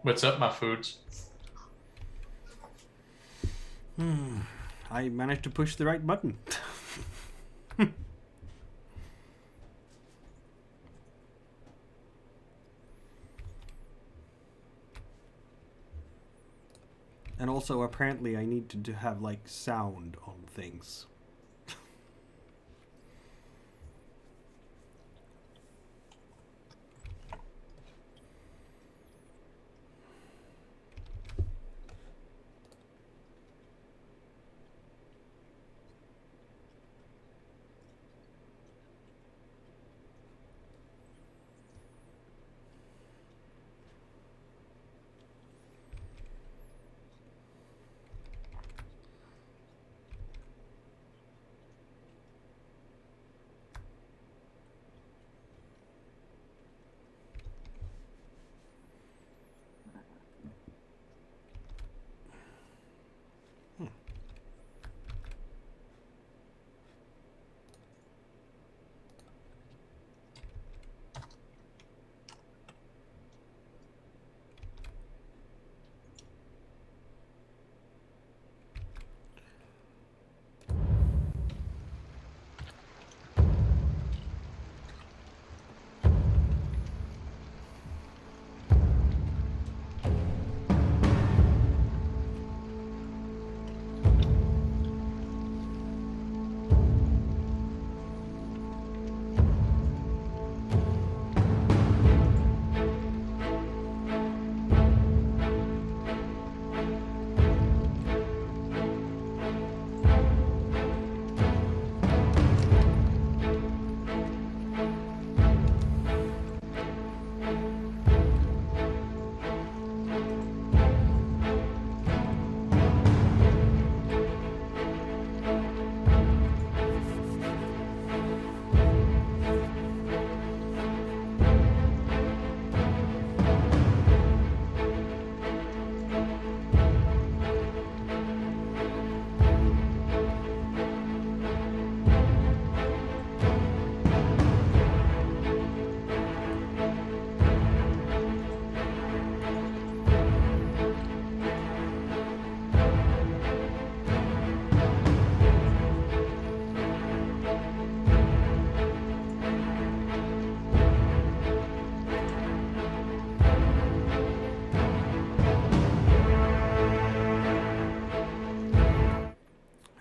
What's up, my foods? I managed to push the right button. And also, apparently, I need to have, like, sound on things.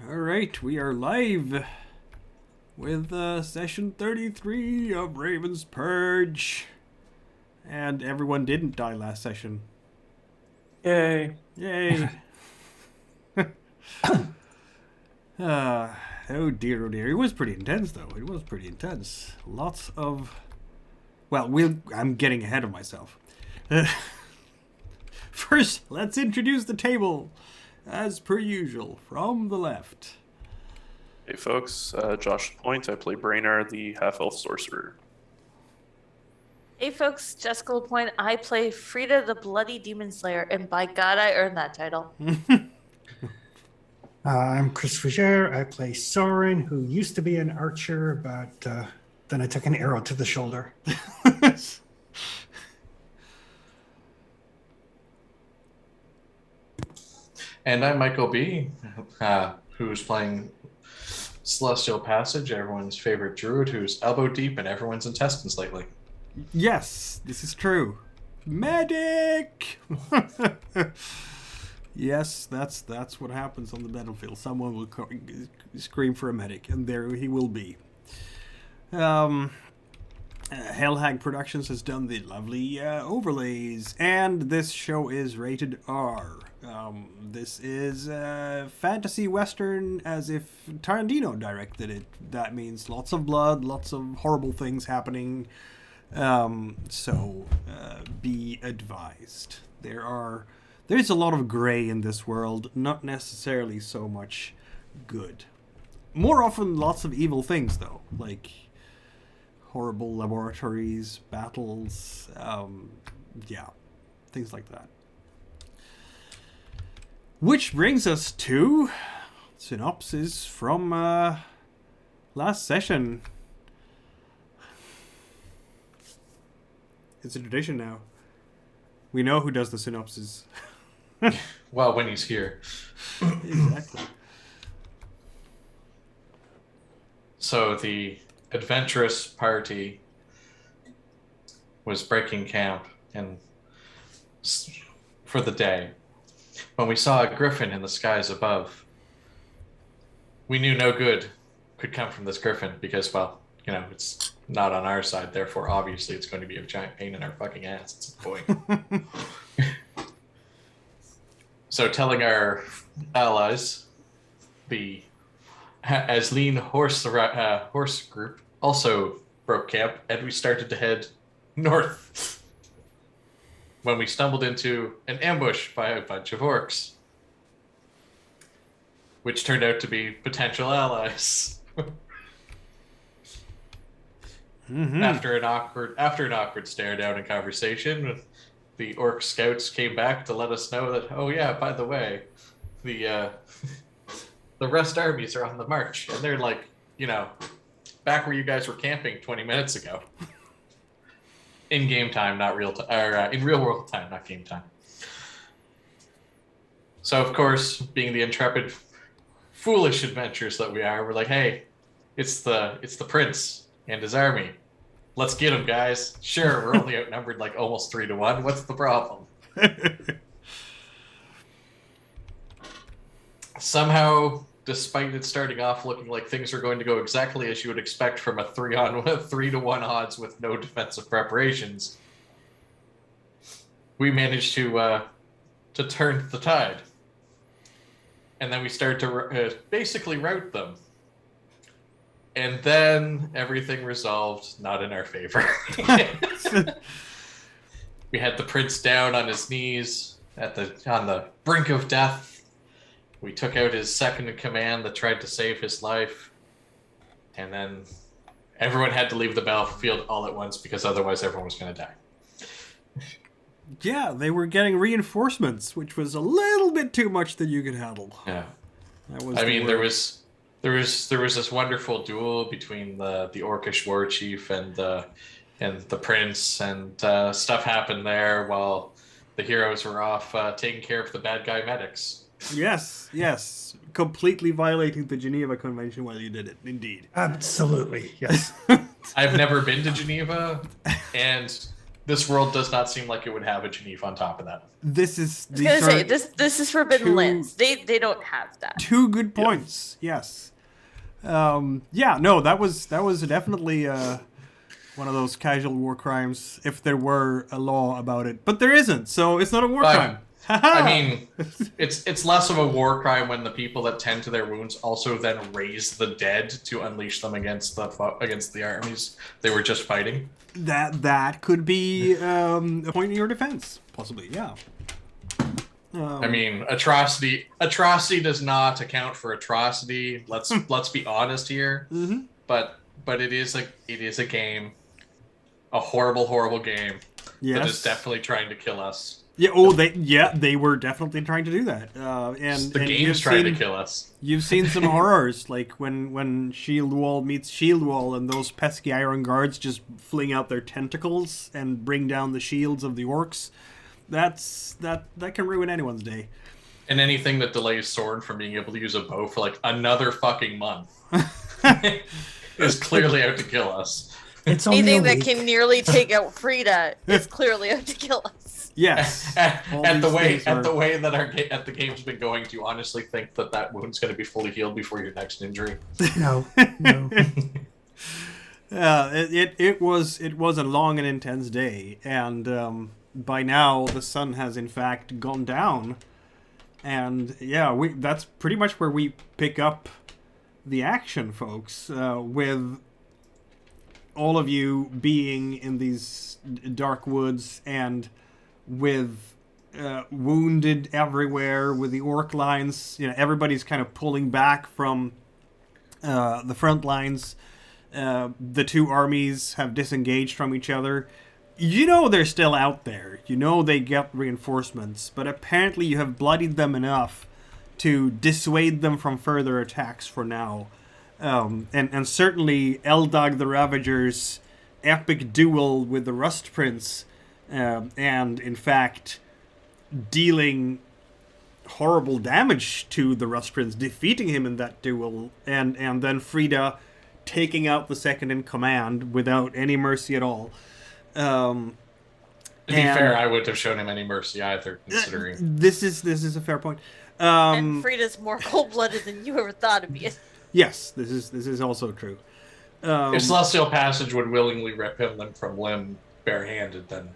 Alright, we are live with session 33 of Raven's Purge. And everyone didn't die last session. Yay. Yay! Oh dear, oh dear. It was pretty intense, though. It was pretty intense. Lots of... Well, I'm getting ahead of myself. First, let's introduce the table. As per usual, from the left. Hey folks, Josh Point. I play Braynar, the half-elf sorcerer. Hey folks, Jessica LaPointe. I play Frida the Bloody Demon Slayer, and by God, I earned that title. I'm Chris Fougere. I play Soren, who used to be an archer, but then I took an arrow to the shoulder. And I'm Michael B., who's playing Celestial Passage, everyone's favorite druid, who's elbow deep in everyone's intestines lately. Yes, this is true. Medic! Yes, that's what happens on the battlefield. Someone will scream for a medic, and there he will be. Hellhag Productions has done the lovely overlays, and this show is rated R. This is fantasy western as if Tarantino directed it. That means lots of blood, lots of horrible things happening. So be advised. There's a lot of gray in this world, not necessarily so much good. More often, lots of evil things, though, like horrible laboratories, battles, things like that. Which brings us to Synopsis from last session. It's a tradition now. We know who does the synopsis. Well, when he's here. Exactly. So the adventurous party was breaking camp and for the day. When we saw a griffin in the skies above, we knew no good could come from this griffin because, well, it's not on our side. Therefore, obviously, it's going to be a giant pain in our fucking ass. It's a boy. So telling our allies, the Asleen horse group also broke camp, and we started to head north. When we stumbled into an ambush by a bunch of orcs, which turned out to be potential allies. Mm-hmm. After an awkward stare down and conversation, the orc scouts came back to let us know that, oh yeah, by the way, the rest armies are on the march, and they're like, back where you guys were camping 20 minutes ago. In game time, not real time, or in real world time, not game time. So of course, being the intrepid, foolish adventurers that we are, we're like, hey, it's the prince and his army. Let's get him, guys. Sure, we're only outnumbered like almost 3-1. What's the problem? Somehow, despite it starting off looking like things were going to go exactly as you would expect from a 3-to-1 odds with no defensive preparations, we managed to turn the tide. And then we started to basically rout them. And then everything resolved not in our favor. We had the prince down on his knees on the brink of death. We took out his second in command that tried to save his life. And then everyone had to leave the battlefield all at once because otherwise everyone was going to die. Yeah, they were getting reinforcements, which was a little bit too much that you could handle. Yeah. That was there was this wonderful duel between the orcish war chief and the prince, and stuff happened there while the heroes were off taking care of the bad guy medics. Yes. Completely violating the Geneva Convention while you did it, indeed. Absolutely, yes. I've never been to Geneva, and this world does not seem like it would have a Geneva on top of that. This is this is forbidden lands. They don't have that. Two good points. Yes. That was definitely one of those casual war crimes if there were a law about it, but there isn't, so it's not a war crime. I mean, it's less of a war crime when the people that tend to their wounds also then raise the dead to unleash them against the armies they were just fighting. That could be a point in your defense, possibly. Yeah. I mean, atrocity does not account for atrocity. Let's be honest here. Mm-hmm. But it is a game, a horrible game that is definitely trying to kill us. Yeah. They were definitely trying to do that. And the game's trying to kill us. You've seen some horrors, like when Shield Wall meets Shield Wall, and those pesky Iron Guards just fling out their tentacles and bring down the shields of the orcs. That can ruin anyone's day. And anything that delays Soren from being able to use a bow for like another fucking month is clearly out to kill us. It's anything that can nearly take out Frida is clearly out to kill us. Yes. At the way that the game's been going, do you honestly think that wound's going to be fully healed before your next injury? No. It was a long and intense day, and by now the sun has in fact gone down, and that's pretty much where we pick up the action, folks, with all of you being in these dark woods and with wounded everywhere, with the orc lines, everybody's kind of pulling back from the front lines. The two armies have disengaged from each other. They're still out there. They get reinforcements, but apparently you have bloodied them enough to dissuade them from further attacks for now. And certainly Eldog the Ravager's epic duel with the Rust Prince and in fact dealing horrible damage to the Rust Prince, defeating him in that duel, and then Frida taking out the second in command without any mercy at all. To be fair, I wouldn't have shown him any mercy either, considering this is a fair point. And Frida's more cold-blooded than you ever thought of being. Yes, this is also true. if Celestial Passage would willingly rip him limb from limb barehanded, then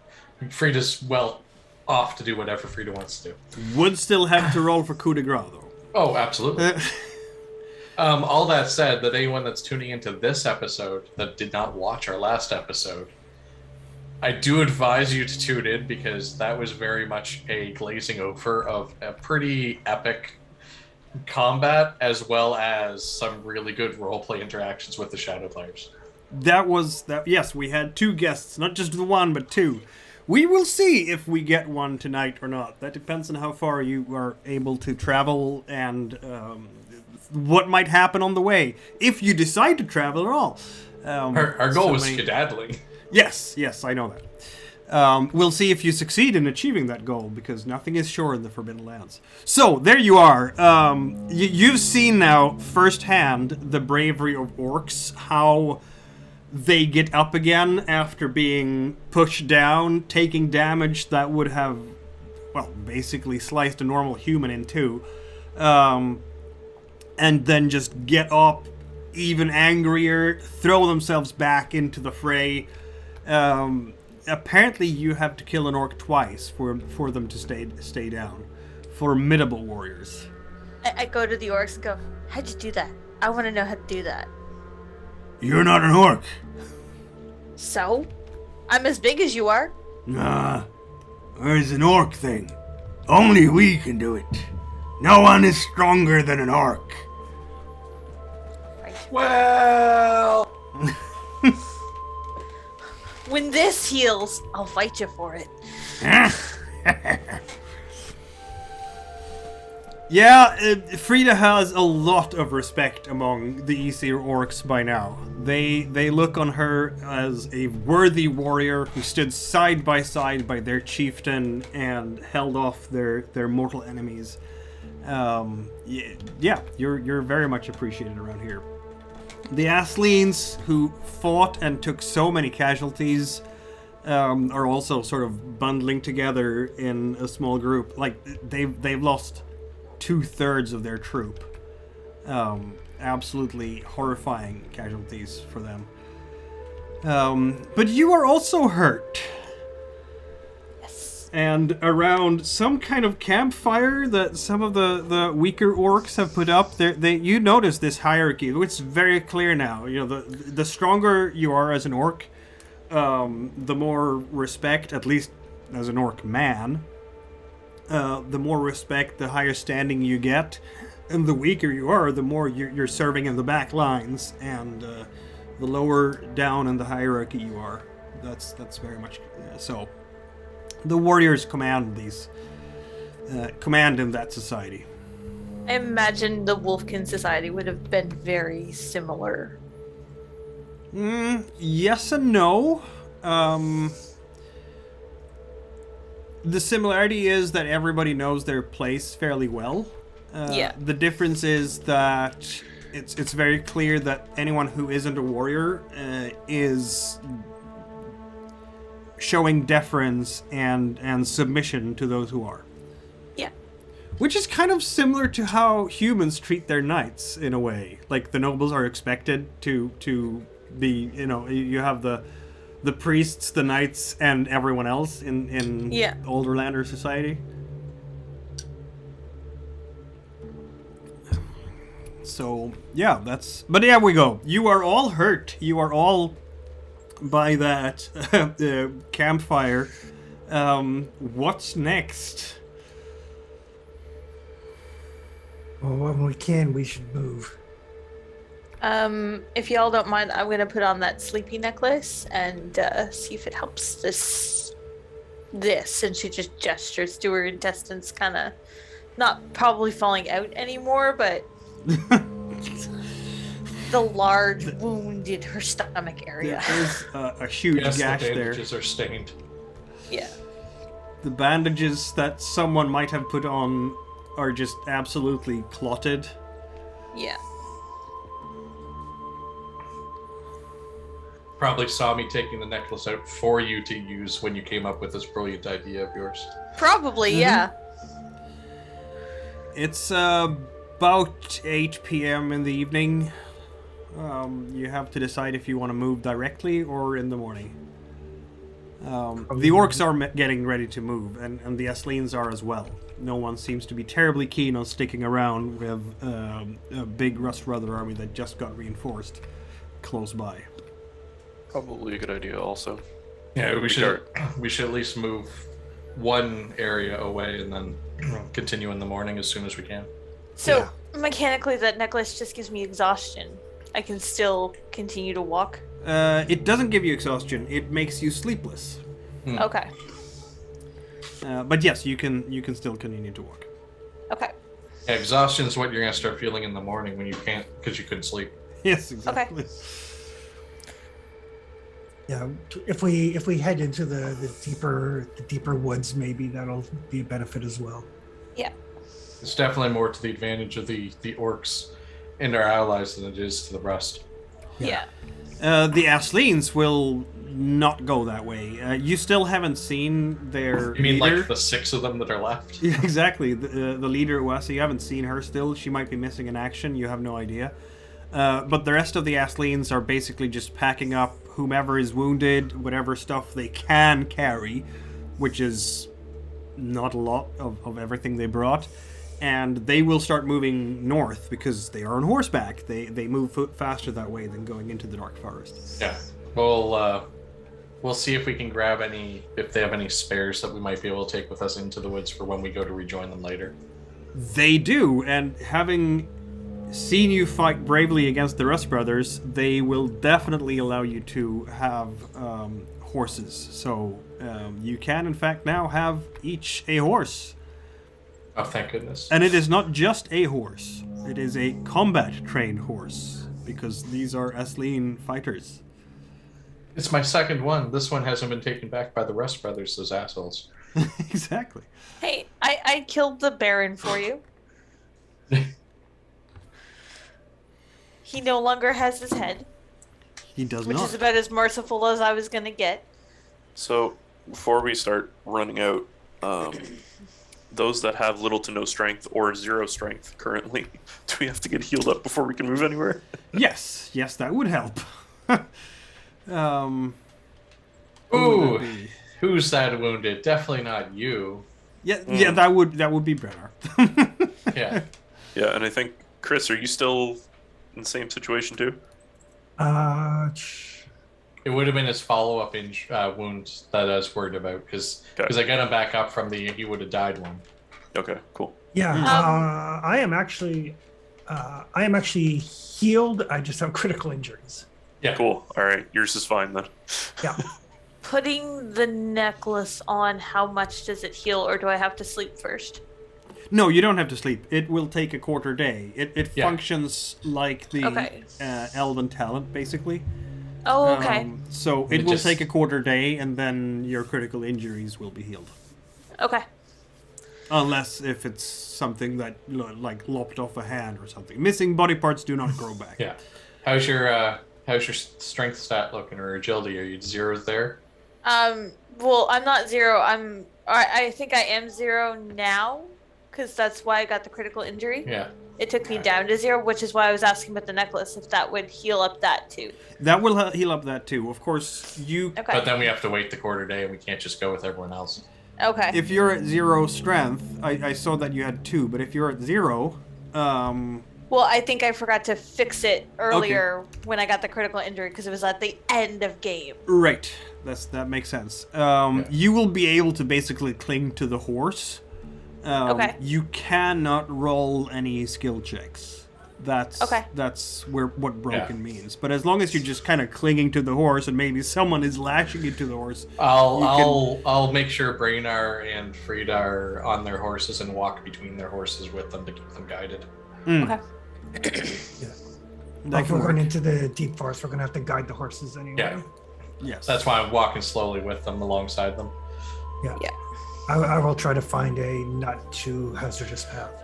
Frida's well off to do whatever Frida wants to do. Would still have to roll for coup de grace, though. Oh, absolutely. All that said, that anyone that's tuning into this episode that did not watch our last episode, I do advise you to tune in, because that was very much a glazing over of a pretty epic combat, as well as some really good roleplay interactions with the Shadow players. Yes, we had 2 guests, not just the one, but 2. We will see if we get one tonight or not. That depends on how far you are able to travel and what might happen on the way, if you decide to travel at all. Our goal was skedaddling. Yes, I know that. We'll see if you succeed in achieving that goal, because nothing is sure in the Forbidden Lands. So, there you are. You've seen now, firsthand, the bravery of orcs, how they get up again after being pushed down, taking damage that would have, well, basically sliced a normal human in two, and then just get up even angrier, throw themselves back into the fray. Apparently you have to kill an orc twice for them to stay down. Formidable warriors. I go to the orcs and go, how'd you do that? I want to know how to do that. You're not an orc. So? I'm as big as you are. Nah, there's an orc thing. Only we can do it. No one is stronger than an orc. Well... When this heals, I'll fight you for it. Yeah, Frida has a lot of respect among the Aesir orcs by now. They look on her as a worthy warrior who stood side by side by their chieftain and held off their mortal enemies. Yeah, you're very much appreciated around here. The Asleans, who fought and took so many casualties, are also sort of bundling together in a small group. Like, they've lost 2/3 of their troop. Absolutely horrifying casualties for them. But you are also hurt. Yes. And around some kind of campfire that some of the weaker orcs have put up, you notice this hierarchy. It's very clear now. You know, the stronger you are as an orc, the more respect, at least as an orc man, the more respect, the higher standing you get, and the weaker you are, the more you're serving in the back lines, and the lower down in the hierarchy you are. That's very much so. The warriors command in that society. I imagine the Wolfkin society would have been very similar. Yes and no. The similarity is that everybody knows their place fairly well. Yeah. The difference is that it's very clear that anyone who isn't a warrior is showing deference and submission to those who are. Yeah. Which is kind of similar to how humans treat their knights, in a way. Like, the nobles are expected to be, you have the priests, the knights, and everyone else in Olderlander society. So, yeah, but there we go. You are all hurt. You are all by that campfire. What's next? Well, when we should move. If y'all don't mind, I'm gonna put on that sleepy necklace and see if it helps this. And she just gestures to her intestines, kind of not probably falling out anymore, but the large wound in her stomach area. There is a huge gash the there. bandages are stained. Yeah. The bandages that someone might have put on are just absolutely clotted. Yeah. Probably saw me taking the necklace out for you to use when you came up with this brilliant idea of yours. Probably, yeah. It's about 8 p.m. in the evening. You have to decide if you want to move directly or in the morning. The orcs are getting ready to move, and the Esleans are as well. No one seems to be terribly keen on sticking around with a big Rust Brother army that just got reinforced close by. Probably a good idea also. Yeah, we should at least move one area away and then continue in the morning as soon as we can. So, mechanically, that necklace just gives me exhaustion. I can still continue to walk. It doesn't give you exhaustion. It makes you sleepless. Okay. But yes, you can still continue to walk. Okay. Yeah, exhaustion is what you're going to start feeling in the morning when you can't, because you couldn't sleep. Yes, exactly. Okay. Yeah, if we head into the deeper woods, maybe that'll be a benefit as well. Yeah. It's definitely more to the advantage of the orcs and our allies than it is to the rest. Yeah. The Asleans will not go that way. You still haven't seen their You mean leader. like the 6 of them that are left? Yeah, exactly. The leader, Uasa, you haven't seen her still. She might be missing in action. You have no idea. But the rest of the Asleans are basically just packing up whomever is wounded, whatever stuff they can carry, which is not a lot of everything they brought. And they will start moving north because they are on horseback. They move faster that way than going into the dark forest. Yeah. We'll see if we can grab if they have any spares that we might be able to take with us into the woods for when we go to rejoin them later. They do, and having seen you fight bravely against the Rust Brothers, they will definitely allow you to have horses. So you can, in fact, now have each a horse. Oh, thank goodness. And it is not just a horse. It is a combat-trained horse, because these are Esleen fighters. It's my second one. This one hasn't been taken back by the Rust Brothers, those assholes. Exactly. Hey, I killed the Baron for you. He no longer has his head, He does which not. is about as merciful as I was going to get. So, before we start running out, those that have little to no strength or 0 strength currently, do we have to get healed up before we can move anywhere? Yes, that would help. Who would Ooh, that be? who's that wounded? Definitely not you. Yeah, that would be Brenner. Yeah. Yeah, and I think, Chris, are you still in the same situation too? It would have been his follow-up wound that I was worried about, because I got him back up from he would have died one. Okay, cool. Yeah, I am actually healed. I just have critical injuries. Yeah. Cool. All right, yours is fine then. Yeah. Putting the necklace on, how much does it heal, or do I have to sleep first? No, you don't have to sleep. It will take a quarter day. It Yeah. functions like the Okay. Elven talent, basically. Oh, okay. So It it will just- take a quarter day, and then your critical injuries will be healed. Okay. Unless if it's something that, like, lopped off a hand or something. Missing body parts do not grow back. Yeah. How's your strength stat looking, or agility? Are you 0 there? Well, I'm not 0. I think I am 0 now, because that's why I got the critical injury. Yeah. It took me down to 0, which is why I was asking about the necklace, if that would heal up that too. That will heal up that too. Of course, you. Okay. But then we have to wait the quarter day, and we can't just go with everyone else. Okay. If you're at 0 strength, I saw that you had 2, but if you're at 0, Well, I think I forgot to fix it earlier when I got the critical injury, because it was at the end of game. right, that makes sense. You will be able to basically cling to the horse. Okay. You cannot roll any skill checks. That's Okay. That's what broken means. But as long as you're just kind of clinging to the horse, and maybe someone is lashing you to the horse. I'll make sure Brainar and Frida are on their horses and walk between their horses with them to keep them guided. Okay. That If can we're going work. into the deep forest, we're going to have to guide the horses anyway. Yeah. Yes. That's why I'm walking slowly with them alongside them. Yeah. Yeah. I will try to find a not too hazardous path.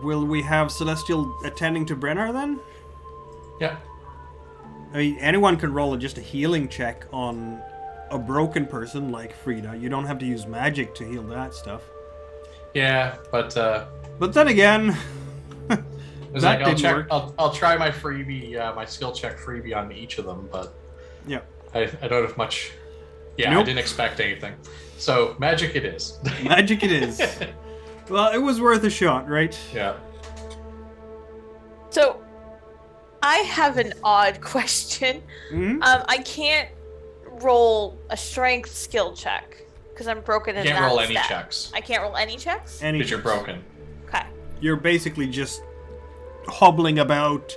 Will we have Celestial attending to Brennar then? Yeah. I mean, anyone can roll just a healing check on a broken person like Frida. You don't have to use magic to heal that stuff. Yeah, but But then again, it's that like I'll didn't check. work. I'll try my freebie, my skill check freebie on each of them, but Yeah. I don't have much. Yeah, I Nope. didn't expect anything. So magic it is. Magic it is. Well, it was worth a shot, right? Yeah. So, I have an odd question. Mhm. I can't roll a strength skill check because I'm broken You in can't that roll any stat. checks I can't roll any checks? Any- because you're broken. Okay. You're basically just hobbling about.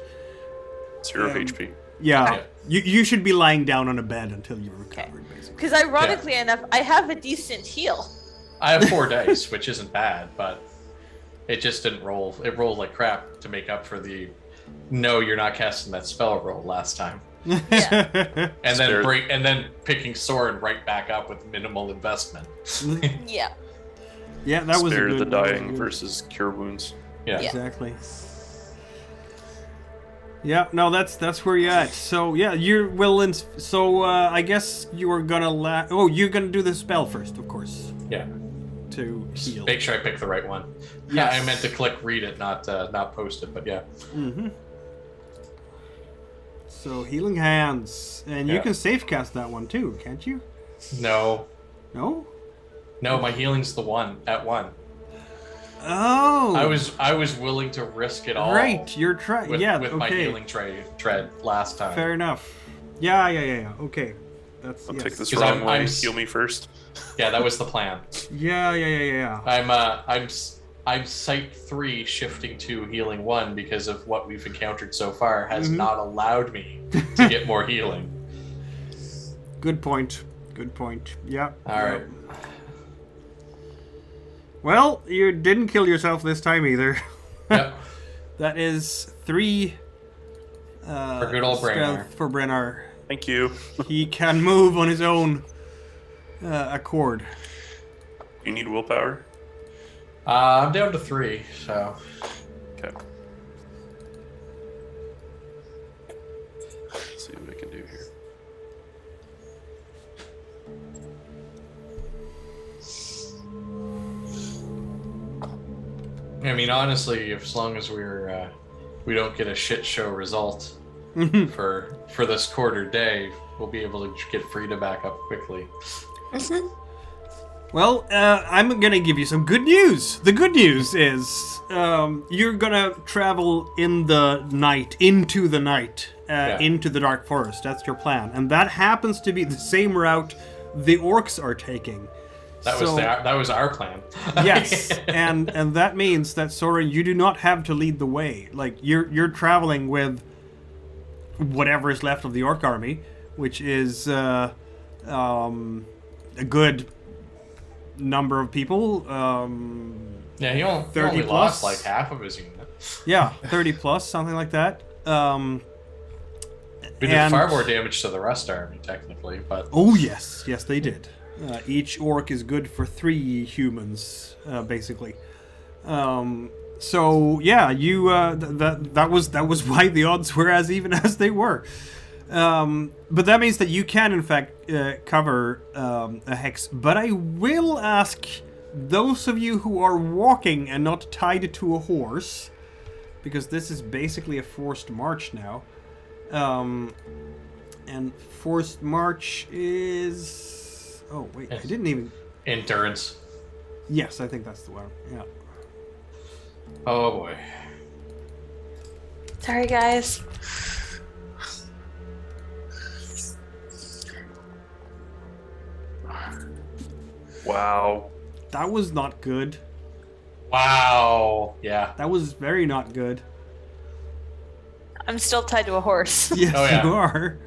0 HP. Yeah. Okay. You should be lying down on a bed until you recovered, basically. Because ironically enough, I have a decent heal. I have 4 dice, which isn't bad, but it just didn't roll. It rolled like crap to make up for the no, you're not casting that spell roll last time. Yeah. And Spare- then picking Soren right back up with minimal investment. Yeah. Yeah, that was a Spare good the that was dying good. versus cure wounds. Yeah. Yeah. Exactly. Yeah, no, that's where you're at. So yeah, you're willing. So I guess you were gonna you're gonna do the spell first, of course, Yeah. to heal. Make sure I pick the right one. Yes. Yeah, I meant to click read it, not post it, but yeah. Mm-hmm. So healing hands, and you Yeah. can safe cast that one too, can't you? No. No. No, my healing's the one at 1. Oh. I was willing to risk it all. Right. You're trying. With, Yeah. with okay. my healing tread last time. Fair enough. Yeah. Okay. That's. I'll yes. take this 'Cause wrong way. I'm Heal me first. Yeah, that was the plan. Yeah. I'm Sight 3 shifting to healing 1 because of what we've encountered so far has Mhm. not allowed me to get more healing. Good point. Yeah. All right. Well, you didn't kill yourself this time either. Yep. That is 3 For good old Brennar. strength for Brennar. Thank you. He can move on his own accord. You need willpower? I'm down to 3, so Okay. Let's see what I can do here. I mean, honestly, as long as we don't get a shit show result for this quarter day, we'll be able to get Frida back up quickly. Well, I'm gonna give you some good news. The good news is you're gonna travel in the night, into the night, into the dark forest. That's your plan, and that happens to be the same route the orcs are taking. That was our plan. Yes, and that means that Soren, you do not have to lead the way. Like you're traveling with whatever is left of the orc army, which is a good number of people. Yeah, he only 30 lost plus. like half of his unit. Yeah, 30 plus, something like that. We did far more damage to the rest army, technically, but Oh yes, they did. Each orc is good for 3 humans, basically. So yeah, you that was why the odds were as even as they were. But that means that you can in fact cover a hex. But I will ask those of you who are walking and not tied to a horse, because this is basically a forced march now. And forced march is... Oh, wait, I didn't even... endurance. Yes, I think that's the one. Yeah. Oh boy. Sorry, guys. Wow. That was not good. Wow. Yeah. That was very not good. I'm still tied to a horse. Yes, Oh, yeah. you are.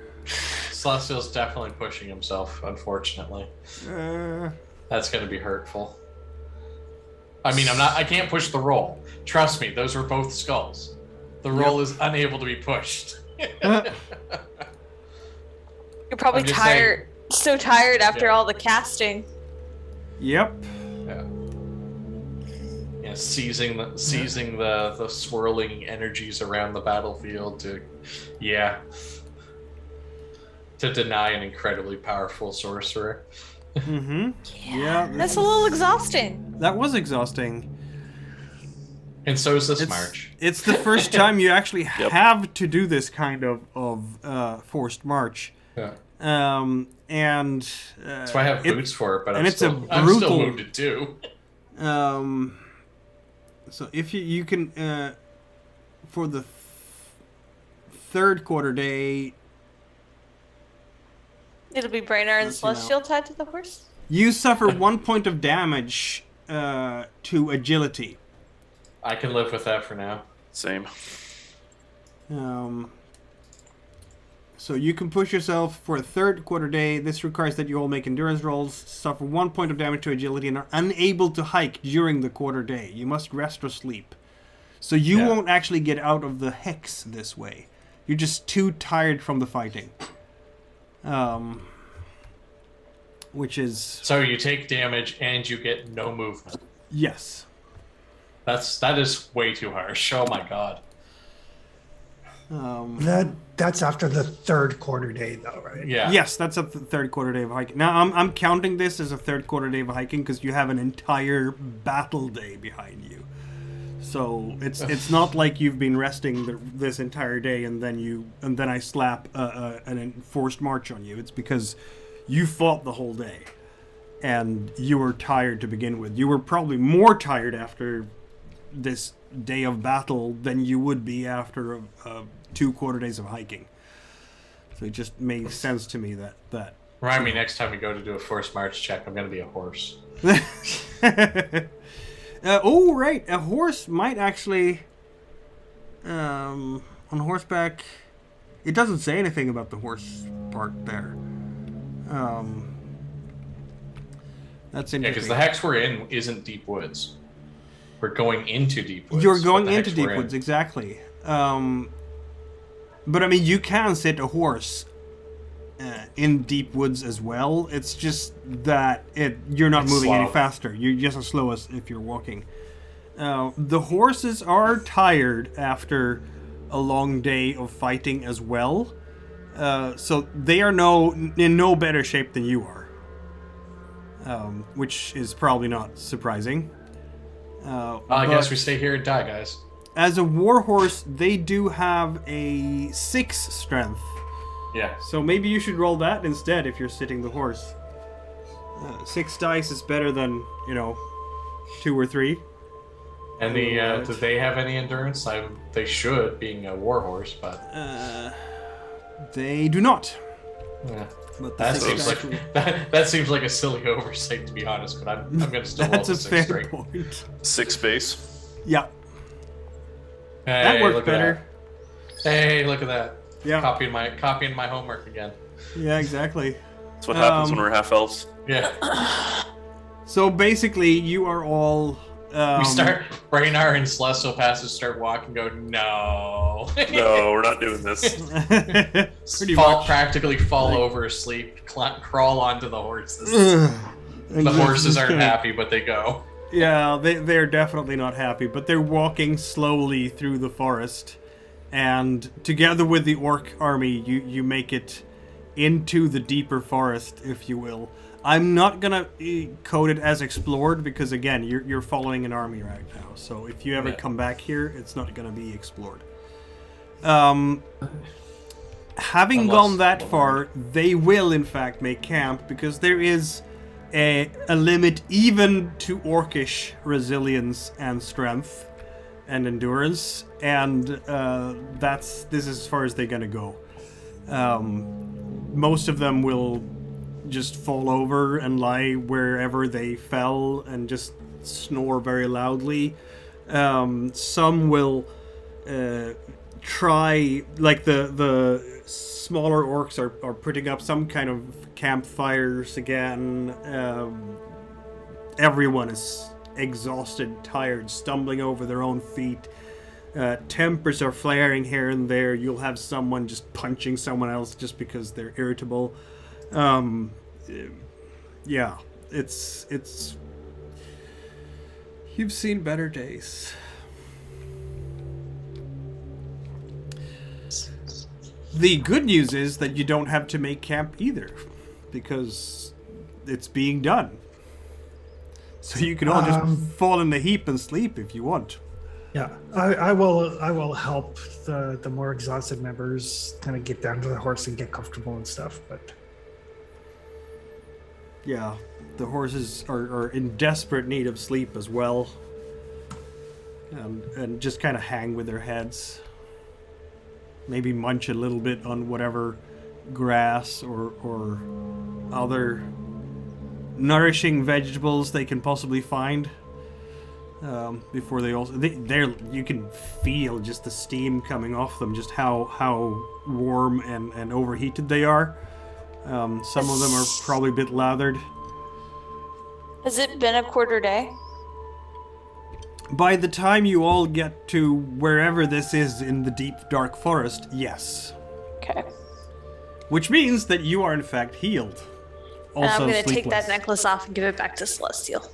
Celestial's definitely pushing himself, unfortunately. That's going to be hurtful. I mean, I can't push the roll. Trust me, those were both skulls. The roll is unable to be pushed. You're probably I'm just tired. So tired after Yeah. all the casting. Yep. Yeah. Yeah, seizing the swirling energies around the battlefield to deny an incredibly powerful sorcerer. Mm-hmm. Yeah. That's a little exhausting. That was exhausting. And so is this march. It's the first time you actually have to do this kind of forced march. Yeah. And That's why I have boots for it, but I'm it's a still brutal- wounded too. So if you can for the third quarter day, It'll be Brainar and Let's see now. Celestial tied to the horse. you suffer 1 point of damage to agility. I can live with that for now. Same. So you can push yourself for a third quarter day. This requires that you all make endurance rolls, suffer 1 point of damage to agility, and are unable to hike during the quarter day. You must rest or sleep. So you won't actually get out of the hex this way. You're just too tired from the fighting. Which is... So you take damage and you get no movement. Yes. That is way too harsh. Oh my god. That's after the third quarter day, though, right? Yeah. Yes, that's a third quarter day of hiking. Now, I'm counting this as a third quarter day of hiking because you have an entire battle day behind you. So it's not like you've been resting this entire day and then I slap an enforced march on you. It's because you fought the whole day and you were tired to begin with. You were probably more tired after this day of battle than you would be after 2 quarter days of hiking. So it just makes sense to me that Remind me next time we go to do a forced march check, I'm going to be a horse. Oh, right. A horse might actually... on horseback... It doesn't say anything about the horse part there. That's Yeah, interesting. because the hex we're in isn't deep woods. We're going into deep woods. You're going but the into hex deep we're woods, in- exactly. But I mean, you can sit a horse in deep woods as well. It's just that you're not It's moving any slow. faster. You're just as slow as if you're walking. The horses are tired after a long day of fighting as well. So they are in no better shape than you are. Which is probably not surprising. I guess we stay here and die, guys. As a warhorse, they do have a 6 strength. Yeah. So maybe you should roll that instead if you're sitting the horse. 6 dice is better than, 2 or 3. And do they have any endurance? They should, being a warhorse, but They do not. yeah. But the That 6 seems dice like that seems like a silly oversight, to be honest. But I'm gonna still roll That's the a 6 fair straight. point. 6 base. Yeah, Hey, that worked look at better. that. Hey, look at that. Yeah. Copying my homework again. Yeah, exactly. That's what happens when we're half elves. Yeah. So basically, you are all... We start Brainar and Celestial Passes start walking. Go no. No, we're not doing this. Pretty much. Practically fall over asleep. Crawl onto the horses. And The just- horses just aren't kinda- happy, but they go. Yeah, they're definitely not happy, but they're walking slowly through the forest. And together with the orc army, you make it into the deeper forest, if you will. I'm not gonna code it as explored because, again, you're following an army right now. So if you ever Yeah. come back here, it's not gonna be explored. Having Unless- gone that far, they will in fact make camp because there is a limit even to orcish resilience and strength and endurance, and this is as far as they're gonna go. Most of them will just fall over and lie wherever they fell and just snore very loudly. Some will try, like the smaller orcs are putting up some kind of campfires again. Everyone is exhausted, tired, stumbling over their own feet. Tempers are flaring here and there. You'll have someone just punching someone else just because they're irritable. Yeah, it's you've seen better days. The good news is that you don't have to make camp either, because it's being done. So you can all just fall in a heap and sleep if you want. Yeah, I will help the more exhausted members kind of get down to the horse and get comfortable and stuff. But yeah, the horses are in desperate need of sleep as well, and just kind of hang with their heads. Maybe munch a little bit on whatever grass or other nourishing vegetables they can possibly find. Before they're you can feel just the steam coming off them, just how warm and overheated they are. Some of them are probably a bit lathered. Has it been a quarter day? By the time you all get to wherever this is in the deep dark forest, yes. Okay. Which means that you are in fact healed. Also And I'm going to take sleepless. that necklace off and give it back to Celestial.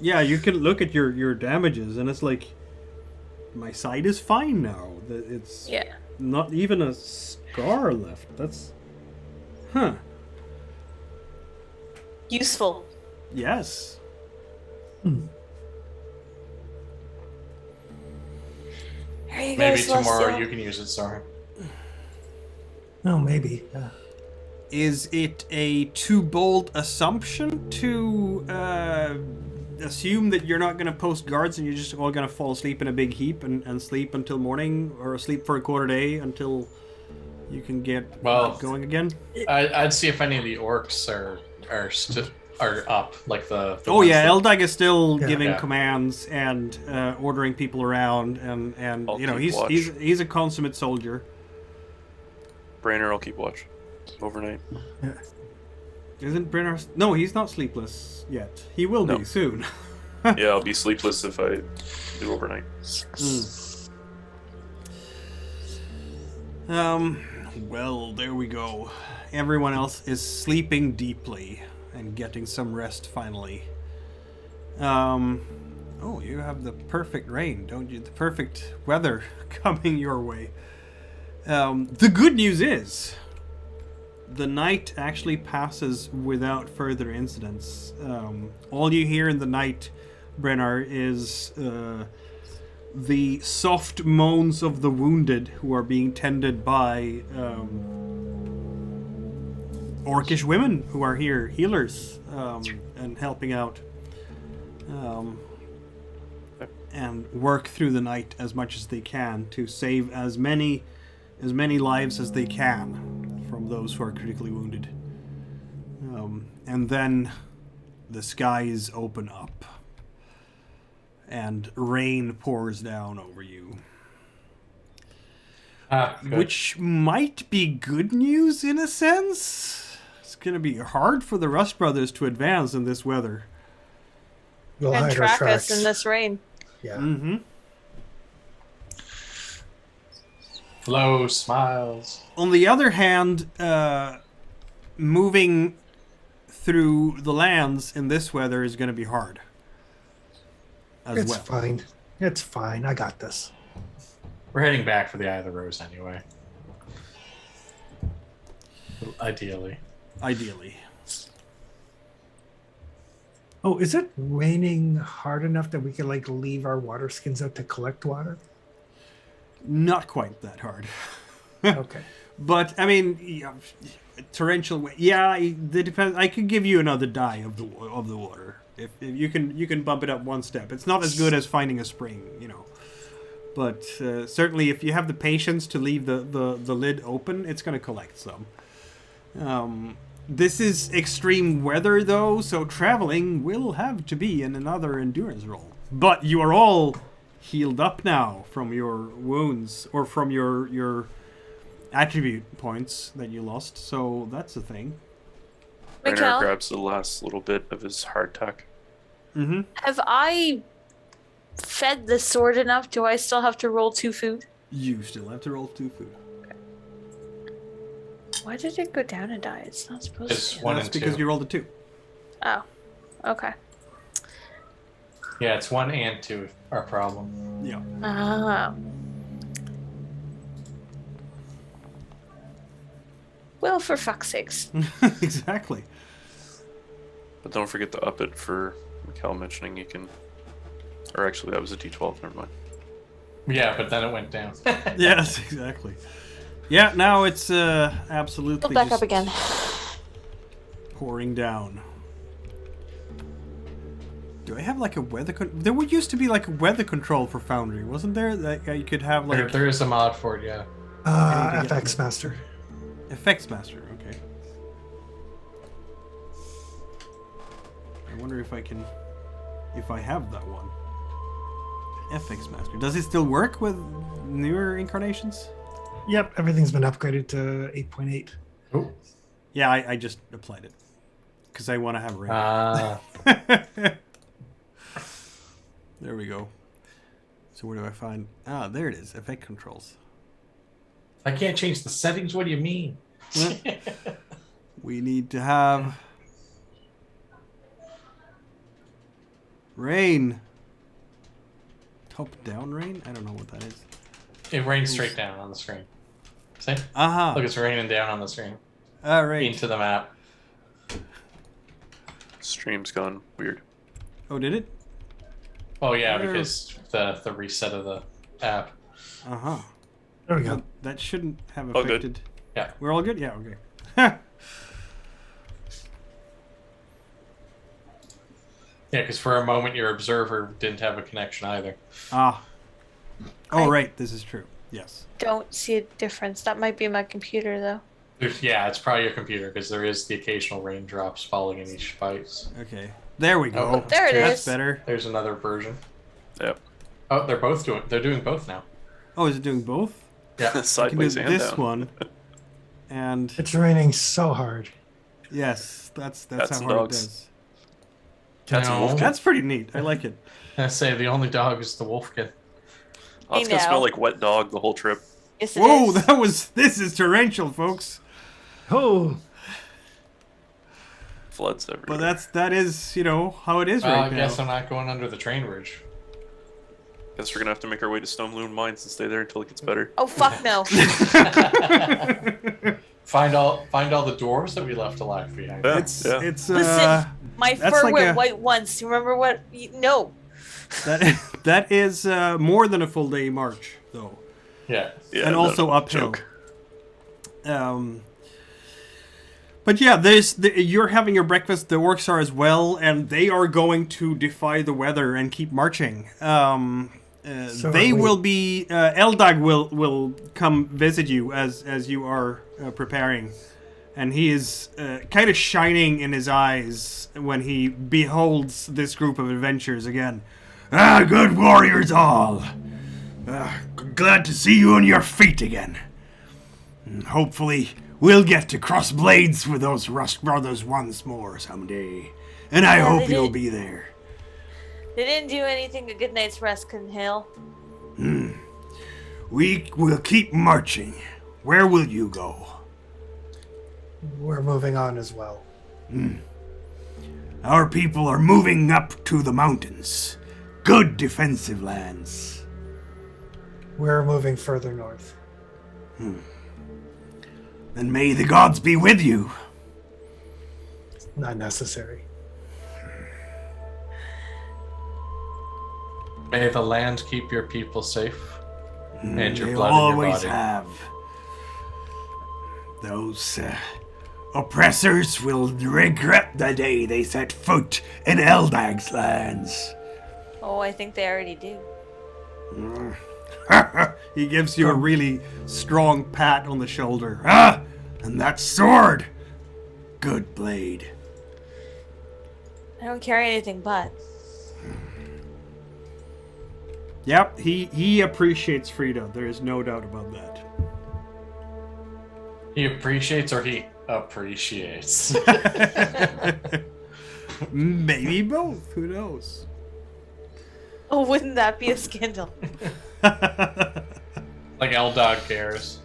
Yeah, you can look at your damages, and it's like, my side is fine now. It's Yeah. not even a scar left. That's... Huh. Useful. Yes. Here you Maybe go, tomorrow Celestial. you can use it, sorry. oh, maybe. Yeah. Is it a too bold assumption to assume that you're not going to post guards and you're just all going to fall asleep in a big heap and sleep until morning, or sleep for a quarter day until you can get going again? I'd see if any of the orcs are up, like the Oh ones yeah, that- Eldag is still giving Yeah. commands and ordering people around, and I'll you know keep watch. he's a consummate soldier. Brainer will keep watch overnight. Isn't Brenner? No, he's not sleepless yet. He will No. be soon. Yeah, I'll be sleepless if I do overnight. Well, there we go. Everyone else is sleeping deeply and getting some rest finally. Oh, you have the perfect rain, don't you? The perfect weather coming your way. The good news is, the night actually passes without further incidents. All you hear in the night, Brennar, is the soft moans of the wounded who are being tended by orcish women who are here, healers, and helping out, and work through the night as much as they can to save as many lives as they can from those who are critically wounded. And then the skies open up and rain pours down over you. Good. Which might be good news in a sense. It's going to be hard for the Rust Brothers to advance in this weather. We'll And hide our track tracks. us in this rain. Yeah. Mm-hmm. Hello, smiles. On the other hand, moving through the lands in this weather is going to be hard as It's well. fine. It's fine. I got this. We're heading back for the Eye of the Rose anyway. Ideally. Ideally. Oh, is it raining hard enough that we can like leave our water skins out to collect water? Not quite that hard. Okay. But, I mean, yeah, torrential... Yeah, it depends. I could give you another dye of the water. If you can bump it up one step. It's not as good as finding a spring, you know. But certainly if you have the patience to leave the lid open, it's going to collect some. This is extreme weather, though, so traveling will have to be in another endurance roll. But you are all healed up now from your wounds, or from your attribute points that you lost, so that's a thing. Brainer Mikhail? grabs the last little bit of his hardtack. Mm-hmm. Have I fed the sword enough? Do I still have to roll 2 food? You still have to roll 2 food. Why did it go down and die? It's not supposed It's to. one That's and because two. you rolled a 2. Oh, okay. Yeah, it's 1 and 2 are a problem. Yeah. Ah. Well, for fuck's sakes. Exactly. But don't forget to up it for Mikhail mentioning you can. Or actually, that was a D12. Never mind. Yeah, but then it went down. Yes, exactly. Yeah, now it's absolutely Go back just up again. pouring down. Do I have like a weather? There used to be like a weather control for Foundry, wasn't there? That you could have like there is a mod for it, yeah. I need to get FX Master. Effects Master. Okay. I wonder if I have that one. FX Master. Does it still work with newer incarnations? Yep, everything's been upgraded to 8.8. Oh. Yeah, I just applied it because I want to have rain. There we go. So where do I find? Ah, there it is. Effect controls. I can't change the settings. What do you mean? We need to have rain. Top down rain? I don't know what that is. It rains straight down on the screen. See? Aha. Look, it's raining down on the screen. All right. Into the map. Stream's gone weird. Oh, did it? Oh yeah, Where- because the reset of the app. Uh huh. There we go. That shouldn't have All good. affected. Yeah. We're all good? Yeah, okay. Yeah, because for a moment your observer didn't have a connection either. Ah. Oh, I- right. This is true. Yes. Don't see a difference. That might be my computer, though. Yeah, it's probably your computer because there is the occasional raindrops falling in each fight. Okay. There we go. Oh, there it That's is. better. There's another version. Yep. Oh, they're doing both now. Oh, is it doing both? Yeah. I can do Sideways and this down. one. And It's raining so hard. yes, that's Cats how and hard dogs. it does. Cats and No. wolf. That's pretty neat. I like it. I say the only dog is the wolfkin. Oh, it's Hey, gonna now. smell like wet dog the whole trip. Yes, it Whoa, is. this is torrential, folks. Oh, Floods everywhere. But that is, how it is Well, right I guess now. I'm not going under the train bridge. Guess we're gonna have to make our way to Stone Loon Mines and stay there until it gets better. Oh, fuck no. Find all the dwarves that we left alive behind. Yeah, It's yeah. it's Listen, my that's fur like went a- white once. You remember what? No. that is more than a full day march, though, Yeah. Yeah, and no, also no, uphill. joke. But yeah, you're having your breakfast. The orcs are as well, and they are going to defy the weather and keep marching. So They are we. will be. Eldag will come visit you as you are preparing, and he is kind of shining in his eyes when he beholds this group of adventurers again. Ah, good warriors all. Glad to see you on your feet again. Hopefully, we'll get to cross blades with those Rust Brothers once more someday. And I Yeah, hope they you'll did. be there. They didn't do anything a good night's rest couldn't heal. We will keep marching. Where will you go? we're moving on as well. Our people are moving up to the mountains. Good defensive lands. We're moving further north. Then may the gods be with you. Not necessary. May the land keep your people safe and your They blood in your always body. have. Those oppressors will regret the day they set foot in Eldag's lands. Oh, I think they already do. He gives you a really strong pat on the shoulder. Ah, and that sword. Good blade. I don't carry anything but. Yep, he appreciates Frida. There is no doubt about that. He appreciates or he appreciates. Maybe both. Who knows? Oh, wouldn't that be a scandal? Like L-Dog cares.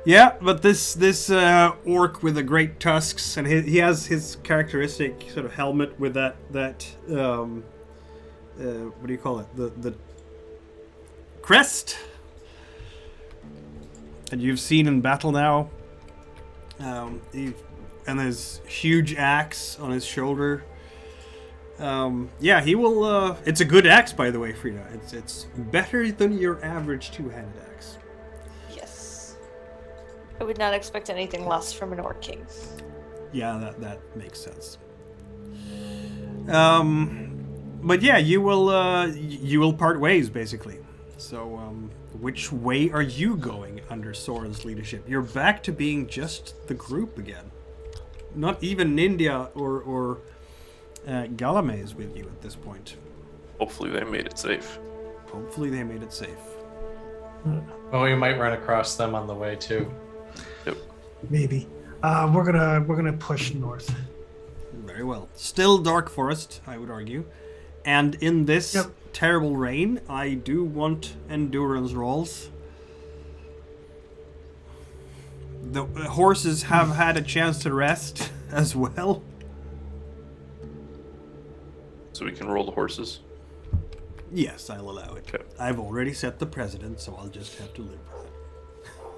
Yeah, but this orc with the great tusks, and he has his characteristic sort of helmet with that what do you call it? The crest that you've seen in battle now. And his huge axe on his shoulder. Yeah, he will. It's a good axe, by the way, Frida. It's better than your average two-handed axe. Yes. I would not expect anything less from an Orc King. Yeah, that makes sense. But yeah, you will part ways basically. So, which way are you going under Soren's leadership? You're back to being just the group again. Not even Nindia or Galame is with you at this point. Hopefully they made it safe. Hopefully they made it safe. Well, we might run across them on the way too. Yep. Maybe. We're gonna push north. Very well. Still dark forest, I would argue. And in this terrible rain, I do want endurance rolls. The horses have had a chance to rest as well. So we can roll the horses. Yes, I'll allow it. Okay. I've already set the precedent, so I'll just have to live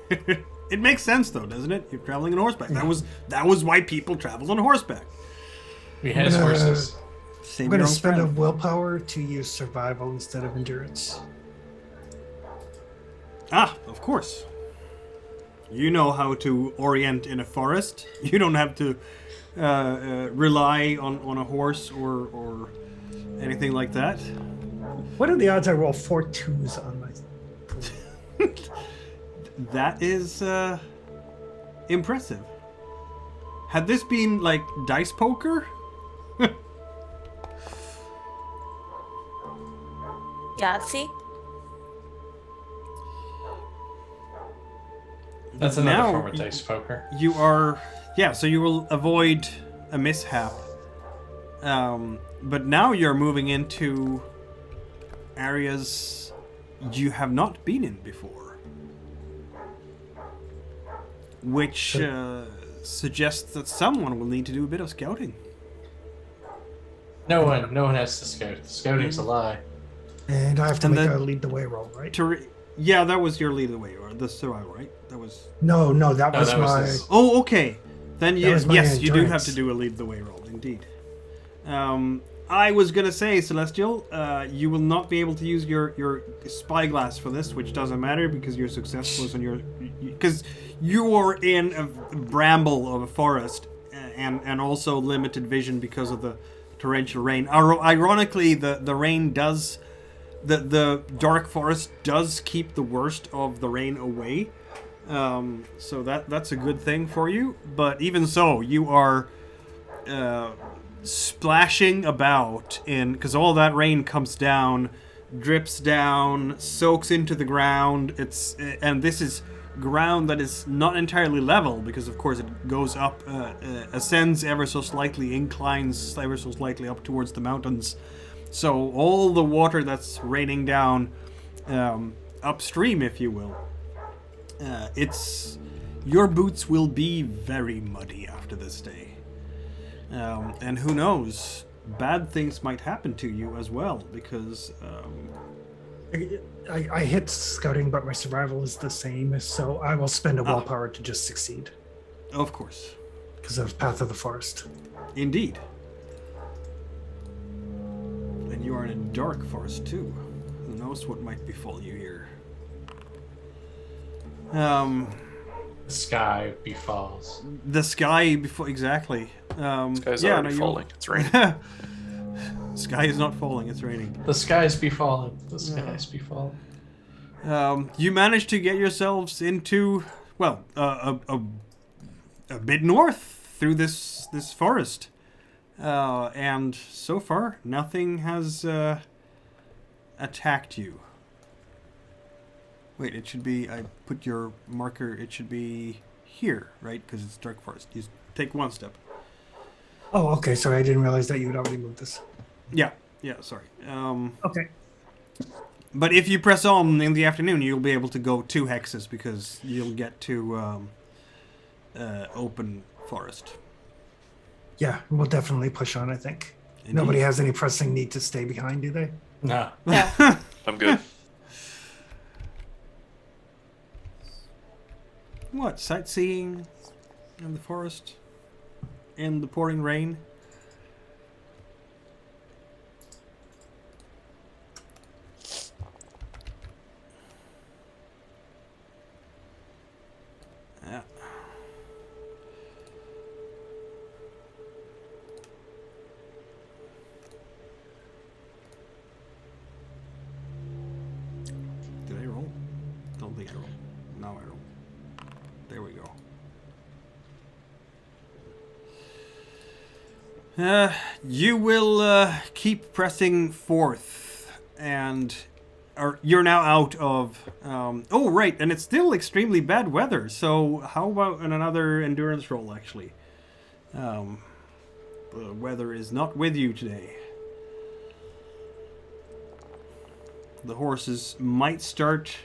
with it. It makes sense, though, doesn't it? You're traveling on horseback. That was why people traveled on horseback. We had horses. Save I'm gonna your own spend a strength. willpower to use survival instead of endurance. Ah, of course. You know how to orient in a forest. You don't have to rely on a horse or anything like that. What are the odds I roll 4 2s on my? That is impressive. Had this been like dice poker? Yeah, see? That's another Now form of dice poker. You are, so you will avoid a mishap. But now you're moving into areas you have not been in before. Which suggests that someone will need to do a bit of scouting. No one has to scout. Scouting's a lie. And I have to And make then- a lead the way roll, right? Yeah, that was your lead of the way, or the survival, right? That was... No, that No, was that was my. this. Oh, okay. Then was my yes, you do have endurance. to do a lead the way roll, indeed. I was gonna say, Celestial, you will not be able to use your spyglass for this, which doesn't matter because your success was on your... Because you are in a bramble of a forest, and also limited vision because of the torrential rain. Ironically, the rain does... The dark forest does keep the worst of the rain away. So that's a good thing for you. But even so, you are splashing about in... Because all that rain comes down, drips down, soaks into the ground. And this is ground that is not entirely level, because of course it goes up, ascends ever so slightly, inclines ever so slightly up towards the mountains. So all the water that's raining down upstream, if you will, your boots will be very muddy after this day. And who knows, bad things might happen to you as well, because... I hit scouting, but my survival is the same, so I will spend a willpower to just succeed. Of course. Because of Path of the Forest. Indeed. And you are in a dark forest too. Who knows what might befall you here? The sky befalls. The sky before exactly. Sky's yeah, already no, falling. It's raining. Sky is not falling; it's raining. The skies befalling. The skies befalling. You managed to get yourselves into a bit north through this forest, and so far nothing has attacked you. Wait, it should be. I put your marker. It should be here, right? Because it's dark forest. You take one step. Oh, okay. Sorry, I didn't realize that you had already moved this. Yeah. Sorry. Okay. But if you press on in the afternoon, you'll be able to go 2 hexes because you'll get to open forest. Yeah, we'll definitely push on, I think. Indeed. Nobody has any pressing need to stay behind, do they? No. Yeah. I'm good. What, sightseeing in the forest? In the pouring rain? Yeah. Did I roll? Don't think I rolled. Now I roll. There we go. You will keep pressing forth, and you're now out of. Oh, right, and it's still extremely bad weather. So how about another endurance roll? Actually, the weather is not with you today. The horses might start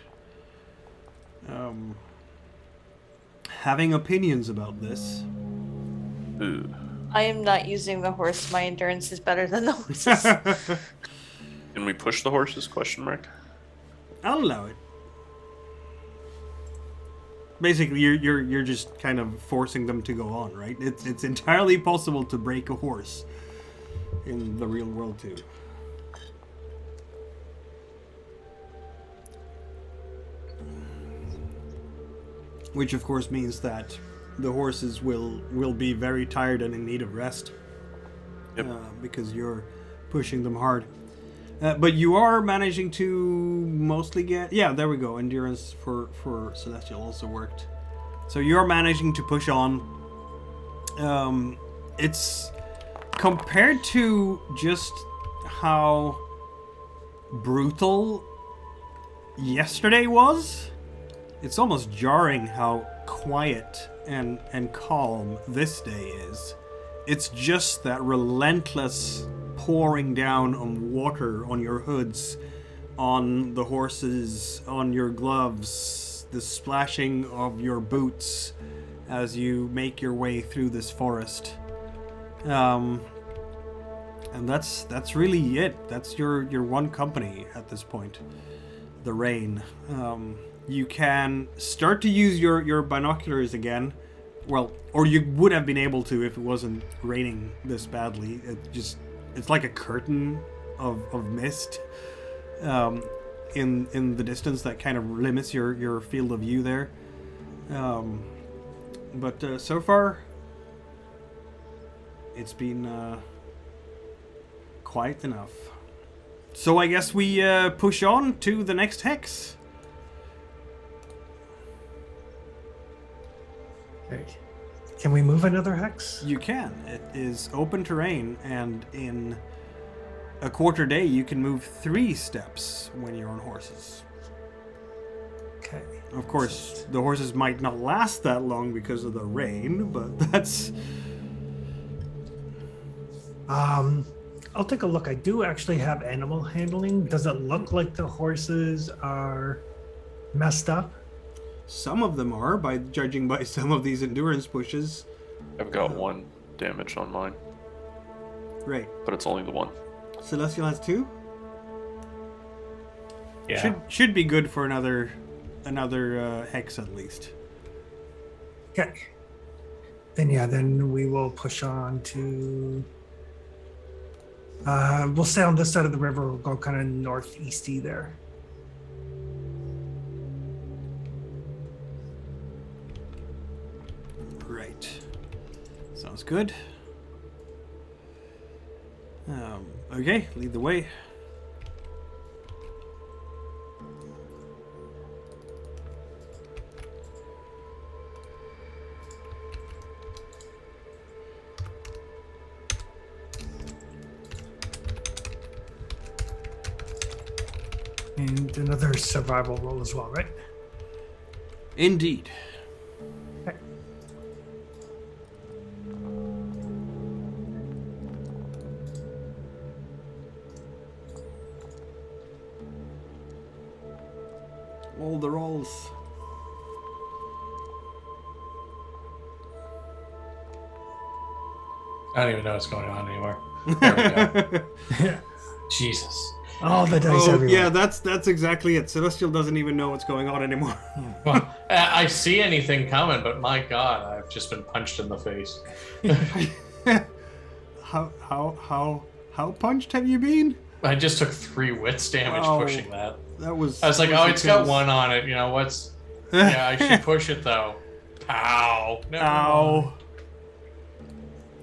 having opinions about this. Ooh. I am not using the horse. My endurance is better than the horses. Can we push the horses? Question mark. I'll allow it. Basically, you're just kind of forcing them to go on, right? It's entirely possible to break a horse in the real world too. Which of course means that the horses will be very tired and in need of rest. Yep. Because you're pushing them hard. But you are managing to mostly get... Yeah, there we go. Endurance for Celestial also worked. So you're managing to push on. It's... Compared to just how brutal yesterday was, it's almost jarring how quiet and calm this day is. It's just that relentless pouring down of water on your hoods, on the horses, on your gloves, the splashing of your boots as you make your way through this forest. And that's really it. That's your one company at this point. The rain. You can start to use your binoculars again. Well, or you would have been able to if it wasn't raining this badly. It's like a curtain of mist in the distance that kind of limits your field of view there. But so far, it's been quiet enough. So I guess we push on to the next hex. Okay. Can we move another hex? You can. It is open terrain, and in a quarter day, you can move 3 steps when you're on horses. Okay. Of course, the horses might not last that long because of the rain, but that's... I'll take a look. I do actually have animal handling. Does it look like the horses are messed up? Some of them are, by judging by some of these endurance pushes. I've got 1 damage on mine, Right. but it's only the 1. Celestial has 2? Yeah. Should be good for another hex at least. Okay. Then we will push on to... we'll stay on this side of the river. We'll go kind of northeasty there. Right. Sounds good. Okay, lead the way. And another survival roll as well, right? Indeed. Okay. All the rolls. I don't even know what's going on anymore. There we go. Yeah. Jesus. All the dice Oh, everywhere. yeah, that's exactly it. Celestial doesn't even know what's going on anymore. Well, I see anything coming, but my God, I've just been punched in the face. How punched have you been? I just took 3 wits damage Wow. pushing that. That was. I was like, oh, it's got intense. 1 on it. You know what's? Yeah, I should push it though. Pow! Never mind. Ow.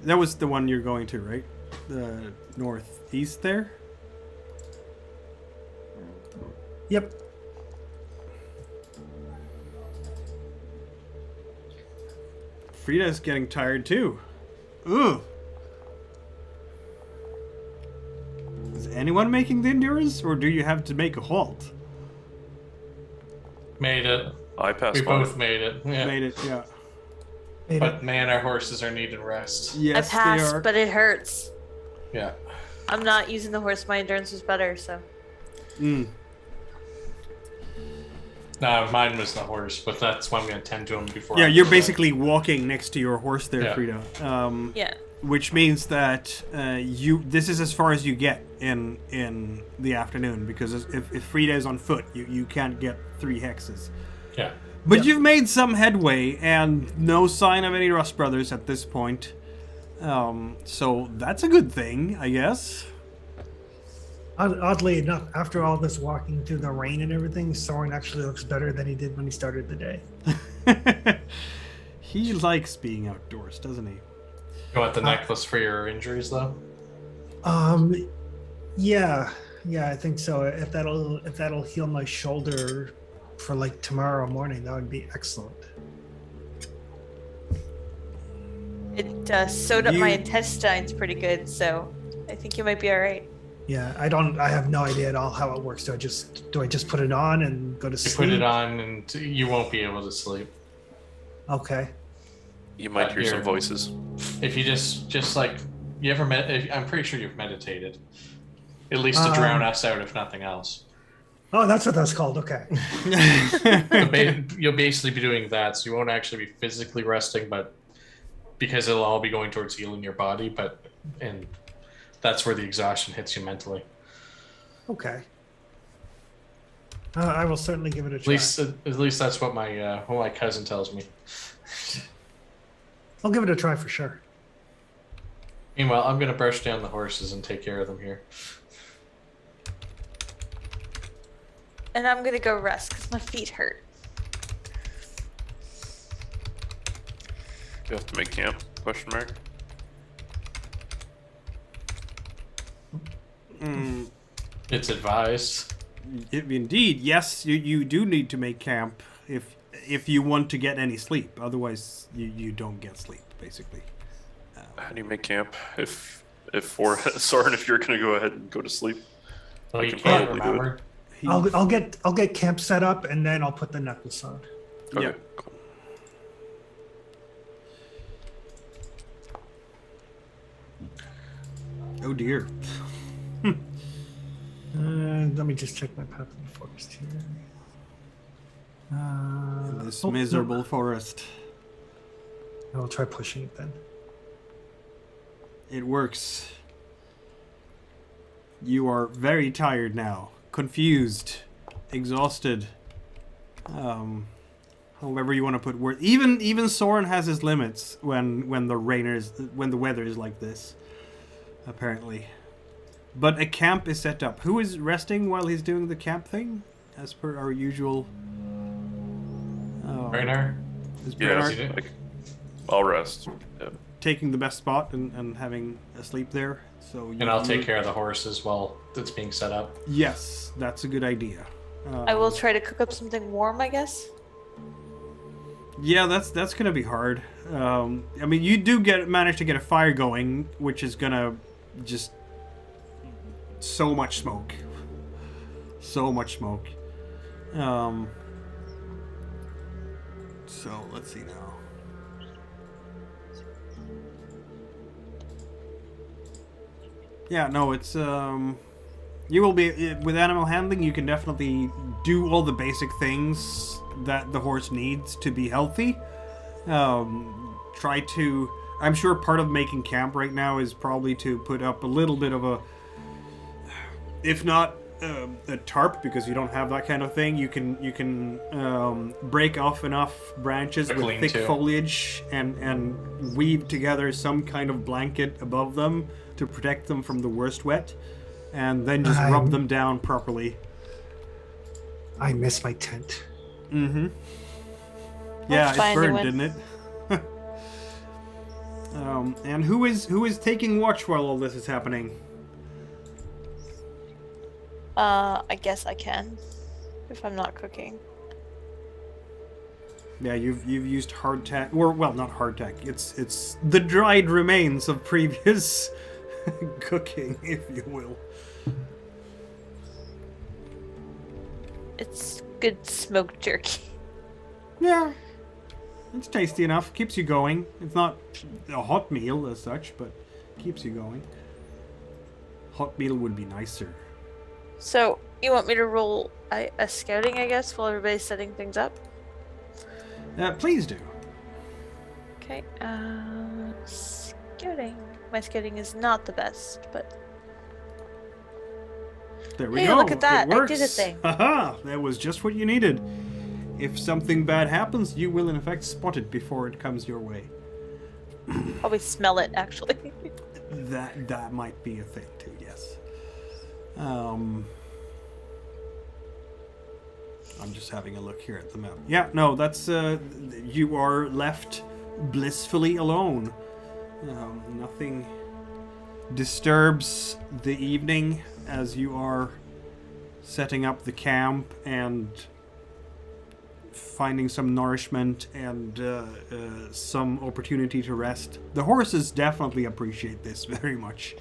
That was the one you're going to, right? The northeast there? Yep. Frida's getting tired too. Ugh. Is anyone making the endurance, or do you have to make a halt? Made it. I passed We by. both made it. Yeah. Made it, yeah. Made But it. man, our horses are needing rest. Yes, I passed, they are. but it hurts. Yeah. I'm not using the horse. My endurance was better, so. Mm. No, mine was the horse, but that's why I'm going to tend to him before. Yeah, I you're do that. basically walking next to your horse there, Yeah. Frida. Yeah. Which means that this is as far as you get in the afternoon, because if Frida is on foot, you can't get 3 hexes. Yeah. But Yep. you've made some headway, and no sign of any Rust Brothers at this point. So that's a good thing, I guess. Oddly enough, after all this walking through the rain and everything, Soren actually looks better than he did when he started the day. He likes being outdoors, doesn't he? You want the necklace for your injuries, though? Yeah, I think so. If that'll heal my shoulder for like tomorrow morning, that would be excellent. It sewed up my You- intestines pretty good, so I think you might be all right. Yeah, I have no idea at all how it works. Do I just put it on and go to You sleep? put it on, and you won't be able to sleep. Okay. You might hear some Here. voices. If you just like you ever I'm pretty sure you've meditated, at least to drown us out, if nothing else. Oh, that's what that's called. Okay. You'll basically be doing that, so you won't actually be physically resting, but because it'll all be going towards healing your body, and that's where the exhaustion hits you mentally. Okay. I will certainly give it a At try. least that's what my cousin tells me. I'll give it a try for sure. Meanwhile, I'm gonna brush down the horses and take care of them here. And I'm gonna go rest because my feet hurt. You have to make camp? Question mark. Mm, It's advised. indeed, yes, you do need to make camp if you want to get any sleep. Otherwise, you don't get sleep, basically. How do you make camp? If Soren, if you're gonna go ahead and go to sleep. Well, I you can can't probably do it. remember. He- I'll get camp set up and then I'll put the necklace on. Okay, Yeah. cool. Oh dear. Let me just check my path in the forest here. This oh, miserable no. forest. I'll try pushing it then. It works. You are very tired now, confused, exhausted. However you want to put word. Even Soren has his limits when the weather is like this. Apparently, but a camp is set up. Who is resting while he's doing the camp thing, as per our usual? Rainer? Is Yeah, Bernard like, I'll rest. Yeah. taking the best spot and having a sleep there? So And I'll take care of the horses while it's being set up. Yes, that's a good idea. I will try to cook up something warm, I guess. Yeah, that's gonna be hard. I mean, you do manage to get a fire going, which is gonna just so much smoke. So let's see now. Yeah, no, it's You will be with animal handling. You can definitely do all the basic things that the horse needs to be healthy. Try to. I'm sure part of making camp right now is probably to put up a little bit of a, if not a tarp, because you don't have that kind of thing. You can break off enough branches with thick foliage and weave together some kind of blanket above them to protect them from the worst wet, and then just rub them down properly. I miss my tent. Mm-hmm. Yeah, it burned, didn't it? And who is taking watch while all this is happening? I guess I can, if I'm not cooking. Yeah, you've used hardtack, or well, not hardtack. It's the dried remains of previous cooking, if you will. It's good smoked jerky. Yeah, it's tasty enough. Keeps you going. It's not a hot meal as such, but keeps you going. Hot meal would be nicer. So, you want me to roll a scouting, I guess, while everybody's setting things up? Please do. Okay, scouting. My scouting is not the best, but... There we Hey, go. look at that. It works. I did a thing. Haha, that was just what you needed. If something bad happens, you will in effect spot it before it comes your way. Probably smell it, actually. That might be a thing too, yes. I'm just having a look here at the map. Yeah, no, that's you are left blissfully alone. Nothing disturbs the evening as you are setting up the camp and finding some nourishment and some opportunity to rest. The horses definitely appreciate this very much.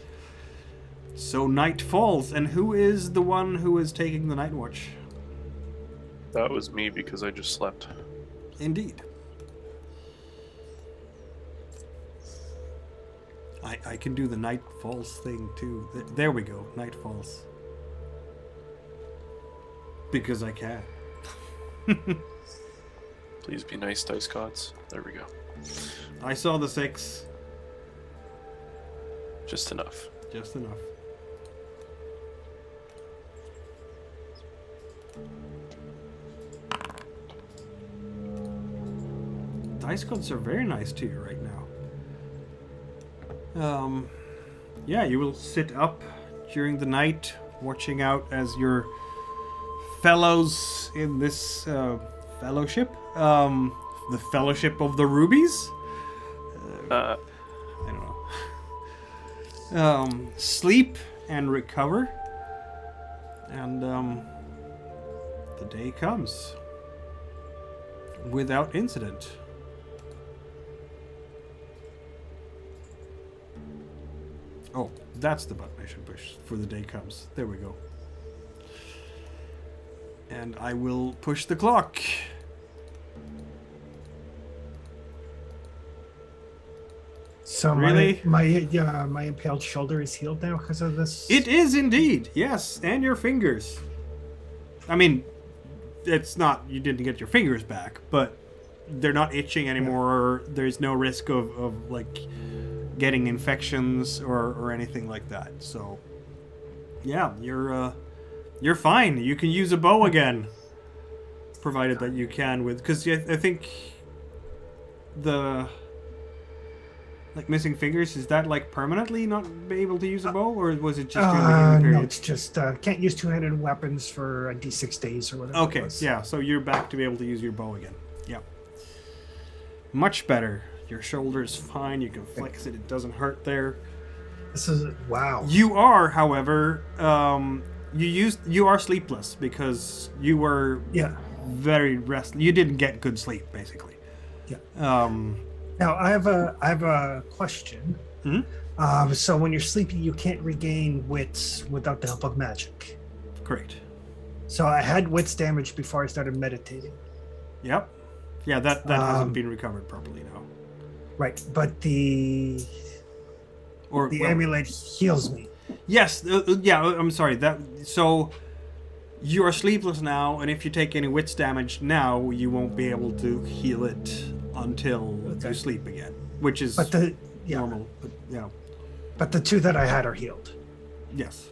So night falls, and who is the one who is taking the night watch? That was me because I just slept. Indeed. I can do the night falls thing too. There we go, night falls. Because I can. Please be nice, dice gods. There we go. I saw the 6. Just enough. Just enough. Dice gods are very nice to you right now. Yeah, you will sit up during the night, watching out as your fellows in this fellowship, the Fellowship of the Rubies. I don't know. Sleep and recover, and the day comes without incident. Oh, that's the button I should push for the day comes. There we go. And I will push the clock. So Really? my impaled shoulder is healed now because of this. It is indeed, yes, and your fingers. I mean, it's not, you didn't get your fingers back, but they're not itching anymore. Yeah. There's no risk of like getting infections or anything like that. So, yeah, you're fine. You can use a bow again, provided that you can with, because I think the like missing fingers, is that like permanently not be able to use a bow, or was it just during the healing period? No, it's just can't use two-handed weapons for D6 days or whatever. Okay, it was. yeah, so you're back to be able to use your bow again. Yeah, much better. Your shoulder is fine. You can flex it. It doesn't hurt there. This is wow. You are, however, you are sleepless because you were very restless. You didn't get good sleep, basically. Yeah. Now I have a question. Mm-hmm. So when you're sleeping, you can't regain wits without the help of magic. Great. So I had wits damage before I started meditating. Yep. Yeah, that hasn't been recovered properly now. Right, but the amulet heals me. Yes, I'm sorry. So you are sleepless now, and if you take any wits damage now, you won't be able to heal it until you sleep again, which is normal. But yeah. But the 2 that I had are healed. Yes.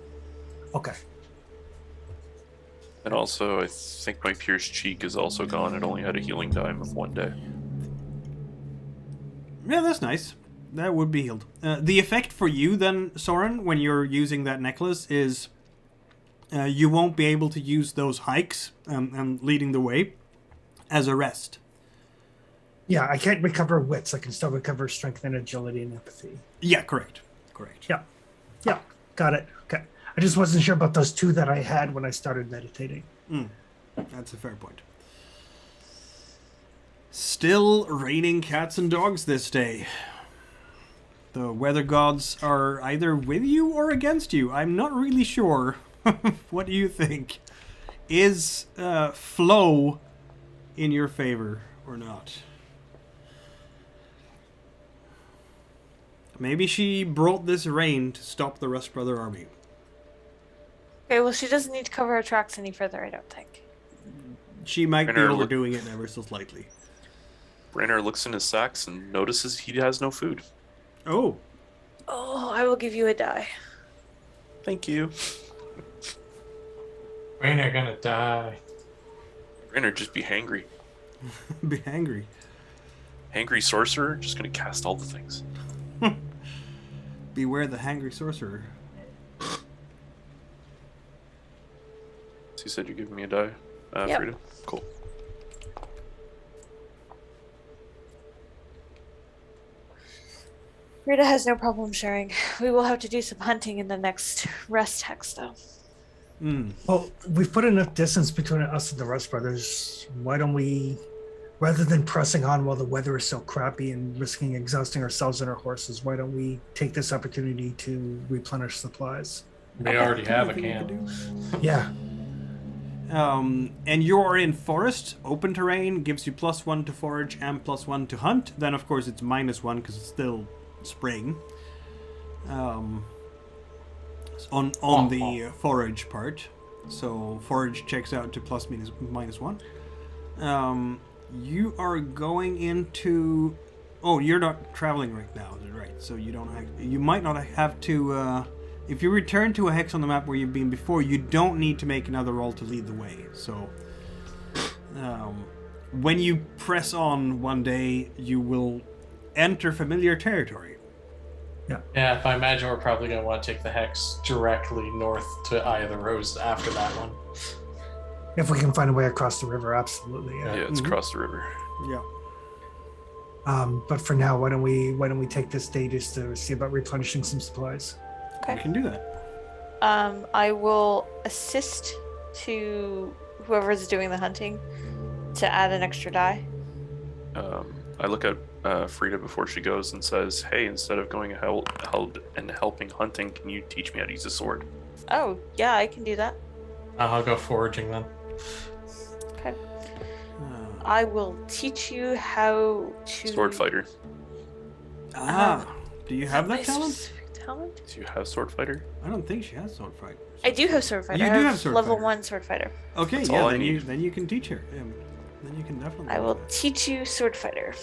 Okay. And also, I think my pierced cheek is also gone. It only had a healing time of 1 day. Yeah, that's nice. That would be healed. The effect for you then, Soren, when you're using that necklace is you won't be able to use those hikes and leading the way as a rest. Yeah, I can't recover wits. I can still recover strength and agility and empathy. Yeah, correct. Yeah. Yeah, got it. Okay. I just wasn't sure about those 2 that I had when I started meditating. That's a fair point. Still raining cats and dogs this day. The weather gods are either with you or against you. I'm not really sure. What do you think? Is flow in your favor or not? Maybe she brought this rain to stop the Rust Brother army. Okay, well, she doesn't need to cover her tracks any further, I don't think. She might be Rainer overdoing it ever so slightly. Rainer looks in his sacks and notices he has no food. Oh. Oh, I will give you a die. Thank you. Rainer gonna die. Rainer, just be hangry. Be angry. Hangry sorcerer, just gonna cast all the things. Beware the hangry sorcerer. So you said you're giving me a die, Yep. Frida? Cool. Rita has no problem sharing. We will have to do some hunting in the next rest hex, though. Well, we've put enough distance between us and the Rust Brothers. Why don't we, rather than pressing on while the weather is so crappy and risking exhausting ourselves and our horses, why don't we take this opportunity to replenish supplies? We already have a camp. Yeah. And you're in forest, open terrain, gives you +1 to forage and +1 to hunt. Then, of course, it's -1 because it's still spring. On the forage part. So forage checks out to +-1. You are going into... Oh, you're not traveling right now, right? So you don't have... You might not have to... if you return to a hex on the map where you've been before, you don't need to make another roll to lead the way. So when you press on one day, you will enter familiar territory. Yeah, if I imagine we're probably going to want to take the hex directly north to Eye of the Rose after that one. If we can find a way across the river, absolutely. Yeah, it's across the river. Yeah. But for now, why don't we take this day just to see about replenishing some supplies? You can do that. I will assist to whoever's doing the hunting to add an extra die. I look at Frida before she goes and says, "Hey, instead of going held and helping hunting, can you teach me how to use a sword?" Oh, yeah, I can do that. I'll go foraging then. Okay. I will teach you how to... Sword fighter. Do you have that My talent? specific talent? Do you have sword fighter? I don't think she has sword fight. I do have sword fighter. You I do have sword level fighter. 1 sword fighter. Okay, That's yeah, all I then need. you can teach her. Then you can definitely. I do will that. teach you sword fighter.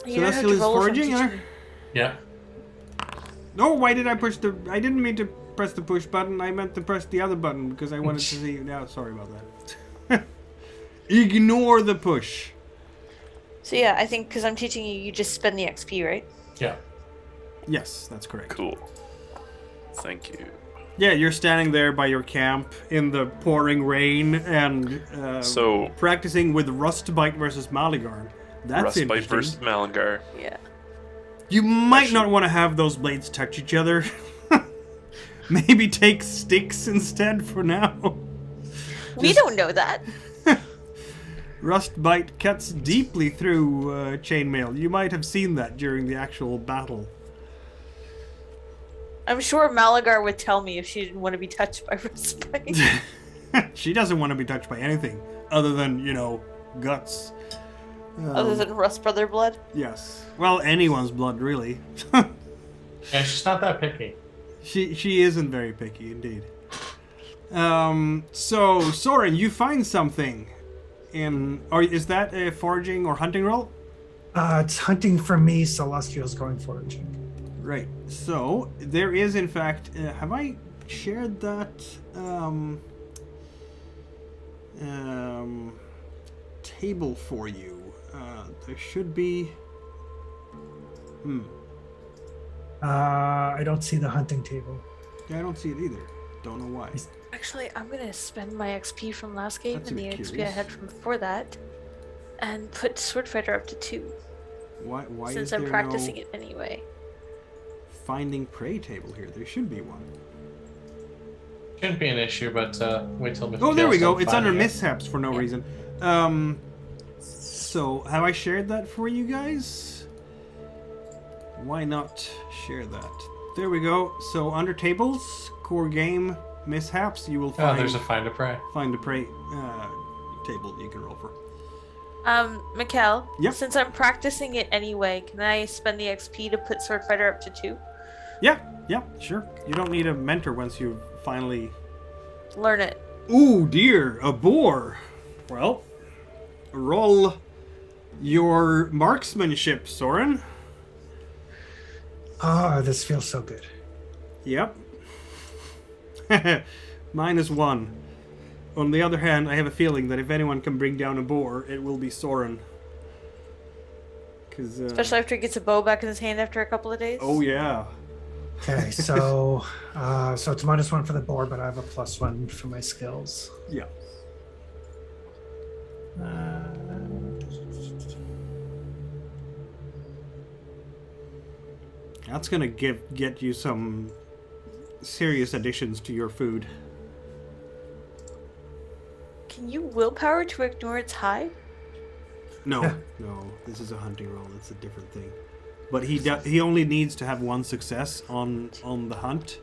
You don't have Celestial to is roll if I'm foraging, teaching or? you. Yeah. No, why did I push the... I didn't mean to press the push button. I meant to press the other button because I wanted to see... No, sorry about that. Ignore the push. So yeah, I think because I'm teaching you, you just spend the XP, right? Yeah. Yes, that's correct. Cool. Thank you. Yeah, you're standing there by your camp in the pouring rain and So practicing with Rustbite versus Maligarn. That's Rustbite interesting. versus Malingar. Yeah. You might Actually- not want to have those blades touch each other. Maybe take sticks instead for now. We don't know that. Rustbite cuts deeply through chainmail. You might have seen that during the actual battle. I'm sure Malagar would tell me if she didn't want to be touched by Respite. She doesn't want to be touched by anything other than, guts. Other than Rust Brother blood. Yes. Well, anyone's blood, really. Yeah, she's not that picky. She isn't very picky, indeed. So Soren, you find something is that a foraging or hunting roll? It's hunting for me. Celestial's going foraging. Right. So there is, in fact, have I shared that table for you? There should be. I don't see the hunting table. Yeah, I don't see it either. Don't know why. Actually, I'm gonna spend my XP from last game That's a and the bit XP I curious. had from before that, and put Sword Fighter up to 2. Why Since is I'm there practicing no it anyway. finding prey table here? There should be one. Shouldn't be an issue, but wait till. Oh, there we go. It's under finding it. mishaps for no reason. So have I shared that for you guys? Why not share that? There we go. So under tables, core game, mishaps, you will Oh, find there's a find a prey. find a prey table you can roll for. Mikkel, Yep. since I'm practicing it anyway, can I spend the XP to put Sword Fighter up to 2? Yeah, sure. You don't need a mentor once you finally. Learn it. Ooh, dear, a boar. Well, roll your marksmanship, Soren. This feels so good. Yep. -1. On the other hand, I have a feeling that if anyone can bring down a boar, it will be Soren. Especially after he gets a bow back in his hand after a couple of days. Oh yeah. Okay, so so it's -1 for the board, but I have a +1 for my skills. Yeah. That's gonna get you some serious additions to your food. Can you willpower to ignore its hide? No, Yeah. no, this is a hunting roll. It's a different thing. But he only needs to have one success on the hunt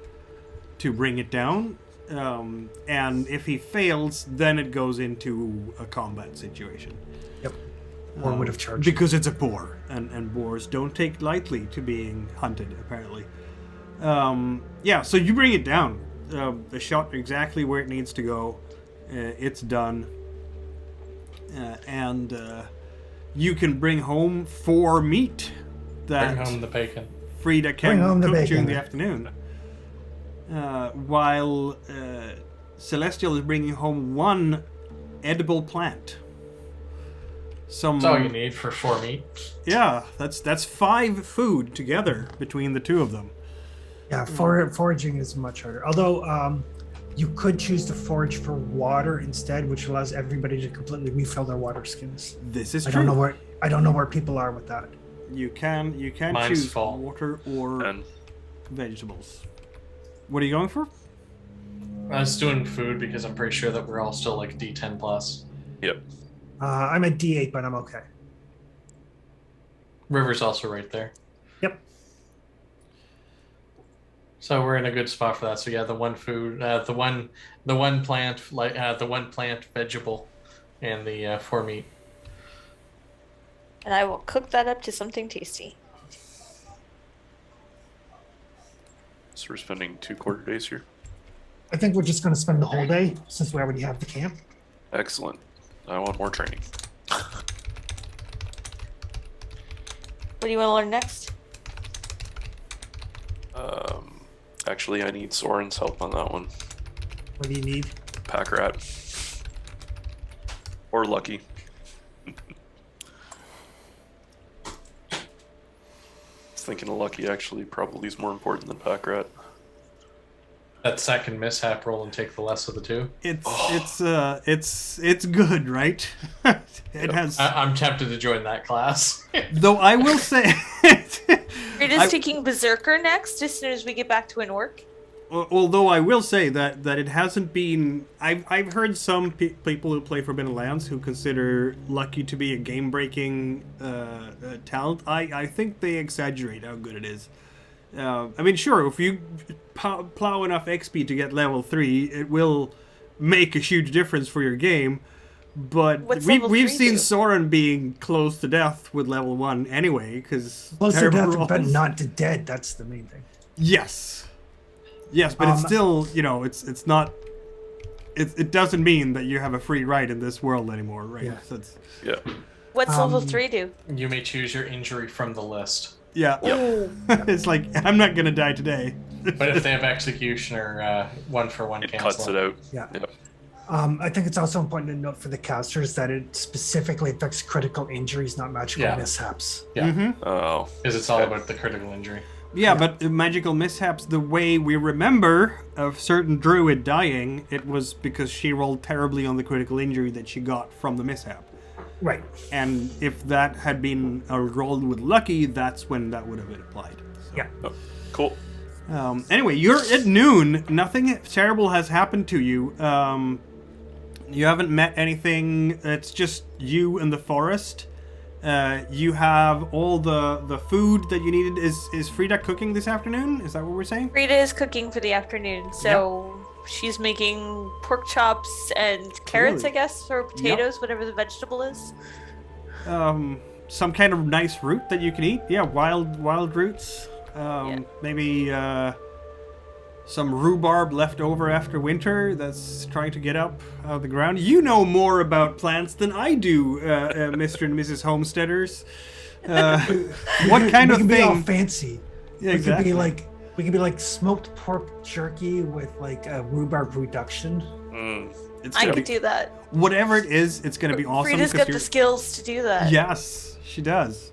to bring it down, and if he fails, then it goes into a combat situation. Yep. Or would have charged. Because it's a boar, and boars don't take lightly to being hunted, apparently. Yeah, so you bring it down. The shot exactly where it needs to go. It's done. And you can bring home 4 meat that Bring home the bacon. Frida Bring can home the cook during bacon. the afternoon. While Celestial is bringing home 1 edible plant. That's all you need for 4 meat. Yeah, that's 5 food together between the two of them. Yeah, foraging is much harder. Although you could choose to forage for water instead, which allows everybody to completely refill their water skins. This is I true. don't know where people are with that. You can Mine's choose full. water or And vegetables. What are you going for? I was doing food because I'm pretty sure that we're all still like D10 plus. yep. I'm at D8, but I'm okay. River's also right there. Yep. So we're in a good spot for that. So yeah, the one food, the one plant, the one plant vegetable, and the 4 meat. And I will cook that up to something tasty. So we're spending 2 quarter days here. I think we're just going to spend the whole day since we already have the camp. Excellent. I want more training. What do you want to learn next? Actually, I need Soren's help on that one. What do you need? Pack rat. Or lucky. Thinking of lucky actually probably is more important than pack rat. That second mishap roll and take the less of the 2. It's good, right? It has. I'm tempted to join that class. Though I will say, You're just taking Berserker next as soon as we get back to an orc? although I will say that it hasn't been. I've heard some people who play Forbidden Lands who consider Lucky to be a game-breaking talent. I think they exaggerate how good it is. I mean, sure, if you plow enough XP to get level 3, it will make a huge difference for your game. But What's level we've 3 seen do? Soren being close to death with level 1 anyway, because Close to death, but not to dead. That's the main thing. Yes. Yes, but it's still, it's not. It doesn't mean that you have a free ride in this world anymore, right? Yeah. So it's, Yeah. What's level 3 do? You may choose your injury from the list. yeah. Ooh. It's like, I'm not gonna die today. But if they have executioner, 1-for-1 It cancel. cuts it out. Yeah. Yep. I think it's also important to note for the casters that it specifically affects critical injuries, not magical Yeah. mishaps. Yeah, Mm-hmm. Oh. because it's all Okay. about the critical injury. Yeah, but magical mishaps, the way we remember of certain druid dying, it was because she rolled terribly on the critical injury that she got from the mishap. Right. And if that had been rolled with lucky, that's when that would have been applied. So. Yeah. Oh, cool. Anyway, you're at noon. Nothing terrible has happened to you. You haven't met anything. It's just you and the forest. You have all the food that you needed. Is Frida cooking this afternoon? Is that what we're saying? Rita is cooking for the afternoon, so she's making pork chops and carrots, Really? I guess, or potatoes, whatever the vegetable is. Some kind of nice root that you can eat. Yeah, wild roots. Maybe some rhubarb left over after winter that's trying to get up out of the ground. You know more about plants than I do, Mr. and Mrs. Homesteaders. What kind we of can be all thing? fancy. Yeah, We exactly. could be like smoked pork jerky with like a rhubarb reduction. Mm. It's I gonna could be, do that. whatever it is, it's going to be awesome. Rita's 'cause got you're- the skills to do that. Yes, she does.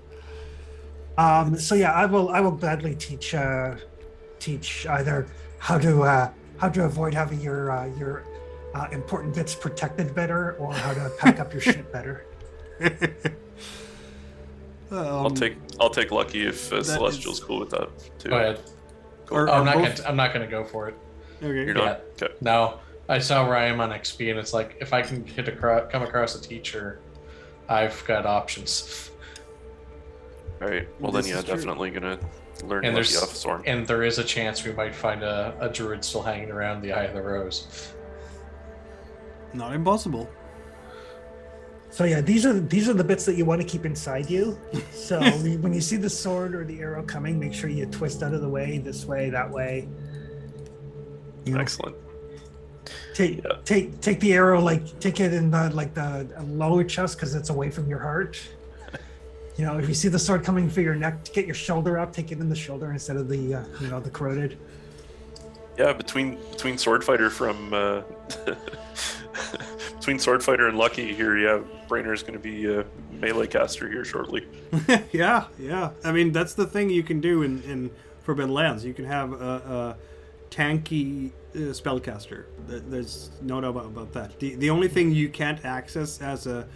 So yeah, I will gladly teach either how to avoid having your important bits protected better, or how to pack up your shit better. I'll take lucky if Celestial's is- cool with that too. Go ahead. Or- I'm or not both- gonna. I'm not gonna go for it. Okay. You're not. Okay. No, I saw where I am on XP, and it's like if I can come across a teacher, I've got options. All right. Well, This then, yeah, is true. definitely gonna learn And lucky there's off Zorn. and there is a chance we might find a druid still hanging around the Eye of the Rose. Not impossible. So yeah, these are the bits that you want to keep inside you. So when you see the sword or the arrow coming, make sure you twist out of the way, this way, that way. You know, Excellent. take the arrow, take it in the lower chest because it's away from your heart. You know, if you see the sword coming for your neck, get your shoulder up, take it in the shoulder instead of the the corroded. Yeah, between Swordfighter from between Swordfighter and Lucky here, yeah, Brainer's going to be a melee caster here shortly. Yeah. I mean, that's the thing you can do in Forbidden Lands. You can have a tanky spellcaster. There's no doubt about that. The only thing you can't access as a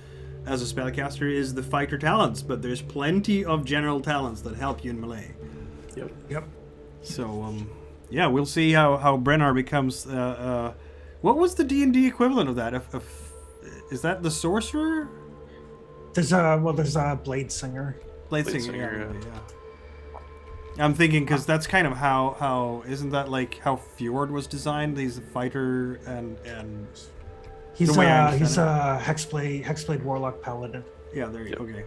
spellcaster is the fighter talents, but there's plenty of general talents that help you in melee. Yep. So, yeah, we'll see how Brennar becomes. What was the D&D equivalent of that? Is that the sorcerer? There's a blade singer. Blade Blade singer, singer, yeah. I'm thinking because that's kind of how isn't that like how Fjord was designed? He's a fighter and He's The way I he's understand a hexblade warlock paladin. yeah, there you Yep. okay.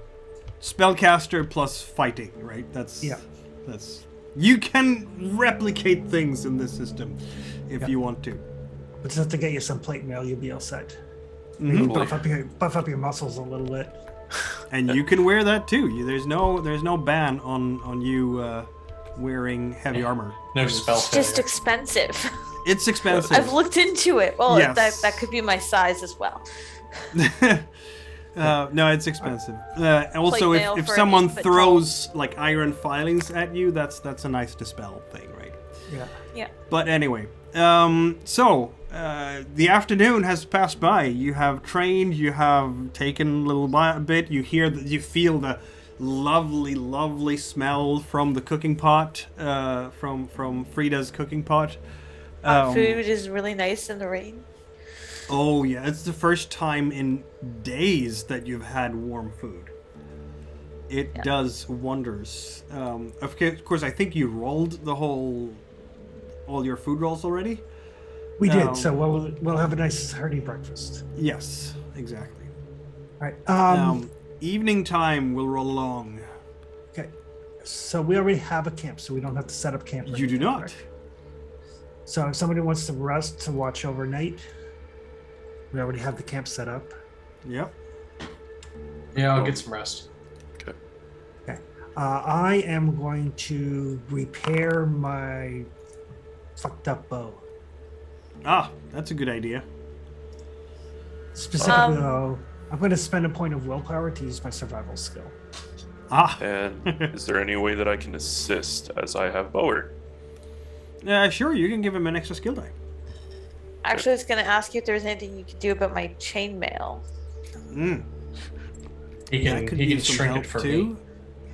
Spellcaster plus fighting, right? That's Yeah. you can replicate things in this system if Yeah. you want to. But just have to get you some plate mail, you'll be all set. Mhm. Cool. Buff up your muscles a little bit. And you can wear that too. There's no ban on you wearing heavy armor. No spell It's just failure. expensive. It's expensive. I've looked into it. Well, Yes. that could be my size as well. No, it's expensive. Also, Plate mail if for an someone 8-foot throws like iron filings at you, that's a nice dispel thing, right? Yeah. Yeah. But anyway, the afternoon has passed by. You have trained. You have taken a little bit. You feel the lovely smell from the cooking pot, from Frida's cooking pot. Food is really nice in the rain. Oh yeah, it's the first time in days that you've had warm food. It does wonders. Of course, I think you rolled all your food rolls already. We did, so we'll have a nice hearty breakfast. Yes, exactly. All right. Evening time will roll along. Okay. So we already have a camp, so we don't have to set up camp. or You do anything, not. correct? So if somebody wants to rest to watch overnight, we already have the camp set up. Yep. Yeah, I'll get some rest. Okay. Okay. I am going to repair my fucked up bow. Ah, that's a good idea. Specifically, though, I'm going to spend a point of willpower to use my survival skill. Ah. And is there any way that I can assist as I have Bower? Sure, you can give him an extra skill die. Actually, I was going to ask you if there's anything you could do about my chainmail. Mm. He That can could he be can some shrink help it for too. me.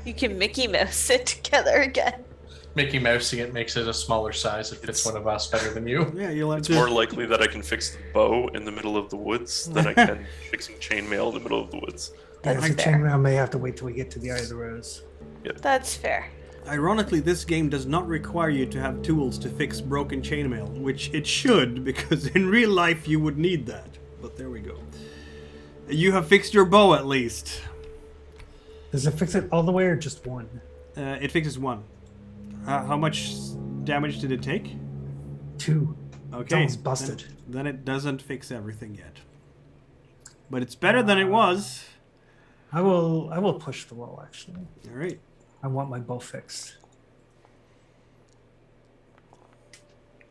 You can Mickey Mouse it together again. Mickey Mousing it makes it a smaller size. It fits one of us better than you. Yeah, you'll have It's to. more likely that I can fix the bow in the middle of the woods than I can fixing chainmail in the middle of the woods. That's the fair. chainmail may have to wait till we get to the Eye of the Rose. That's fair. Ironically, this game does not require you to have tools to fix broken chainmail, which it should, because in real life you would need that. But there we go. You have fixed your bow at least. Does it fix it all the way or just one? It fixes one. How much damage did it take? 2. Okay. Sounds busted. Then it doesn't fix everything yet. But it's better than it was. I will push the roll, actually. All right. I want my bow fixed.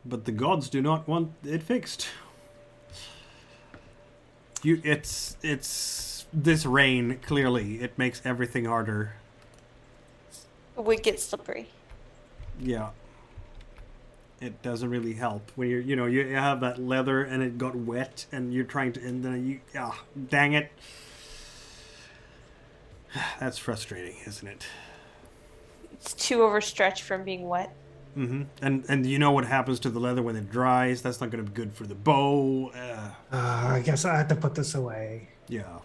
But the gods do not want it fixed. It's this rain, clearly. It makes everything harder. The wood gets slippery. Yeah. It doesn't really help when you have that leather and it got wet and you're trying to, and then dang it. That's frustrating, isn't it? It's too overstretched from being wet. Mm-hmm. And you know what happens to the leather when it dries? That's not going to be good for the bow. I guess I have to put this away. Yeah.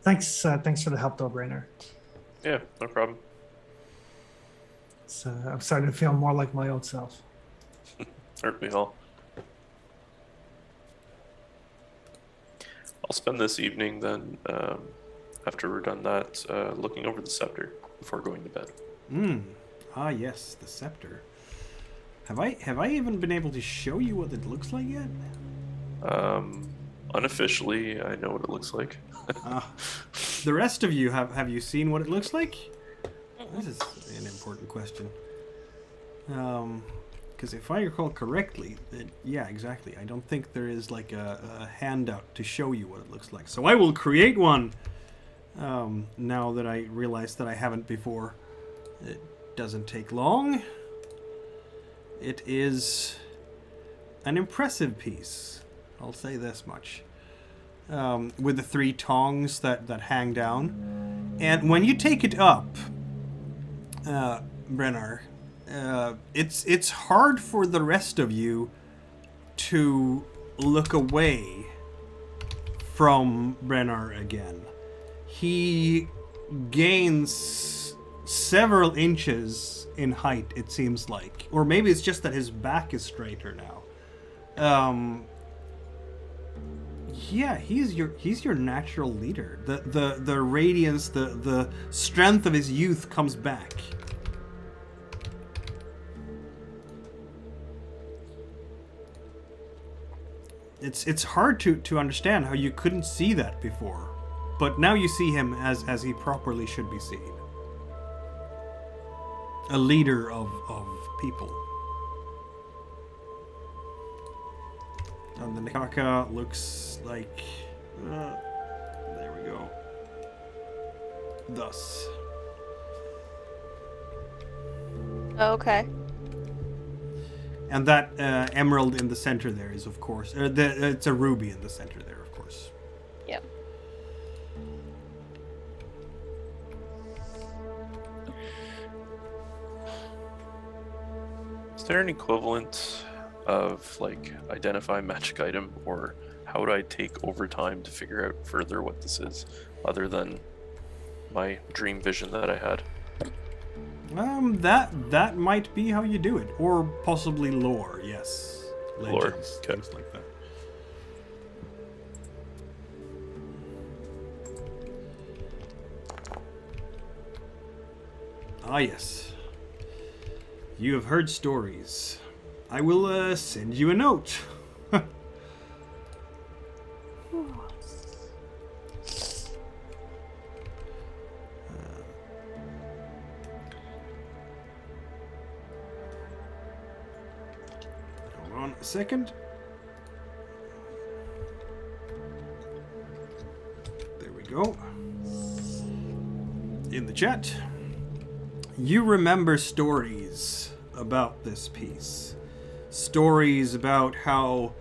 Thanks for the help, though, Brainer. Yeah, no problem. So I'm starting to feel more like my old self. Aren't we all? I'll spend this evening then, after we're done that, looking over the scepter before going to bed. Ah, yes, the scepter. Have I even been able to show you what it looks like yet? Unofficially, I know what it looks like. The rest of you, have you seen what it looks like? This is an important question. Because if I recall correctly, yeah, exactly. I don't think there is like a handout to show you what it looks like. So I will create one. Now that I realize that I haven't before. It doesn't take long. It is an impressive piece. I'll say this much. With the 3 tongs that hang down. And when you take it up, Brennar, it's hard for the rest of you to look away from Brennar again. He gains several inches in height, it seems like. Or maybe it's just that his back is straighter now. Yeah, he's your natural leader. The radiance, the strength of his youth comes back. It's hard to understand how you couldn't see that before. But now you see him as he properly should be seen. A leader of people. And the Nakaka looks like... there we go. Thus. Okay. And that emerald in the center there is, of course... it's a ruby in the center there, of course. Yep. Is there an equivalent of, like, identify magic item, or how would I take over time to figure out further what this is, other than my dream vision that I had? That might be how you do it. Or possibly lore, yes. Lore, Legends, okay. things like that. Ah, yes. You have heard stories. I will send you a note. Hold on a second. There we go. In the chat. You remember stories about this piece. Stories about how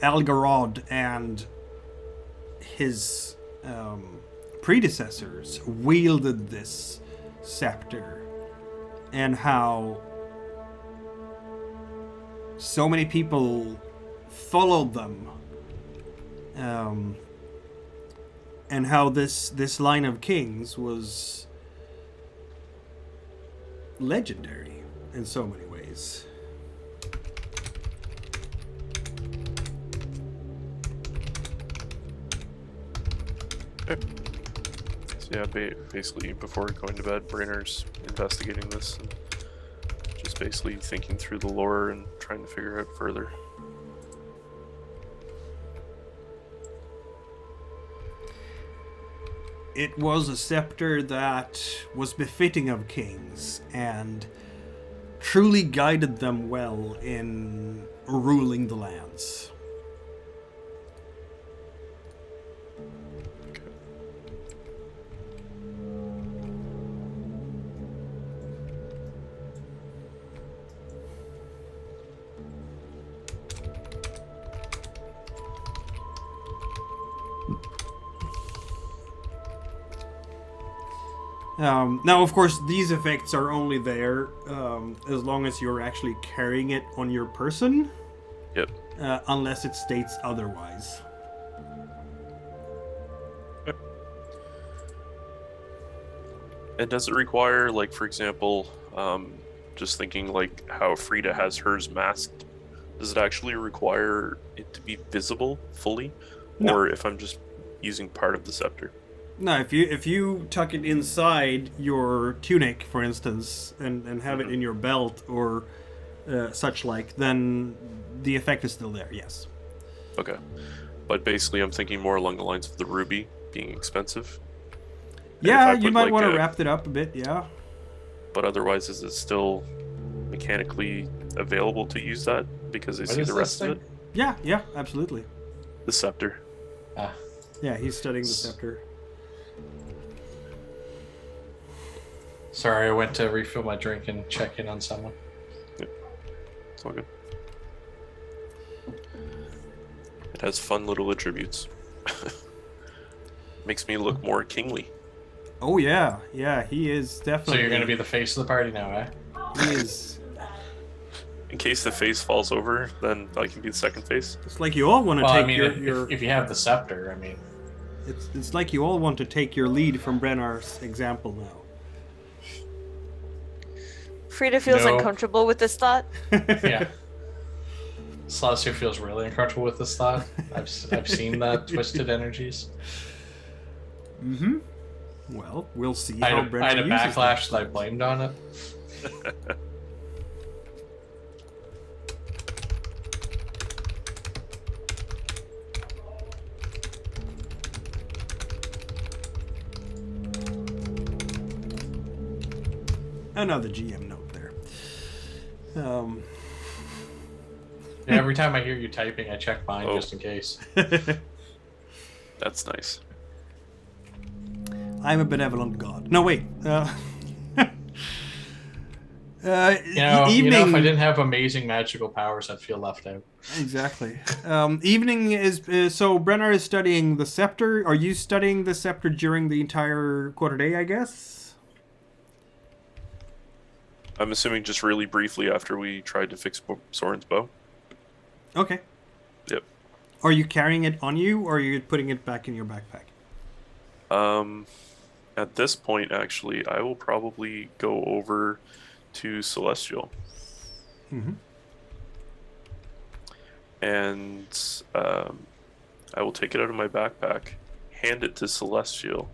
Algarod and his predecessors wielded this scepter, and how so many people followed them, and how this line of kings was legendary in so many ways. So yeah, basically before going to bed, Brynner's investigating this and just basically thinking through the lore and trying to figure out further. It was a scepter that was befitting of kings and truly guided them well in ruling the lands. Now, of course, these effects are only there as long as you're actually carrying it on your person. Yep. Unless it states otherwise. Yep. And does it require, like, for example, just thinking like how Frida has hers masked, does it actually require it to be visible fully? No. Or if I'm just using part of the scepter? No, if you tuck it inside your tunic, for instance, and have it in your belt or such like, then the effect is still there, yes. Okay. But basically I'm thinking more along the lines of the ruby being expensive. And Yeah, if I you put, might like, want to wrap it up a bit, yeah. But otherwise, is it still mechanically available to use that? Because I What see is the this rest of thing? it. Yeah, absolutely. The scepter. Ah, Yeah, he's studying the scepter. sorry, I went to refill my drink and check in on someone. It's all good. It has fun little attributes. Makes me look more kingly. Oh yeah, he is definitely. So you're going to be the face of the party now, eh? He is. In case the face falls over, then I can be the second face. It's like you all want to Well, take I mean, your. if you have the scepter, I mean, It's like you all want to take your lead from Brennar's example now. Frida feels No. uncomfortable with this thought. yeah. Celestia feels really uncomfortable with this thought. I've seen that twisted energies. Mm-hmm. Well, we'll see I how had Brennar a uses backlash that I blamed on it. Another GM note there. Yeah, every time I hear you typing, I check mine Oh. just in case. That's nice. I'm a benevolent god. No, wait. You know, if I didn't have amazing magical powers, I'd feel left out. Exactly. Evening is so Brennar is studying the scepter. Are you studying the scepter during the entire quarter day, I guess? I'm assuming just really briefly after we tried to fix Soren's bow. Okay. Yep. Are you carrying it on you, or are you putting it back in your backpack? At this point, actually, I will probably go over to Celestial. Mm-hmm. And I will take it out of my backpack, hand it to Celestial,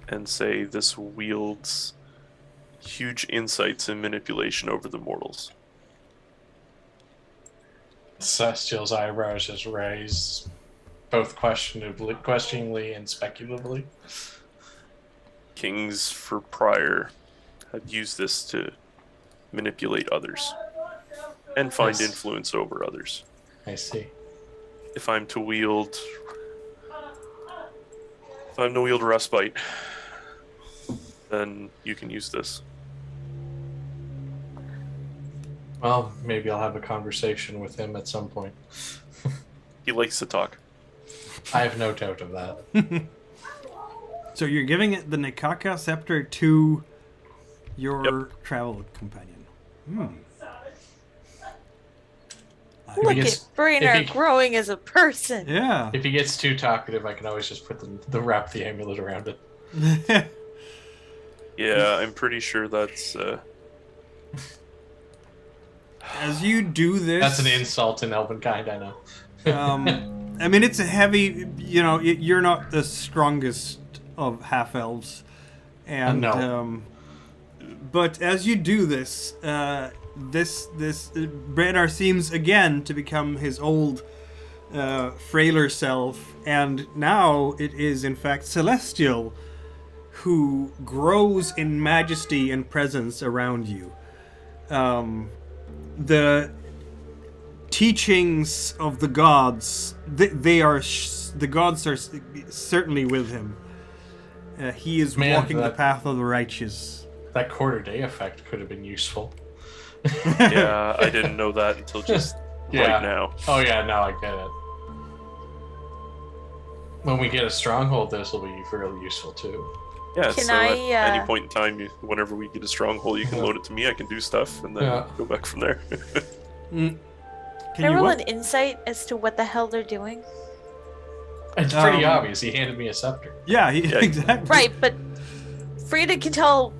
and say this wields huge insights and manipulation over the mortals. Celestial's eyebrows just raise, both questioningly and speculatively. Kings for prior have used this to manipulate others and find Yes. influence over others. I see. If I'm to wield respite, then you can use this. Well, maybe I'll have a conversation with him at some point. He likes to talk. I have no doubt of that. So you're giving it the Nikaka scepter to your travel companion. Look gets- at Brainer if he- growing as a person. Yeah. If he gets too talkative, I can always just put wrap the amulet around it. Yeah, I'm pretty sure that's As you do this, That's an insult in Elvenkind, I know. I mean, it's a heavy. You know, you're not the strongest of half elves, and No. but as you do this, this Brennar seems again to become his old, frailer self, and now it is in fact Celestial, who grows in majesty and presence around you. The teachings of the gods, the gods are certainly with him. He is Man, walking the path of the righteous. That quarter day effect could have been useful. yeah, I didn't know that until just Yeah. right now. Oh yeah, now I get it. When we get a stronghold, this will be really useful too. Yeah, Can so I, at any point in time, whenever we get a stronghold, you can load it to me, I can do stuff, and then Yeah. go back from there. Can Can I you roll what? an insight as to what the hell they're doing? It's pretty Um, obvious. He handed me a scepter. Yeah, Yeah. exactly. Right, but Frida can tell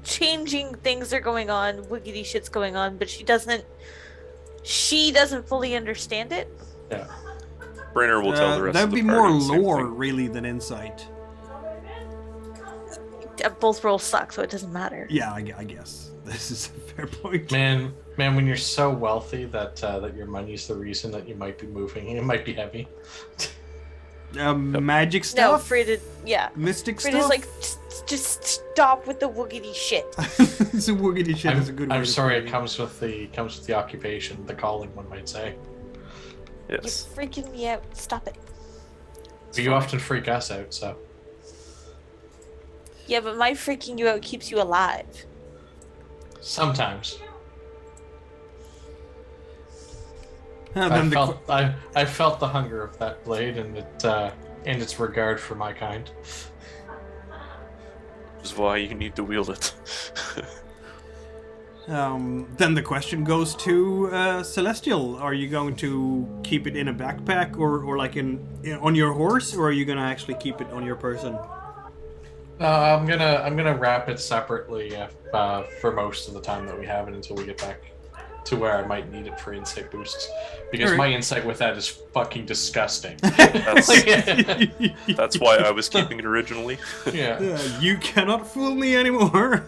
changing things are going on, wiggity shit's going on, but she doesn't fully understand it. Yeah. Brainer will tell the rest That'd of the be more party the same lore, thing. really, than insight. Both rolls suck, so it doesn't matter. Yeah, I guess this is a fair point. Man, when you're so wealthy that your money's the reason that you might be moving, it might be heavy. Magic No, stuff, Frida, yeah. mystic Frida's stuff. like, just stop with the woogity shit. So wiggity shit is a good. way I'm to sorry, put it comes with the occupation, the calling, one might say. You're Yes. freaking me out. Stop it. But you often freak us out, so Yeah, but my freaking you out keeps you alive. sometimes. Then I felt the hunger of that blade and its regard for my kind. Which is why you need to wield it. Then the question goes to Celestial. Are you going to keep it in a backpack or like on your horse, or are you gonna actually keep it on your person? I'm gonna wrap it separately for most of the time that we have it until we get back to where I might need it for insight boosts, because Alright. my insight with that is fucking disgusting. That's why I was keeping it originally. Yeah. You cannot fool me anymore.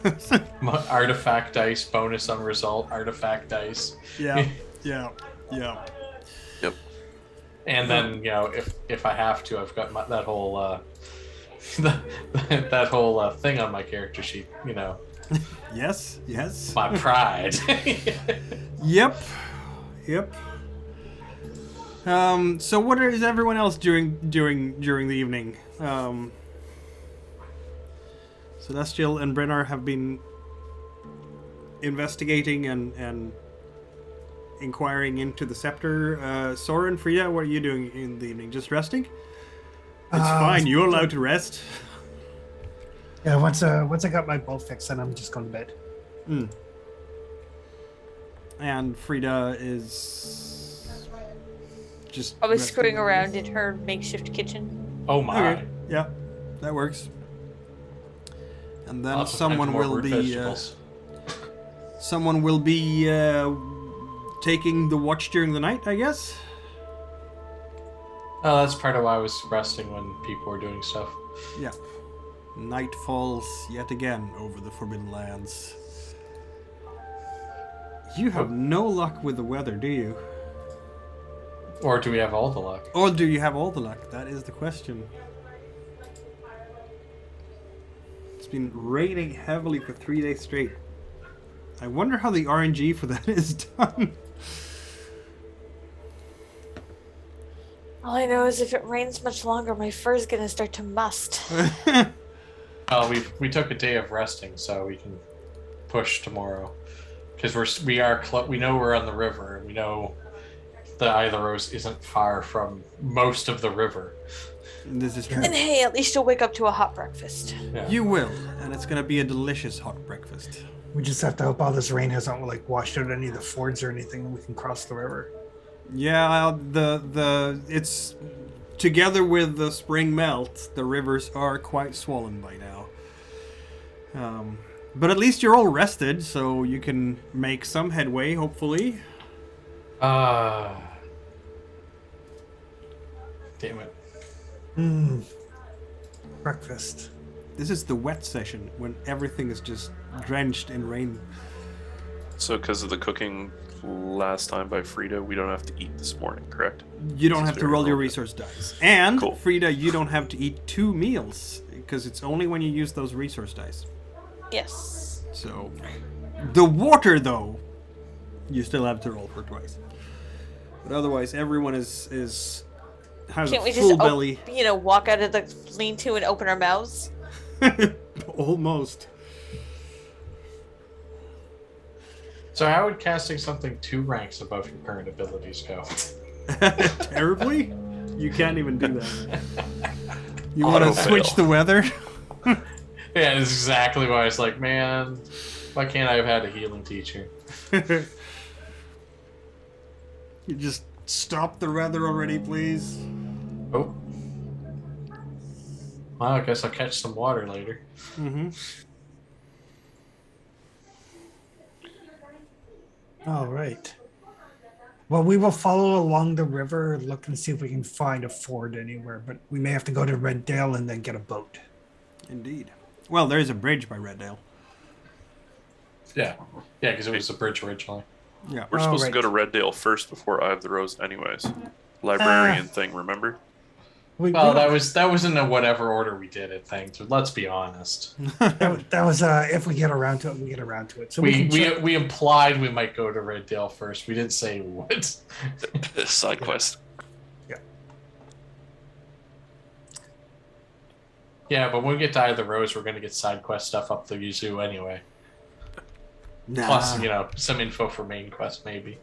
My artifact dice, bonus on result, artifact dice. yeah. Yep. And then, if I have to, I've got that whole that whole thing on my character sheet, Yes. my pride. Yep. So what is everyone else doing during the evening? Celestial and Brennar have been investigating and inquiring into the scepter. Soren, Frida, what are you doing in the evening? Just resting? It's fine. You're allowed to rest. Yeah, once I got my bow fixed, then I'm just going to bed. And Frida is just I was resting. screwing around in her makeshift kitchen. Oh my. Okay. Yeah, that works. And then Lots of time someone for more will root be vegetables. taking the watch during the night, I guess. Oh, that's part of why I was resting when people were doing stuff. Yeah. Night falls yet again over the Forbidden Lands. You have no luck with the weather, do you? Or do we have all the luck? Or do you have all the luck? That is the question. It's been raining heavily for 3 days straight. I wonder how the RNG for that is done. All I know is if it rains much longer, my fur's gonna start to must. Well, we took a day of resting, so we can push tomorrow. Because we know we're on the river, and we know the Eye of the Rose isn't far from most of the river. This is true. And hey, at least you'll wake up to a hot breakfast. Yeah. You will, and it's gonna be a delicious hot breakfast. We just have to hope all this rain hasn't like washed out any of the fords or anything, and we can cross the river. Yeah, it's together with the spring melt, the rivers are quite swollen by now. But at least you're all rested, so you can make some headway, hopefully. Damn it. Breakfast. This is the wet session when everything is just drenched in rain. So because of the cooking last time by Frida, we don't have to eat this morning, correct? You don't have to roll your cool. resource dice. And, Cool. Frida, you don't have to eat 2 meals, because it's only when you use those resource dice. Yes. So, the water, though, you still have to roll for twice. But otherwise, everyone has Can't a we full just, belly. walk out of the lean-to and open our mouths? Almost. So how would casting something 2 ranks above your current abilities go? Terribly? You can't even do that. You want to Auto-fail. switch the weather? Yeah, that's exactly why I was like, man, why can't I have had a healing teacher? You just stop the weather already, please. Oh. Well, I guess I'll catch some water later. Mm-hmm. All right. Well, we will follow along the river, look and see if we can find a ford anywhere, but we may have to go to Red Dale and then get a boat. Indeed. Well, there is a bridge by Reddale. Yeah. Yeah, because it was a bridge originally. Yeah. We're supposed to right. go to Red Dale first before Eye of the Rose anyways. Librarian thing, remember? Well, that was in a whatever order we did it thing. So let's be honest. that was if we get around to it, we get around to it. So We implied we might go to Red Dale first. We didn't say what. Side quest. Yeah, but when we get to Eye of the Rose, we're going to get side quest stuff up the Yuzu anyway. Nah. Plus, some info for main quest maybe.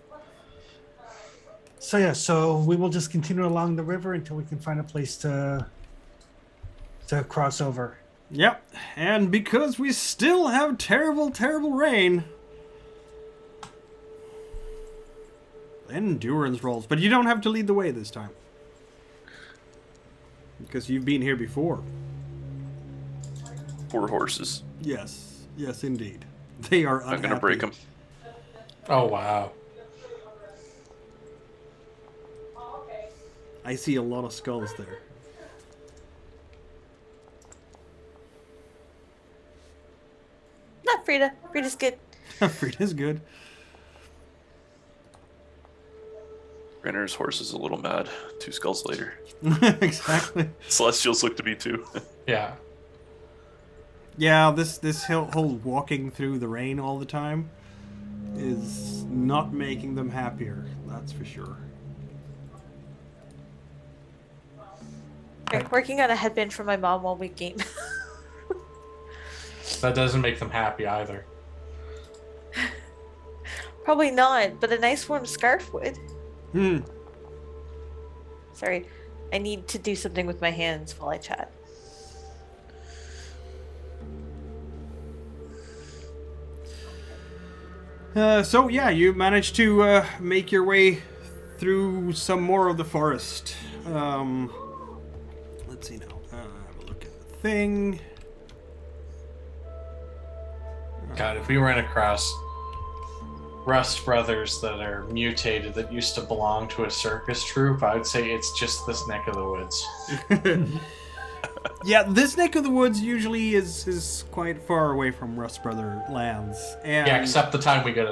So we will just continue along the river until we can find a place to cross over. Yep. And because we still have terrible, terrible rain, endurance rolls. But you don't have to lead the way this time. Because you've been here before. Poor horses. Yes. Yes, indeed. They are unhappy. I'm gonna break them. Oh, wow. I see a lot of skulls there. Not Frida. Frida's good. Frida's good. Renner's horse is a little mad. 2 skulls later. Exactly. Celestials look to be 2. Yeah. Yeah, this whole walking through the rain all the time is not making them happier. That's for sure. Working on a headband for my mom while we game. That doesn't make them happy either. Probably not, but a nice warm scarf would. Hmm. Sorry, I need to do something with my hands while I chat. So yeah, you managed to make your way through some more of the forest. Let's see now. Have a look at the thing. God, if we ran across Rust brothers that are mutated that used to belong to a circus troupe, I would say it's just this neck of the woods. Yeah, this neck of the woods usually is quite far away from Rust Brother lands. And Yeah, except the time we got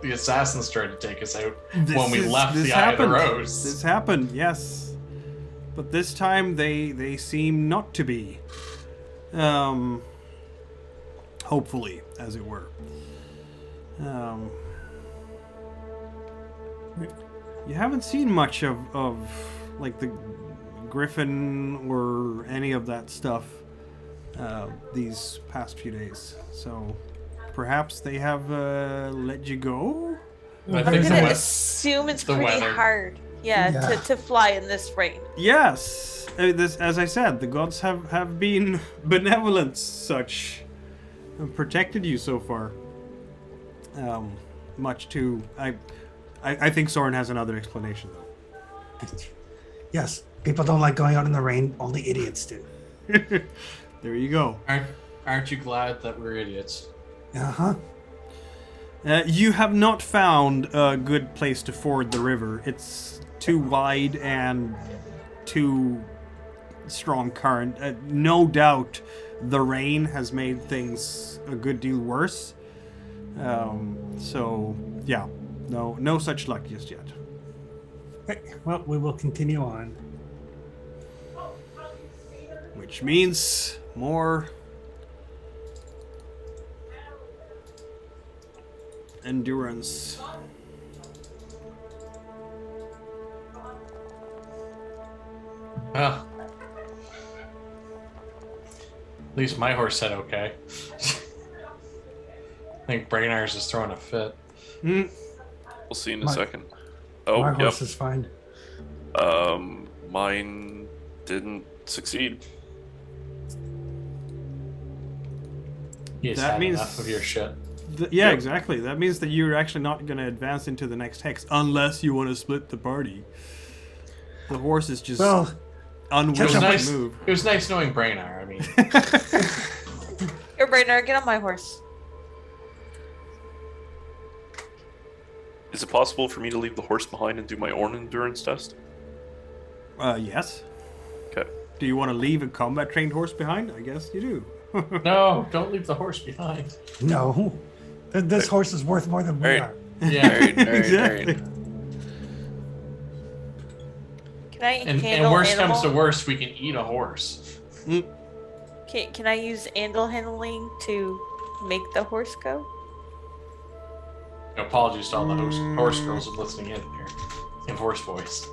the assassins tried to take us out when we left this the Eye of the happened. Rose. This happened, yes. But this time they seem not to be. Hopefully, as it were. You haven't seen much of like the Griffin or any of that stuff these past few days. So perhaps they have let you go? I I'm think the gonna we- assume it's the pretty weather. hard. Yeah, Yeah. To fly in this rain. Yes. This, as I said, the gods have been benevolent, such, and protected you so far. Much to I think Soren has another explanation though. Yes, people don't like going out in the rain. Only idiots do. There you go. Aren't you glad that we're idiots? Uh-huh. You have not found a good place to ford the river. It's too wide and too strong current. No doubt the rain has made things a good deal worse. So, yeah, no such luck just yet. Okay, well, we will continue on. Which means more endurance. Well, at least my horse said okay. I think Brainard's is throwing a fit. We'll see in a My- second. Oh, My yep. horse is fine. Mine didn't succeed. He's That had means- enough of your shit. Yeah, Yep. exactly. That means that you're actually not going to advance into the next hex unless you want to split the party. The horse is just Well, It unwilling was Catch up to nice. move. It was nice knowing Brainard. I mean, Here, Brainerd, get on my horse. Is it possible for me to leave the horse behind and do my own endurance test? Yes. Okay. Do you want to leave a combat trained horse behind? I guess you do. no, don't leave the horse behind. no. This horse is worth more than we Alright. are. Yeah, Exactly. Can I and handle worst animal? comes to worst, we can eat a horse. Can I use animal handling to make the horse go? Apologies to all the horse girls listening in here. In horse voice.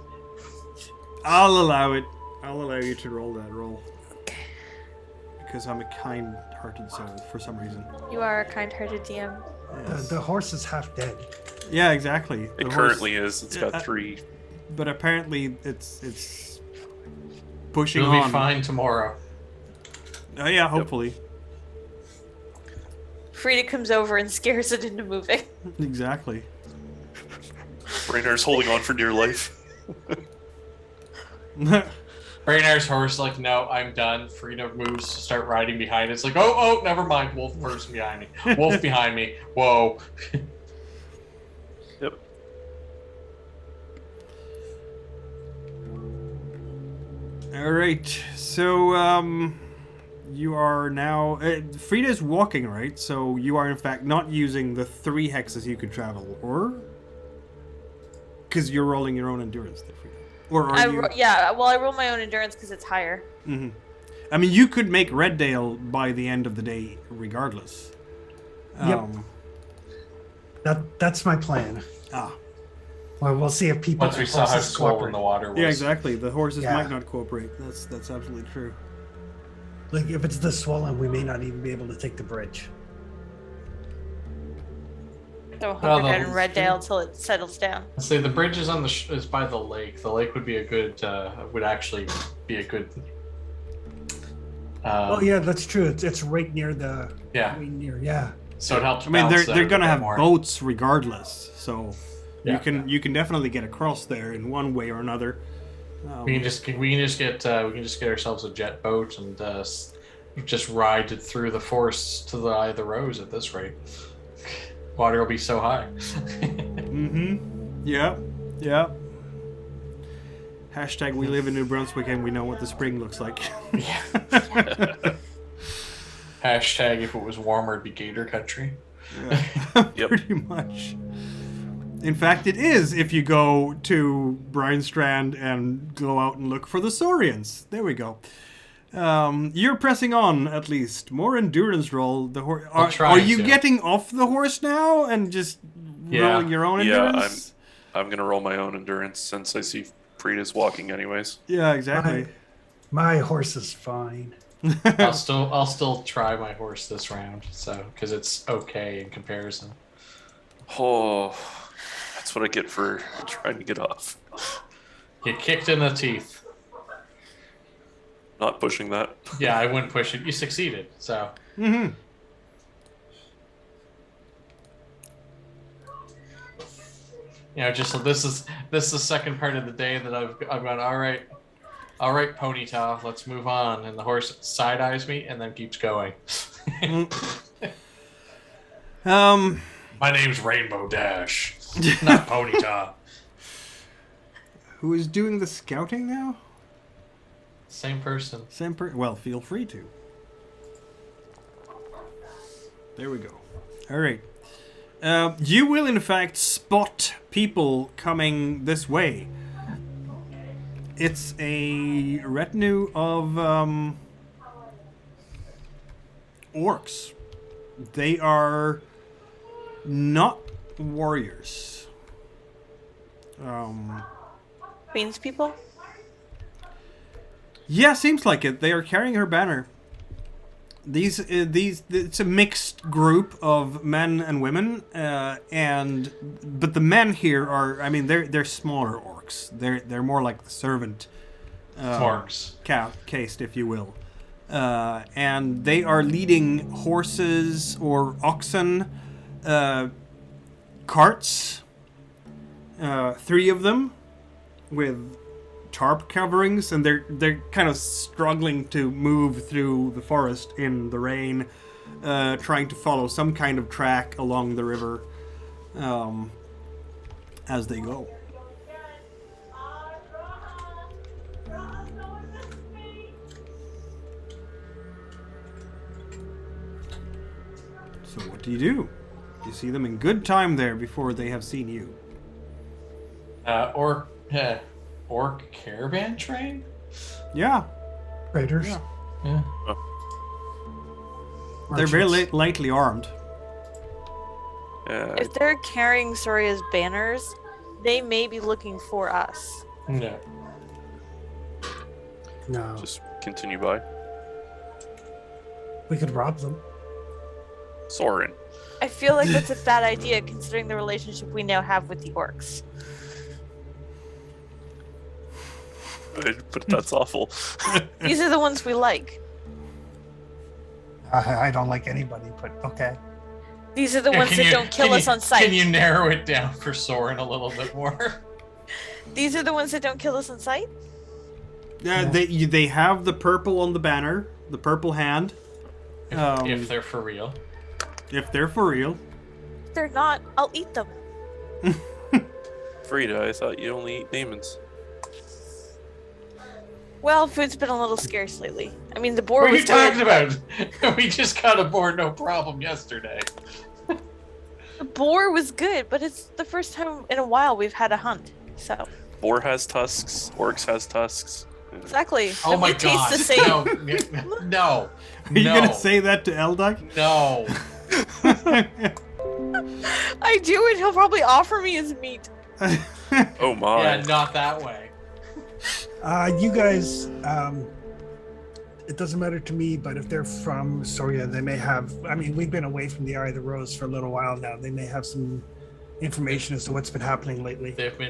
I'll allow it. I'll allow you to roll that roll. Because I'm a kind-hearted soul for some reason. You are a kind-hearted DM. Yes. The horse is half dead. Yeah, exactly. It currently is. It's got 3. But apparently it's pushing You'll on. be fine tomorrow. Oh yeah, hopefully. Frida comes over and scares it into moving. Exactly. Brainard's holding on for dear life. Brainard's horse like, no, I'm done. Frida moves to start riding behind it. It's like, oh, never mind. Wolf person behind me. Wolf behind me. Whoa. Yep. All right. So you are now Frida's walking, right? So you are in fact not using the 3 hexes you could travel, or because you're rolling your own endurance there, Frida. Or are you? I roll my own endurance because it's higher. Mhm. I mean, you could make Reddale by the end of the day, regardless. Yep. That's my plan. Ah. Well, we'll see if people Once we saw how horses swollen cooperate. the water was. Yeah, exactly. The horses Yeah. might not cooperate. That's absolutely true. Like if it's this swollen, we may not even be able to take the bridge. Don't Well, hunker down in the- Red Dale till it settles down. I'd say the bridge is is by the lake. The lake would be a good, would actually be a good. Oh yeah, that's true. It's right near the. Yeah. Right near, yeah. So it helps. I mean, balance they're out gonna a bit have more. boats regardless, so Yeah. you can definitely get across there in one way or another. We can just get ourselves a jet boat and just ride it through the forests to the Eye of the Rose at this rate. Water will be so high. Yeah. Hashtag we live in New Brunswick and we know what the spring looks like. Hashtag if it was warmer, it'd be gator country. Yep. Pretty much. In fact, it is if you go to Bryanstrand and go out and look for the Saurians. There we go. You're pressing on, at least. More endurance roll. Are you getting off the horse now and just rolling your own endurance? I'm gonna roll my own endurance since I see Frida's walking anyways. Yeah, exactly. My horse is fine. I'll still try my horse this round, so because it's okay in comparison. Oh, that's what I get for trying to get off. Get kicked in the teeth. Not pushing that. Yeah, I wouldn't push it. You succeeded, so. Mm-hmm. Just this is the second part of the day that I've gone. All right, Ponyta, let's move on. And the horse side eyes me and then keeps going. My name's Rainbow Dash, not Ponyta. Who is doing the scouting now? Same person. Well, feel free to. There we go. All right. You will, in fact, spot people coming this way. It's a retinue of orcs. They are not warriors. Queen's people? Yeah, seems like it. They are carrying her banner. It's a mixed group of men and women, but the men here they're smaller orcs. They're more like the servant Orcs. caste, if you will, and they are leading horses or oxen, carts, 3 of them, with tarp coverings, and they're kind of struggling to move through the forest in the rain, trying to follow some kind of track along the river as they go. So what do? You see them in good time there before they have seen you. Orc caravan train? Yeah. Raiders. Yeah. They're very lightly armed. Yeah. If they're carrying Soria's banners, they may be looking for us. No. No. Just continue by. We could rob them. Soren. I feel like that's a bad idea considering the relationship we now have with the orcs. But that's awful. These are the ones we like. I don't like anybody, but okay. These are the ones that don't kill us on sight. Can you narrow it down for Soren a little bit more? These are the ones that don't kill us on sight? Yeah. They have the purple on the banner, the purple hand. If they're for real. If they're for real. If they're not, I'll eat them. Frida, I thought you only eat demons. Well, food's been a little scarce lately. I mean, the boar What are was you talking good. about? We just got a boar, no problem, yesterday. The boar was good, but it's the first time in a while we've had a hunt. So Boar has tusks. Orcs has tusks. exactly. Oh The my meat tastes god. the same. No. Are you gonna say that to Elduck? No. I do, and he'll probably offer me his meat. Oh my. Yeah, not that way. You guys, it doesn't matter to me, but if they're from Soria, they may have, we've been away from the Eye of the Rose for a little while now. They may have some information as to what's been happening lately. May have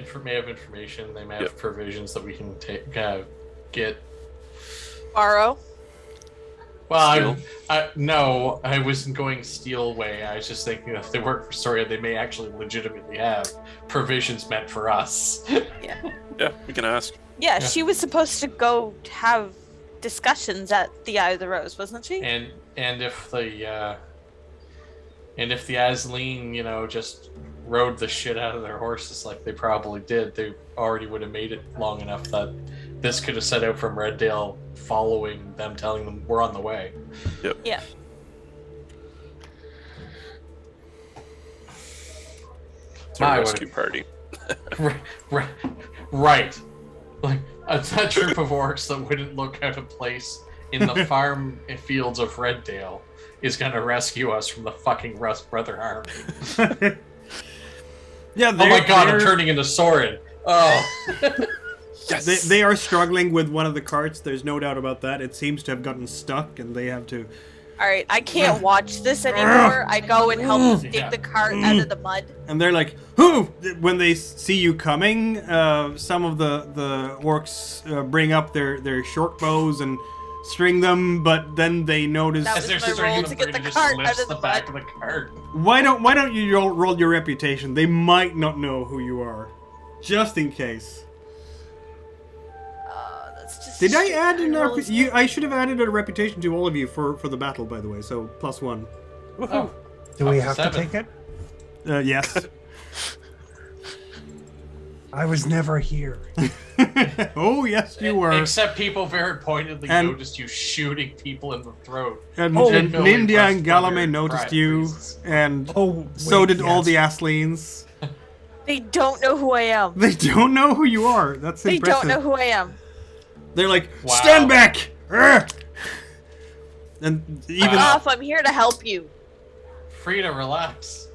information. They may have provisions that we can get. Borrow. Well, no, I wasn't going steal way. I was just thinking if they work for Soria, they may actually legitimately have provisions meant for us. Yeah, we can ask. Yeah, she was supposed to go have discussions at the Eye of the Rose, wasn't she? And if the Asleen, just rode the shit out of their horses like they probably did, they already would have made it long enough that this could have set out from Reddale, following them, telling them we're on the way. Yep. Yeah. It's a My, what rescue party. Right. Like a troop of orcs that wouldn't look out of place in the farm fields of Reddale is gonna rescue us from the fucking Rust Brother army. Yeah. Oh my god, I'm turning into Soren. Oh. Yes. They are struggling with one of the carts. There's no doubt about that. It seems to have gotten stuck, and they have to. All right, I can't watch this anymore. I go and help dig Yeah. the cart out of the mud. And they're like, "Who?" When they see you coming, some of the orcs bring up their short bows and string them, but then they notice. That As was they're my stringing roll them, to get Brady the just cart lifts out of the the back mud. of the cart. Why don't you roll your reputation? They might not know who you are, just in case. That's just Did I stupid. add an roll is- I should have added a reputation to all of you for the battle, by the way. So +1. Oh. Do we Up to have to 7. take it? Yes. I was never here. Oh yes, you were. Except people very pointedly And- noticed you shooting people in the throat. And, Oh, and Billy Nindia Rust and Galame Brother noticed pride you, priests. and Oh, so wait, did all yes. the Asleens. They don't know who I am. They don't know who you are. That's They impressive. don't know who I am. They're like, Wow. stand back! Urgh!" And even Wow. Off, I'm here to help you. Frida, relax.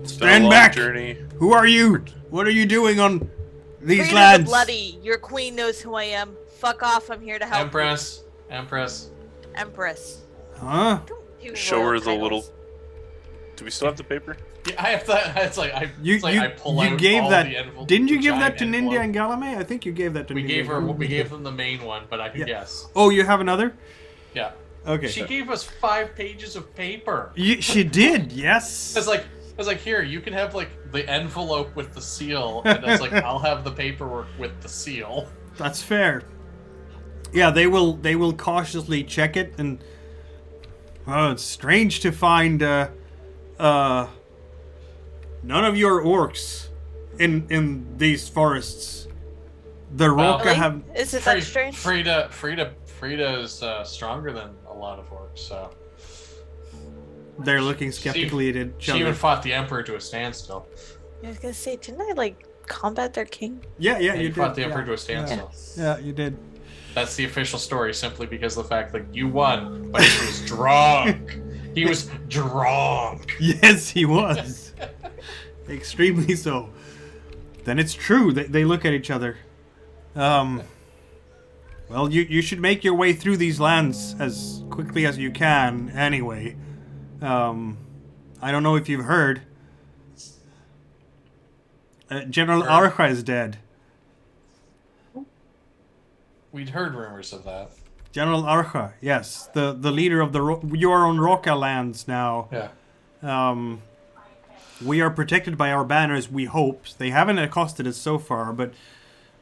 It's been a Stand long back! journey. who are you? What are you doing on these Frida the lands? Bloody, your queen knows who I am. Fuck off, I'm here to help Empress. you. Empress. Huh? Don't do Show royal her the titles. little. Do we still have the paper? Yeah, I have that. It's like I. You it's like I pull you out gave all that. the envelope. Didn't you the give that giant to Nindia envelope. and Galame? I think you gave that to We Nindia gave and her. Galame. We gave them the main one, but I can Yeah. guess. Oh, you have another? Yeah. Okay. She gave us 5 pages of paper. She did. Yes. It's like here, you can have like the envelope with the seal, and it's like I'll have the paperwork with the seal. That's fair. Yeah, they will cautiously check it, and it's strange to find none of your orcs in these forests. The Well, Roka Really? have. Is it that strange? Frida is stronger than a lot of orcs, so They're looking skeptically at each she other. even fought the emperor to a standstill. I was gonna say, didn't I like combat their king? Yeah, Yeah, you you did. fought the yeah. emperor to a standstill. Yeah, you did. That's the official story, simply because of the fact that you won, but he was drunk. He was drunk. Yes, he was. Extremely so. Then it's true that they look at each other. Well, you should make your way through these lands as quickly as you can, anyway. I don't know if you've heard. General Heard. Archa is dead. We'd heard rumors of that. General Archa, yes. The leader of you are on Roka lands now. Yeah. We are protected by our banners, we hope. They haven't accosted us so far, but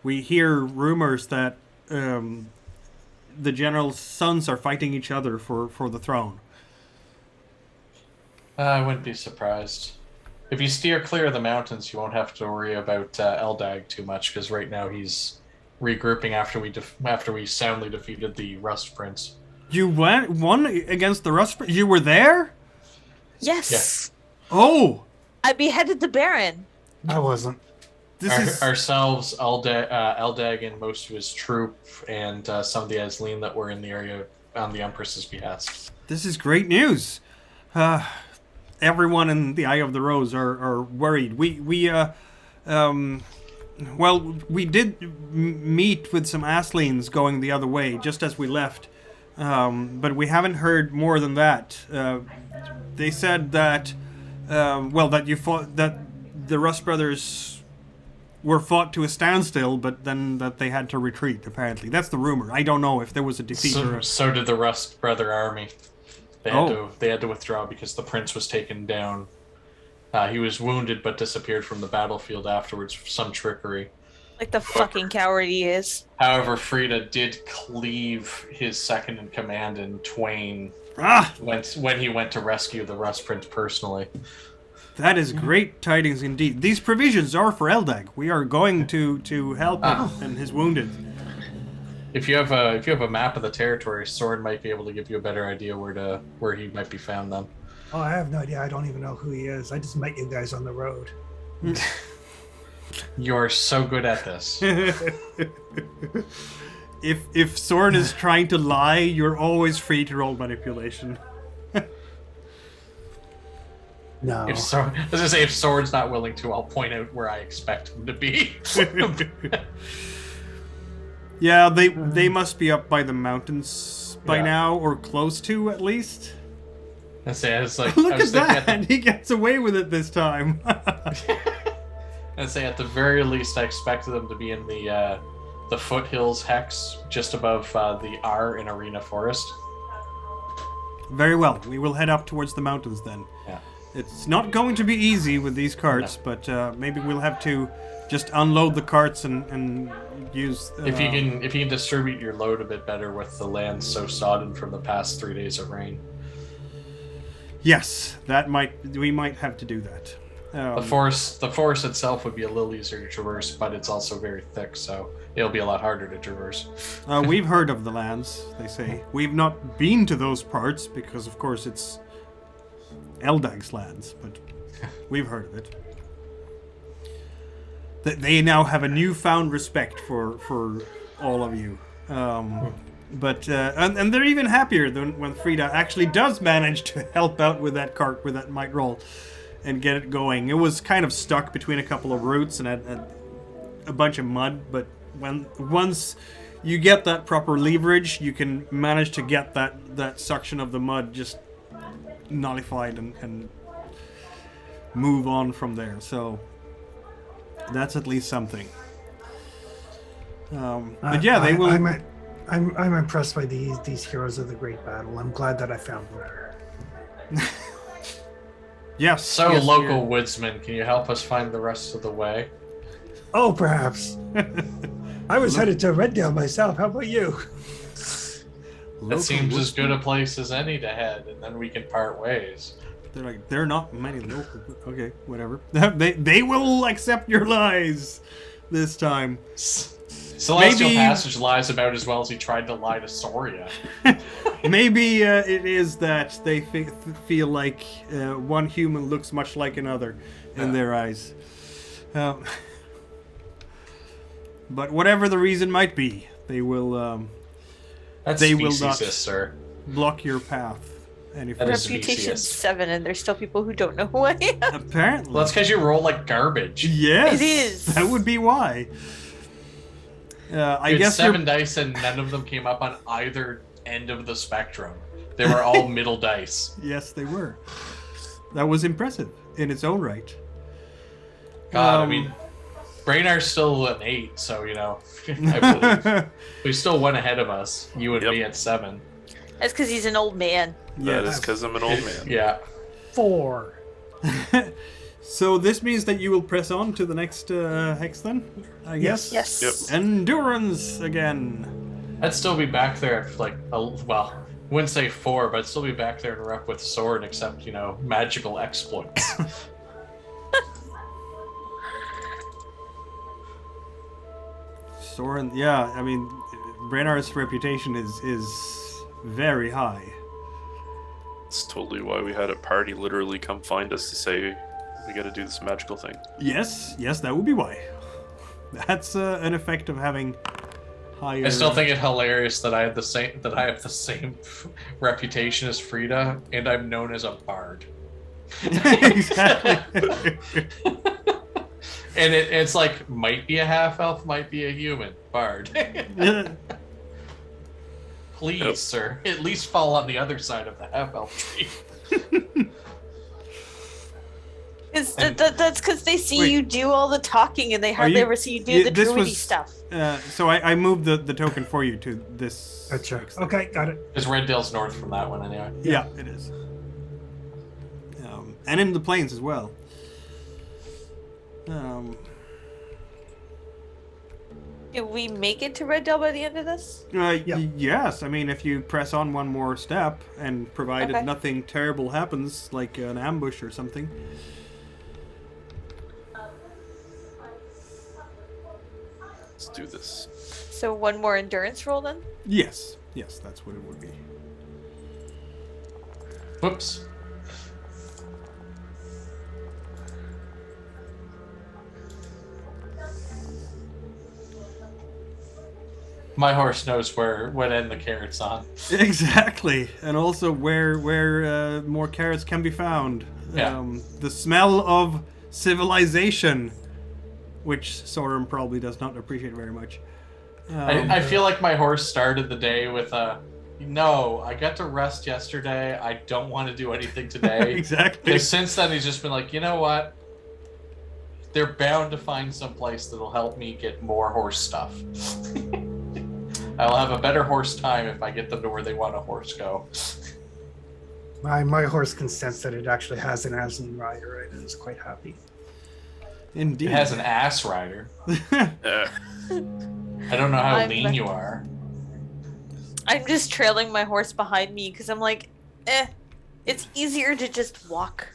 we hear rumors that the general's sons are fighting each other for the throne. I wouldn't be surprised. If you steer clear of the mountains, you won't have to worry about Eldag too much, because right now he's regrouping after we soundly defeated the Rust Prince. You won against the Rust? You were there? Yes. Oh! I beheaded the Baron. I wasn't. This is... Ourselves, Eldag and most of his troop, and some of the Asleen that were in the area on the Empress's behest. This is great news. Everyone in the Eye of the Rose are worried. We did meet with some Asleens going the other way just as we left, but we haven't heard more than that. They said that that the Rust brothers were fought to a standstill, but then that they had to retreat. Apparently, that's the rumor. I don't know if there was a defeat or. So did the Rust brother army. They had to withdraw because the prince was taken down. He was wounded but disappeared from the battlefield afterwards for some trickery. Like the fucking coward he is. However, Frida did cleave his second in command in twain Ah! when he went to rescue the Rust Prince personally. That is great tidings indeed. These provisions are for Eldag. We are going to help him and his wounded. If you have a map of the territory, Soren might be able to give you a better idea where he might be found then. Oh, I have no idea. I don't even know who he is. I just met you guys on the road. You're so good at this. If Soren is trying to lie, you're always free to roll manipulation. No. I was gonna say, if Soren's not willing to, I'll point out where I expect him to be. Yeah, they must be up by the mountains by now, or close to at least. I say, it's like, Look at that! He gets away with it this time. I say, at the very least, I expected them to be in the foothills hex just above the R in Arena Forest. Very well. We will head up towards the mountains then. Yeah. It's not going to be easy with these carts, but maybe we'll have to just unload the carts and use. If you can distribute your load a bit better with the land so sodden from the past 3 days of rain. Yes, we might have to do that. The forest itself would be a little easier to traverse, but it's also very thick, so it'll be a lot harder to traverse. We've heard of the lands, they say. We've not been to those parts because, of course, it's Eldag's lands, but we've heard of it. They now have a newfound respect for all of you. But and they're even happier than when Frida actually does manage to help out with that cart with that might roll and get it going. It was kind of stuck between a couple of roots and a bunch of mud, but once you get that proper leverage, you can manage to get that suction of the mud just nullified and move on from there. So that's at least something. But yeah, they will. I'm impressed by these heroes of the Great Battle. I'm glad that I found them. Yes. So, yes, local woodsman, can you help us find the rest of the way? Oh, perhaps. I was headed to Reddale myself. How about you? That seems as good a place as any to head, and then we can part ways. They're like, there are not many local. Okay, whatever. They will accept your lies this time. Celestial Passage lies about as well as he tried to lie to Soria. Maybe it is that they feel like one human looks much like another in their eyes. But whatever the reason might be, they will. They will not sir. block your path any further. Reputation 7, and there's still people who don't know who I am. Apparently. Well, that's because you roll like garbage. Yes, it is. That would be why. I guess 7 dice, and none of them came up on either end of the spectrum. They were all middle dice. Yes, they were. That was impressive in its own right. God, I mean, Brainard's still an 8, so I believe he's still one ahead of us. You and me at 7. That's because he's an old man. That is because I'm an old man. Yeah. 4. So this means that you will press on to the next hex then, I guess? Yes. Yep. Endurance again. I'd still be back there at I wouldn't say 4, but I'd still be back there and rep with sword, except, magical exploits. Soren, yeah, I mean, Brenar's reputation is very high. It's totally why we had a party literally come find us to say we got to do this magical thing. Yes, that would be why. That's an effect of having higher. I still think it hilarious that I have the same reputation as Frida, and I'm known as a bard. Exactly. And it's like, might be a half elf, might be a human bard. Please, sir, at least fall on the other side of the half elf tree. That's because they see you do all the talking, and they hardly ever see you do the druidy stuff. So I moved the token for you to this. Gotcha. Okay, got it. Because Reddale's north from that one, anyway. Yeah, it is. And in the plains as well. Do we make it to Reddale by the end of this? Yes, I mean, if you press on one more step, and provided Okay. nothing terrible happens, like an ambush or something. Let's do this. So one more endurance roll then? Yes, that's what it would be. Whoops. My horse knows what end the carrot's on. Exactly, and also where more carrots can be found. Yeah. The smell of civilization, which Sorum probably does not appreciate very much. I feel like my horse started the day with no, I got to rest yesterday. I don't want to do anything today. Exactly. Because since then, he's just been like, you know what? They're bound to find some place that'll help me get more horse stuff. I'll have a better horse time if I get them to where they want a horse go. My horse can sense that it actually has an Aslan rider and is quite happy. Indeed. It has an ass rider. I don't know how lean you are. I'm just trailing my horse behind me because I'm like, it's easier to just walk.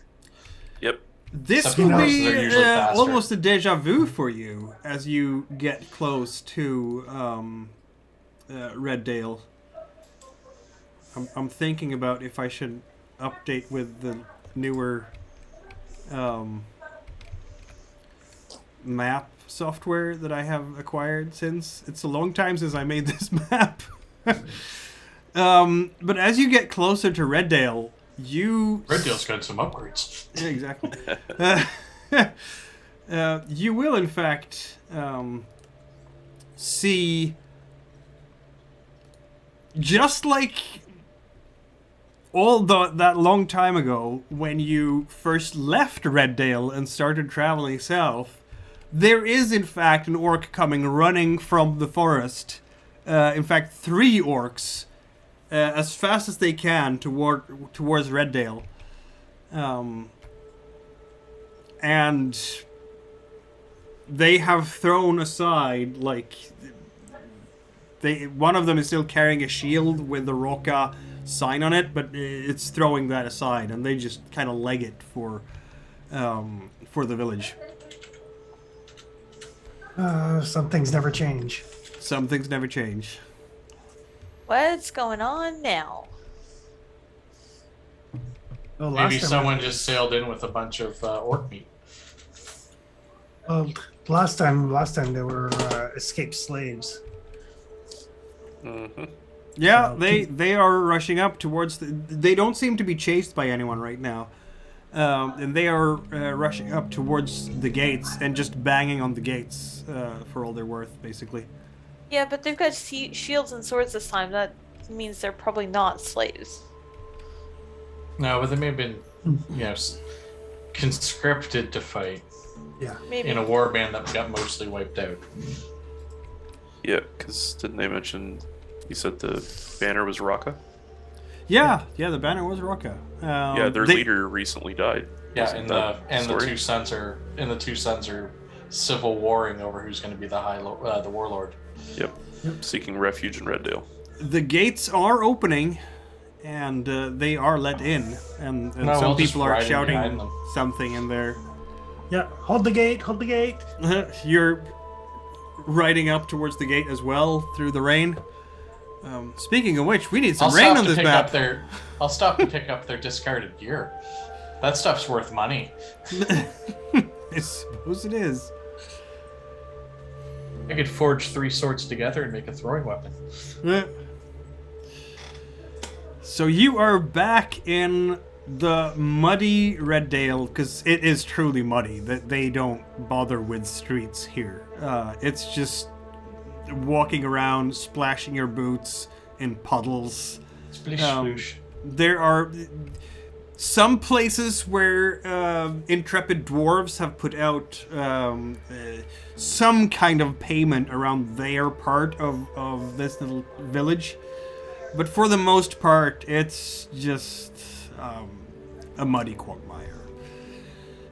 Yep. This Some will horses are be usually faster. almost a deja vu for you as you get close to Red Dale. I'm thinking about if I should update with the newer map software that I have acquired, since it's a long time since I made this map. But as you get closer to Red Dale, Red Dale's got some upgrades. Yeah, exactly. You will, in fact, see, just like that long time ago when you first left Red Dale and started traveling south, there is, in fact, an orc coming running from the forest. In fact, 3 orcs, as fast as they can towards Red Dale. And they have thrown aside, like, one of them is still carrying a shield with the Roka sign on it, but it's throwing that aside, and they just kind of leg it for the village. Some things never change. Some things never change. What's going on now? Well, Maybe last time someone just sailed in with a bunch of orc meat. last time there were escaped slaves. Mm-hmm. Yeah, they are rushing up towards they don't seem to be chased by anyone right now. And they are rushing up towards the gates and just banging on the gates for all they're worth, basically. Yeah, but they've got shields and swords this time. That means they're probably not slaves. No, but they may have been, conscripted to fight Yeah. Maybe. in a warband that got mostly wiped out. Yeah, because didn't they mention? You said the banner was Raka. Yeah, the banner was Roka. Yeah, their leader recently died. Yeah, Wasn't and that the story? two sons are civil warring over who's going to be the warlord. Yep. Seeking refuge in Red Dale. The gates are opening, and they are let in, and No, some we'll just people are ride in behind shouting them. something in there. Yeah. Hold the gate. Hold the gate. You're riding up towards the gate as well through the rain. Speaking of which, we need some rain on this map. I'll stop to pick up their discarded gear. That stuff's worth money. I suppose it is. I could forge 3 swords together and make a throwing weapon. So you are back in the muddy Red Dale, because it is truly muddy. That they don't bother with streets here. It's just walking around, splashing your boots in puddles. Splish sploosh. There are some places where intrepid dwarves have put out some kind of payment around their part of this little village, but for the most part, it's just a muddy quagmire.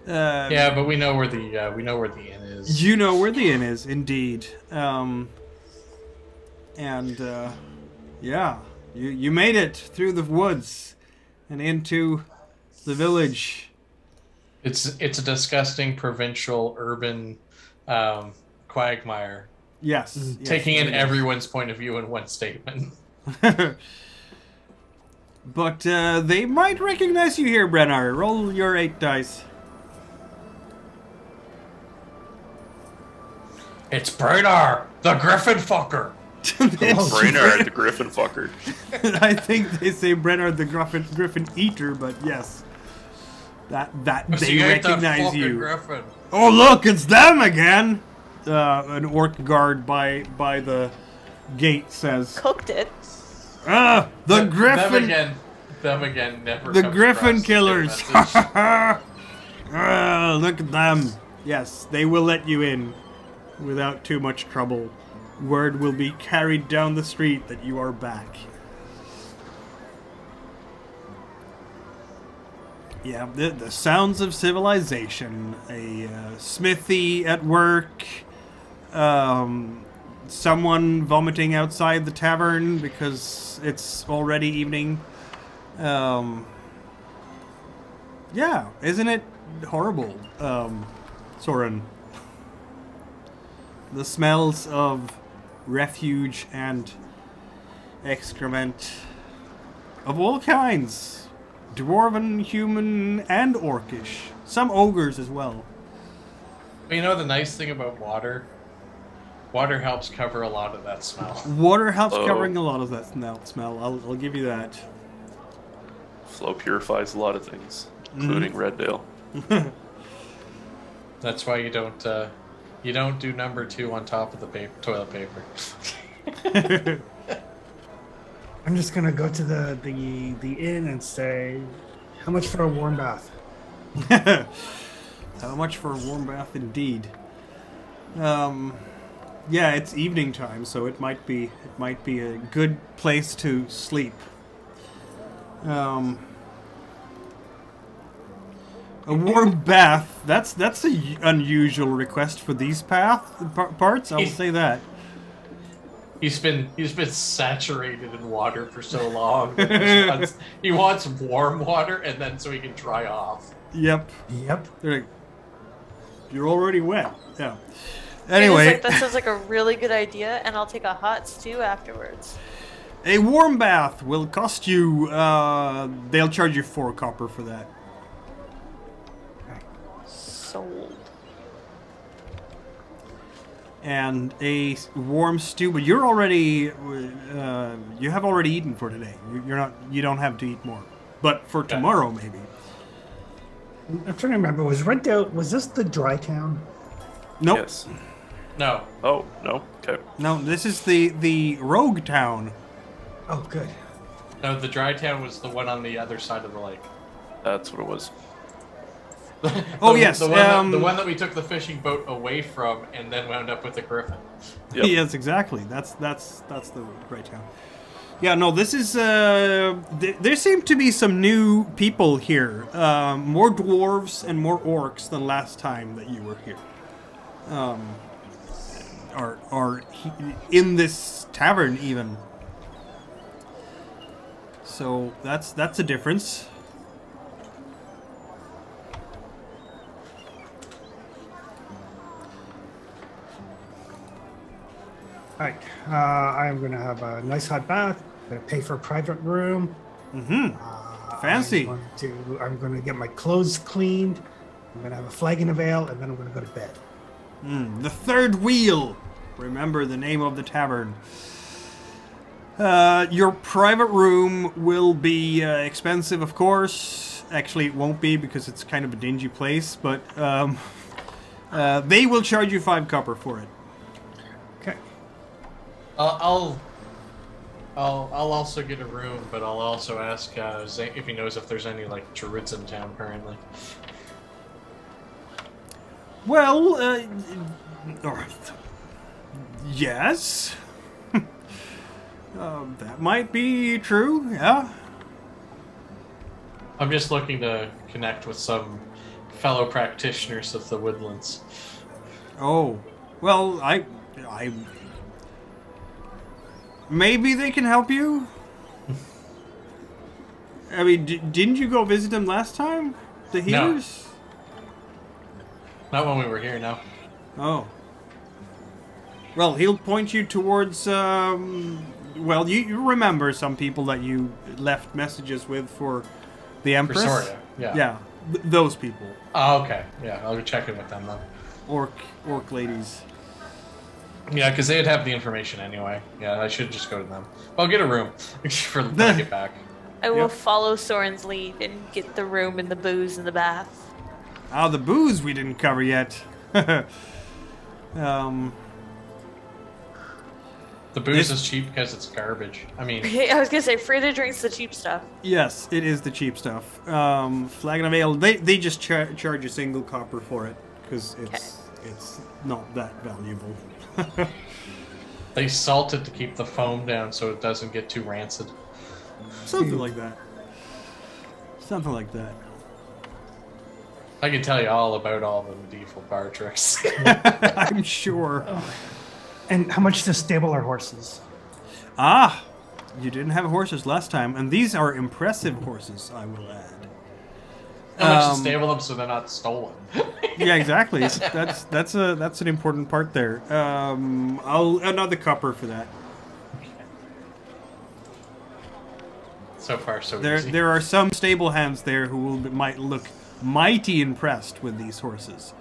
Yeah, but we know where the inn is. You know where the inn is, indeed. Yeah, you made it through the woods and into the village. It's a disgusting provincial urban quagmire Yes. yes, Taking in there it everyone's point of view in one statement. is. But they might recognize you here, Brennar. Roll your 8 dice. It's Bradar, the Griffin fucker. It's Brainerd, the Griffin fucker. I think they say Brennar the Griffin Eater, but yes. That they You ate that recognize fucking you. Griffin. Oh look, it's them again! An orc guard by the gate says, Cooked it. "Ah, the Griffin, Them again. Never. the comes Griffin across killers! the message. Ah, look at them! Yes, they will let you in without too much trouble. Word will be carried down the street that you are back." Yeah, the sounds of civilization. A smithy at work. Someone vomiting outside the tavern because it's already evening. Yeah, isn't it horrible, Soren? The smells of refuge and excrement of all kinds. Dwarven, human, and orcish. Some ogres as well. But you know the nice thing about water? Water helps cover a lot of that smell. Water helps Oh. covering a lot of that smell. I'll give you that. Flow purifies a lot of things, including Red Dale. That's why you don't do number 2 on top of the toilet paper. I'm just gonna go to the inn and say, how much for a warm bath? How much for a warm bath, indeed. Yeah, it's evening time, so it might be a good place to sleep. A warm bath. That's a unusual request for these parts. I'll say that. He's been saturated in water for so long. That he wants warm water, and then so he can dry off. Yep. Yep. They're like, you're already wet. Yeah. Anyway, Anyway, like, that sounds like a really good idea, and I'll take a hot stew afterwards. a warm bath will cost you. They'll charge you 4 copper for that. Sold. And a warm stew, but you're already. You have already eaten for today. You're not. You don't have to eat more. But for tomorrow, maybe. I'm trying to remember. Was Red Dale? Was this the dry town? Nope. Yes. No, Oh, no? Okay. No, this is the rogue town. Oh, good. no, the dry town was the one on the other side of the lake. That's what it was. Oh, yes, the one that we took the fishing boat away from, and then wound up with the griffin. Yep. Yes, exactly. That's the right town. Yeah, no, this is. There seem to be some new people here. More dwarves and more orcs than last time that you were here. Are in this tavern even. So that's a difference. All right. I'm going to have a nice hot bath. I'm going to pay for a private room. Fancy. I'm going to get my clothes cleaned. I'm going to have a flagon of ale, and then I'm going to go to bed. The third wheel. Remember the name of the tavern. Your private room will be expensive, of course. Actually, it won't be because it's kind of a dingy place, but they will charge you 5 copper for it. Okay. I'll also get a room, but I'll also ask Zane if he knows if there's any like druids in town currently. Well, yes. That might be true, yeah. I'm just looking to connect with some fellow practitioners of the woodlands. Oh, well, I maybe they can help you. I mean, didn't you go visit them last time? The healers? Not when we were here, no. Oh. Well, he'll point you towards. Well, you remember some people that you left messages with for the For Empress. Soria, yeah. Yeah, those people. Oh, okay. Yeah, I'll go check in with them then. Orc ladies. Yeah, because they'd have the information anyway. Yeah, I should just go to them. I'll get a room for when I get back. I will Yep. follow Soren's lead and get the room and the booze and the bath. Ah, the booze we didn't cover yet. The booze is cheap because it's garbage. I mean, I was gonna say free to drink's the cheap stuff. Yes, it is the cheap stuff. Flagon of Ale, they just charge a single copper for it because it's not that valuable. they salt it to keep the foam down so it doesn't get too rancid. Something like that. Something like that. I can tell you all about all the medieval bar tricks. I'm sure. And how much to stable our horses? Ah, you didn't have horses last time, and these are impressive horses, I will add. How much to stable them so they're not stolen. Yeah, exactly. That's an important part there. I'll another copper for that. So far, so easy. There are some stable hands there who might look mighty impressed with these horses.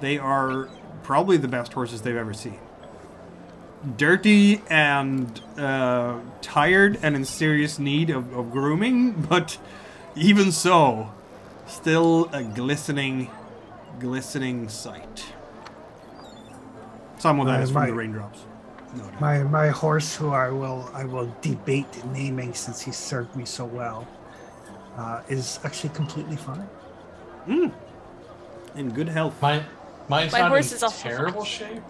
They are probably the best horses they've ever seen. Dirty and tired and in serious need of grooming, but even so, still a glistening sight. Some of that is from the raindrops. No doubt. My horse, who I will debate naming since he served me so well, is actually completely fine. In good health. Mine's My not horse in is also terrible shape,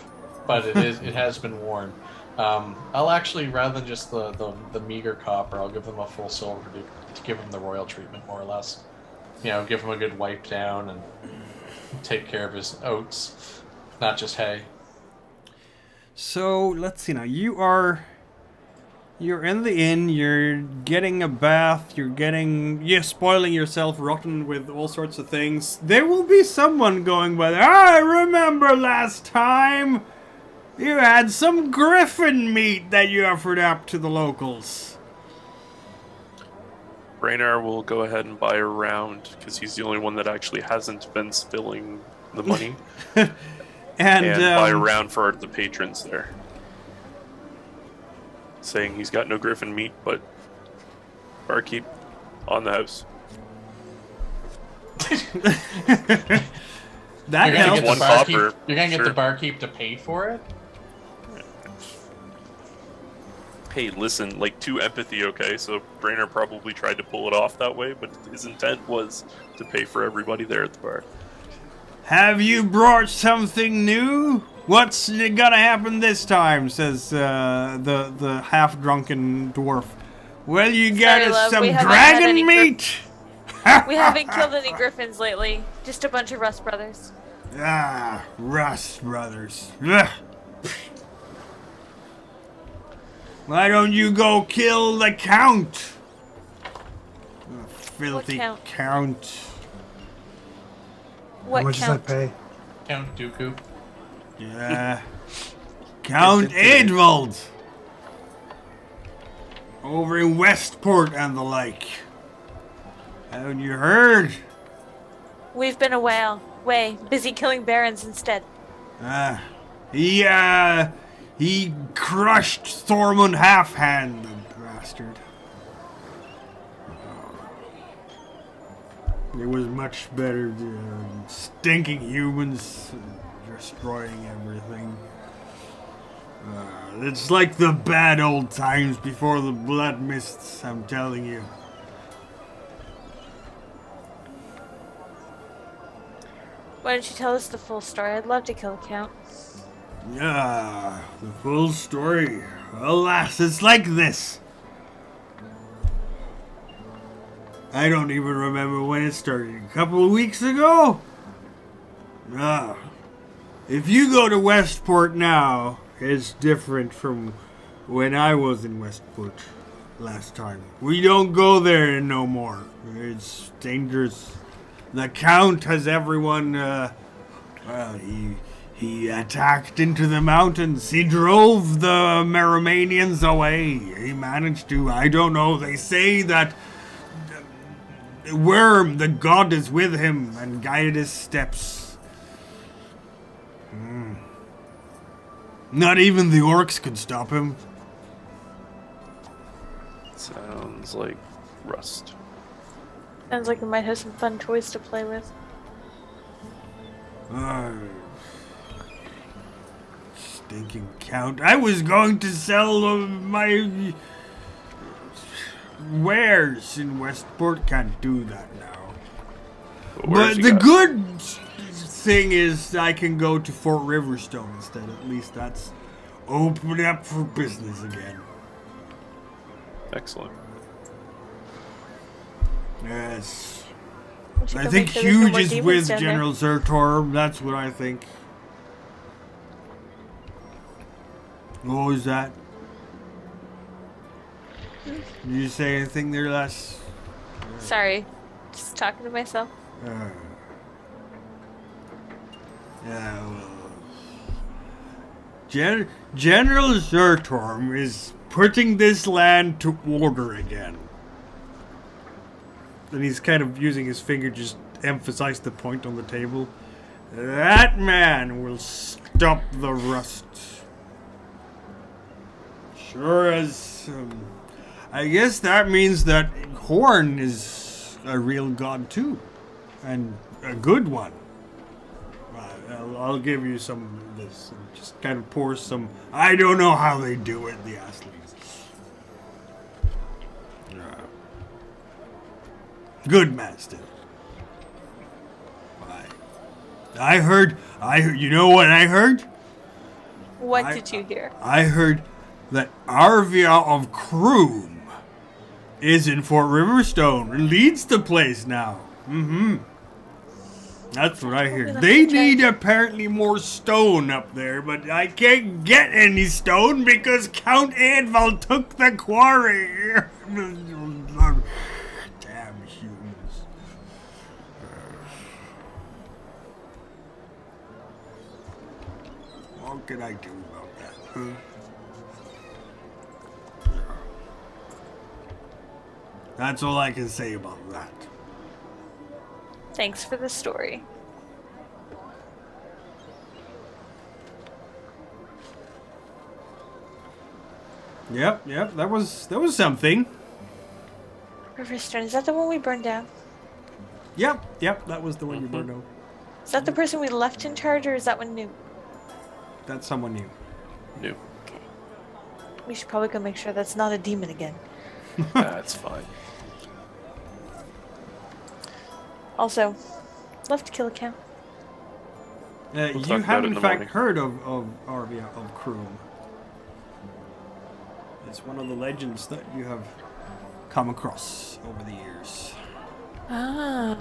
but it has been worn. I'll actually, rather than just the meager copper, I'll give them a full silver to give them the royal treatment, more or less. You know, give him a good wipe down and take care of his oats, not just hay. So let's see now. You're in the inn. You're getting a bath. You're spoiling yourself rotten with all sorts of things. There will be someone going by there. I remember last time you had some griffin meat that you offered up to the locals. Raynar will go ahead and buy a round because he's the only one that actually hasn't been spilling the money. And buy a round for the patrons there. Saying he's got no griffin meat, but barkeep on the house. that You're gonna helps. get One the barkeep. copper, You're gonna get sure. the barkeep to pay for it. Hey, listen, like, to empathy, okay? So Brainer probably tried to pull it off that way, but his intent was to pay for everybody there at the bar. Have you brought something new? What's gonna happen this time? Says the half-drunken dwarf. Well, you got Sorry, us love, some we haven't had dragon any meat. We haven't killed any griffins lately. Just a bunch of Rust brothers. Ah, Rust brothers. Ugh. Why don't you go kill the count? Oh, filthy count? count. What How much count? does that pay? Count Dooku. Yeah. Count Edvald. Over in Westport and the like. Haven't you heard? We've been way busy killing barons instead. He crushed Thormund Halfhand, the bastard. It was much better than stinking humans destroying everything. It's like the bad old times before the blood mists, I'm telling you. Why don't you tell us the full story? I'd love to kill a count. Yeah, the full story. Alas, it's like this. I don't even remember when it started. A couple of weeks ago? If you go to Westport now, it's different from when I was in Westport last time. We don't go there no more. It's dangerous. The Count has everyone, He attacked into the mountains. He drove the Merimanians away. He managed to, I don't know, they say that Worm, the god, is with him and guided his steps. Not even the orcs could stop him. Sounds like Rust. Sounds like we might have some fun toys to play with. Stinking count. I was going to sell my wares in Westport. Can't do that now. But the good thing is I can go to Fort Riverstone instead. At least that's open up for business again. Excellent. Yes. We should I go think make sure there's no Huge more is demons with down there. General Zertor. That's what I think. What was that? Did you say anything there, Les? Sorry, just talking to myself. Yeah, well. General Zertorm is putting this land to order again. And he's kind of using his finger to just emphasize the point on the table. That man will stop the rust. Sure as... I guess that means that Horn is a real god too. And a good one. I'll give you some of this. And just kind of pour some... I don't know how they do it, the Asleys. Good master. I heard, you know what I heard? What did you hear? I heard that Arvia of Kroom is in Fort Riverstone and leads the place now. That's what I hear. They need apparently more stone up there, but I can't get any stone because Count Edvald took the quarry. Damn humans. What can I do about that, huh? That's all I can say about that. Thanks for the story. Yep, that was something. Riverstone, is that the one we burned down? Yep, that was the one you burned out. Is that the person we left in charge, or is that one new? That's someone new. New. We should probably go make sure that's not a demon again. That's fine. Also, love to kill a cow. We'll You talk about have it in in the fact morning. heard of Arvia of Kroom. It's one of the legends that you have come across over the years. Ah.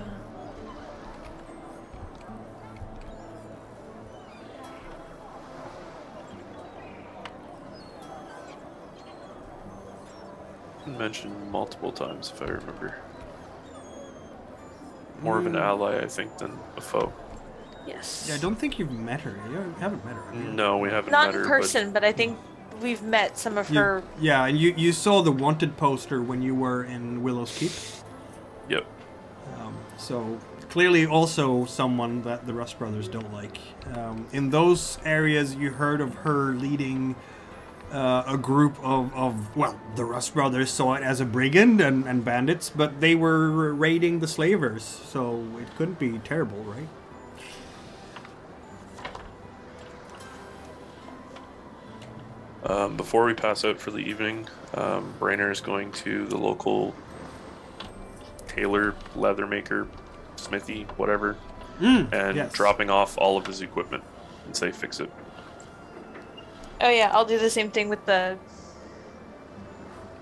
Mentioned multiple times, if I remember. More of an ally, I think, than a foe. Yes. Yeah, I don't think you've met her. You haven't met her. have you? No, we haven't Not met in her. person, but I think we've met some of You- her. Yeah, and you saw the wanted poster when you were in Willow's Keep. But, yep. So clearly also someone that the Rust Brothers don't like. In those areas, you heard of her leading a group of well, the Rust Brothers saw it as a brigand and bandits, but they were raiding the slavers, so it couldn't be terrible, right? Before we pass out for the evening, Brainer is going to the local tailor, leather maker, smithy, whatever, and yes. dropping off all of his equipment and say, fix it. Oh yeah, I'll do the same thing with the.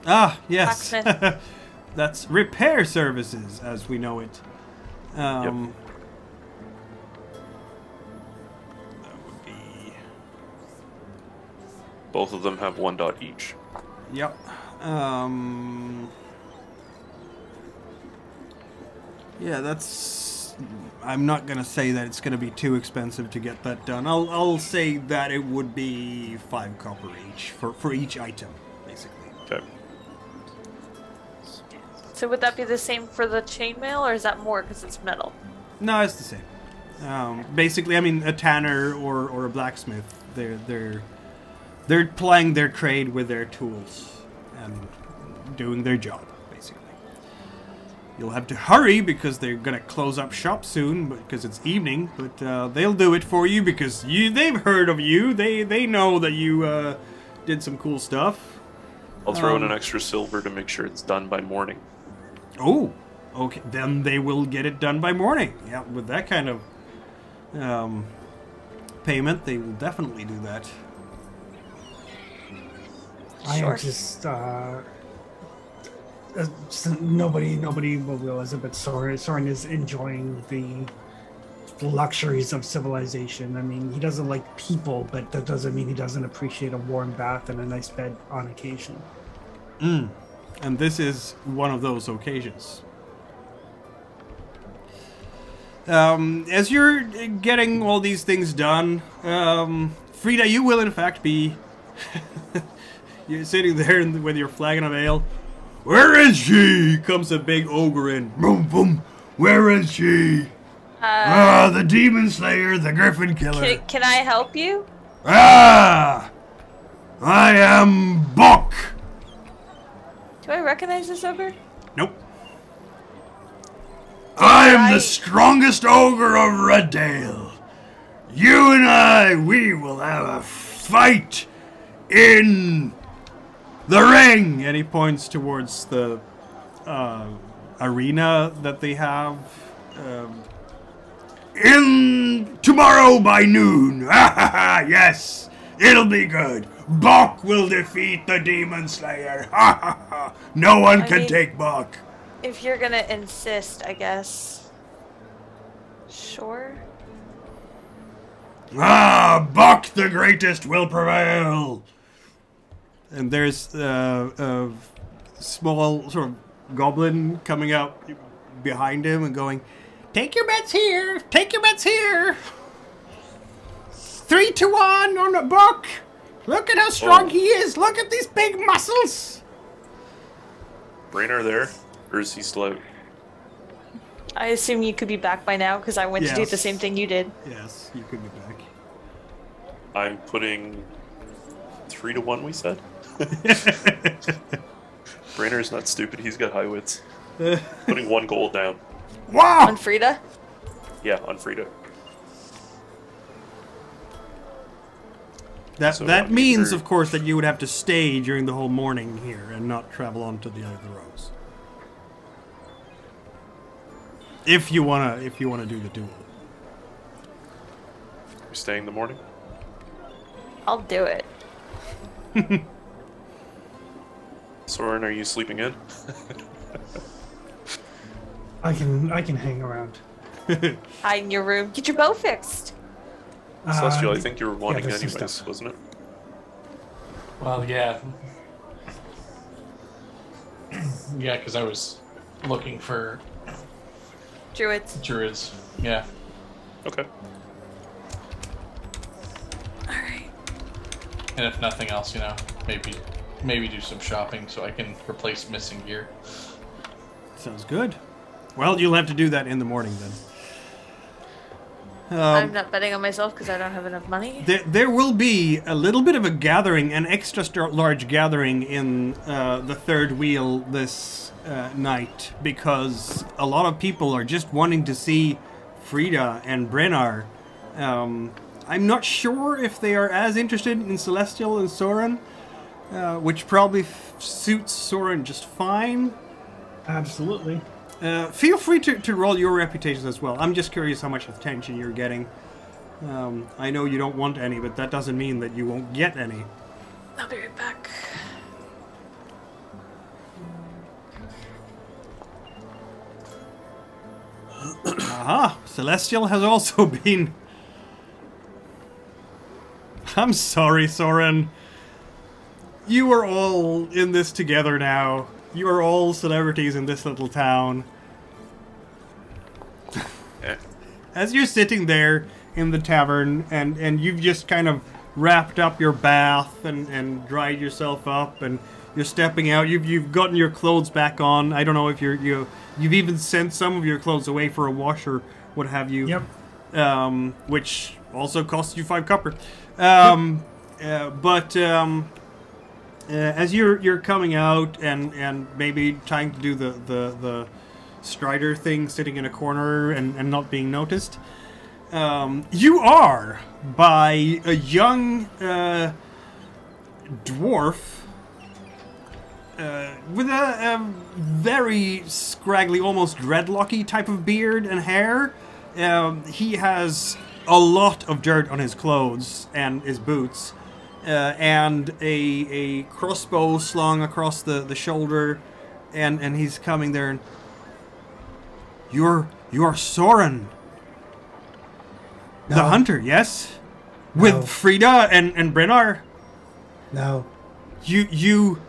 Ah, yes. Blacksmith. That's repair services, as we know it. That would be... Both of them have 1 dot each. Yep. Yeah, that's I'm not gonna say that it's gonna be too expensive to get that done. I'll say that it would be 5 copper each for each item, basically. Okay. So would that be the same for the chainmail, or is that more because it's metal? No, it's the same. Basically, I mean, a tanner or a blacksmith, they're plying their trade with their tools and doing their job, basically. You'll have to hurry because they're gonna close up shop soon, because it's evening. But they'll do it for you because they've heard of you. They know that you did some cool stuff. I'll throw in an extra silver to make sure it's done by morning. Oh, okay. Then they will get it done by morning. Yeah, with that kind of payment, they will definitely do that. I am just nobody will realize it, but Soren is enjoying the luxuries of civilization. I mean, he doesn't like people, but that doesn't mean he doesn't appreciate a warm bath and a nice bed on occasion. And this is one of those occasions. As you're getting all these things done, Frida, you will in fact be you're sitting there with your flagon of ale. Where is she? Comes a big ogre in. Boom, boom. Where is she? The demon slayer, the griffin killer. Can I help you? I am Buck. Do I recognize this ogre? Nope. I am the strongest ogre of Reddale. You and we will have a fight in the ring. And he points towards the arena that they have. In tomorrow by noon. Yes, it'll be good. Bok will defeat the demon slayer. No one can take Bok. If you're gonna insist, I guess. Sure. Bok the greatest will prevail. And there's a small sort of goblin coming out behind him and going, "Take your bets here. Take your bets here. 3-1 on a Bok. Look at how strong he is. Look at these big muscles." Brainer there, or is he still out? I assume you could be back by now because I went to do the same thing you did. Yes, you could be back. I'm putting 3-1. We said. Brainer's not stupid. He's got high wits. Putting 1 gold down. Wow! On Frida? Yeah, on Frida. That means, of course, that you would have to stay during the whole morning here and not travel on to the other rows. If you wanna do the duel. We're staying the morning. I'll do it. Soren, are you sleeping in? I can hang around. Hide in your room. Get your bow fixed. Celestial, I think you were wanting there's some anyways, stuff. wasn't it? Well, yeah. Yeah, because I was looking for Druids. Yeah. Okay. Alright. And if nothing else, maybe do some shopping so I can replace missing gear. Sounds good. Well, you'll have to do that in the morning then. I'm not betting on myself because I don't have enough money. There will be a little bit of a gathering, an extra large gathering in the third wheel this night, because a lot of people are just wanting to see Frida and Brennar. I'm not sure if they are as interested in Celestial and Soren, which probably suits Soren just fine. Absolutely. Feel free to roll your reputations as well. I'm just curious how much attention you're getting. I know you don't want any, but that doesn't mean that you won't get any. I'll be right back. Aha! Celestial has also been... I'm sorry, Soren. You are all in this together now. You are all celebrities in this little town. as you're sitting there in the tavern and you've just kind of wrapped up your bath and dried yourself up and you're stepping out, you've gotten your clothes back on. I don't know if you've even sent some of your clothes away for a wash or what have you. Yep. Which also costs you 5 copper. As you're coming out and maybe trying to do the Strider thing, sitting in a corner and not being noticed, you are by a young dwarf with a very scraggly, almost dreadlocky type of beard and hair. He has a lot of dirt on his clothes and his boots, and a crossbow slung across the shoulder, and he's coming there. And you are Soren, the hunter, yes, No. with Frida and Brennar. No. You.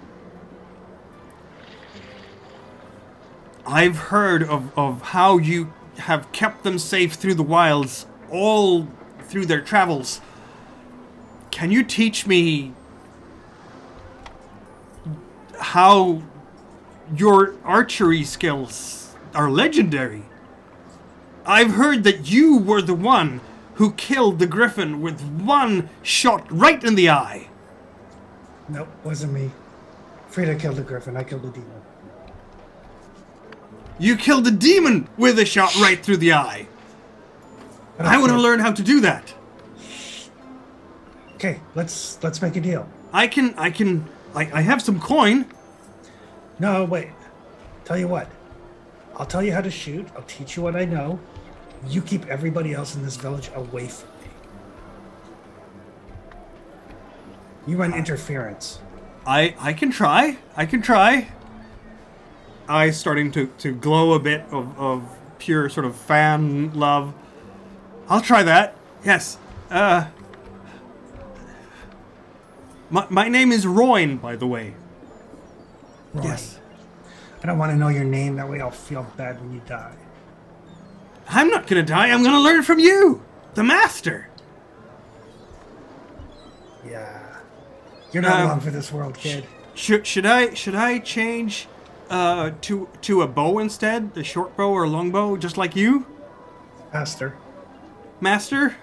I've heard of how you have kept them safe through the wilds, all through their travels. Can you teach me how your archery skills are legendary? I've heard that you were the one who killed the griffin with one shot right in the eye. Nope, wasn't me. Frida killed the griffin. I killed the demon. You killed a demon with a shot right through the eye. I want to learn how to do that. Okay, let's make a deal. I have some coin. No, wait. Tell you what. I'll tell you how to shoot. I'll teach you what I know. You keep everybody else in this village away from me. You run interference. I can try. Eyes starting to glow a bit of pure sort of fan love. I'll try that. Yes. My name is Royne, by the way. Roy. Yes. I don't want to know your name. That way I'll feel bad when you die. I'm not gonna die. I'm gonna learn from you, the master. Yeah. You're not long for this world, kid. Should I change to a bow instead, a short bow or a long bow, just like you, Master. master?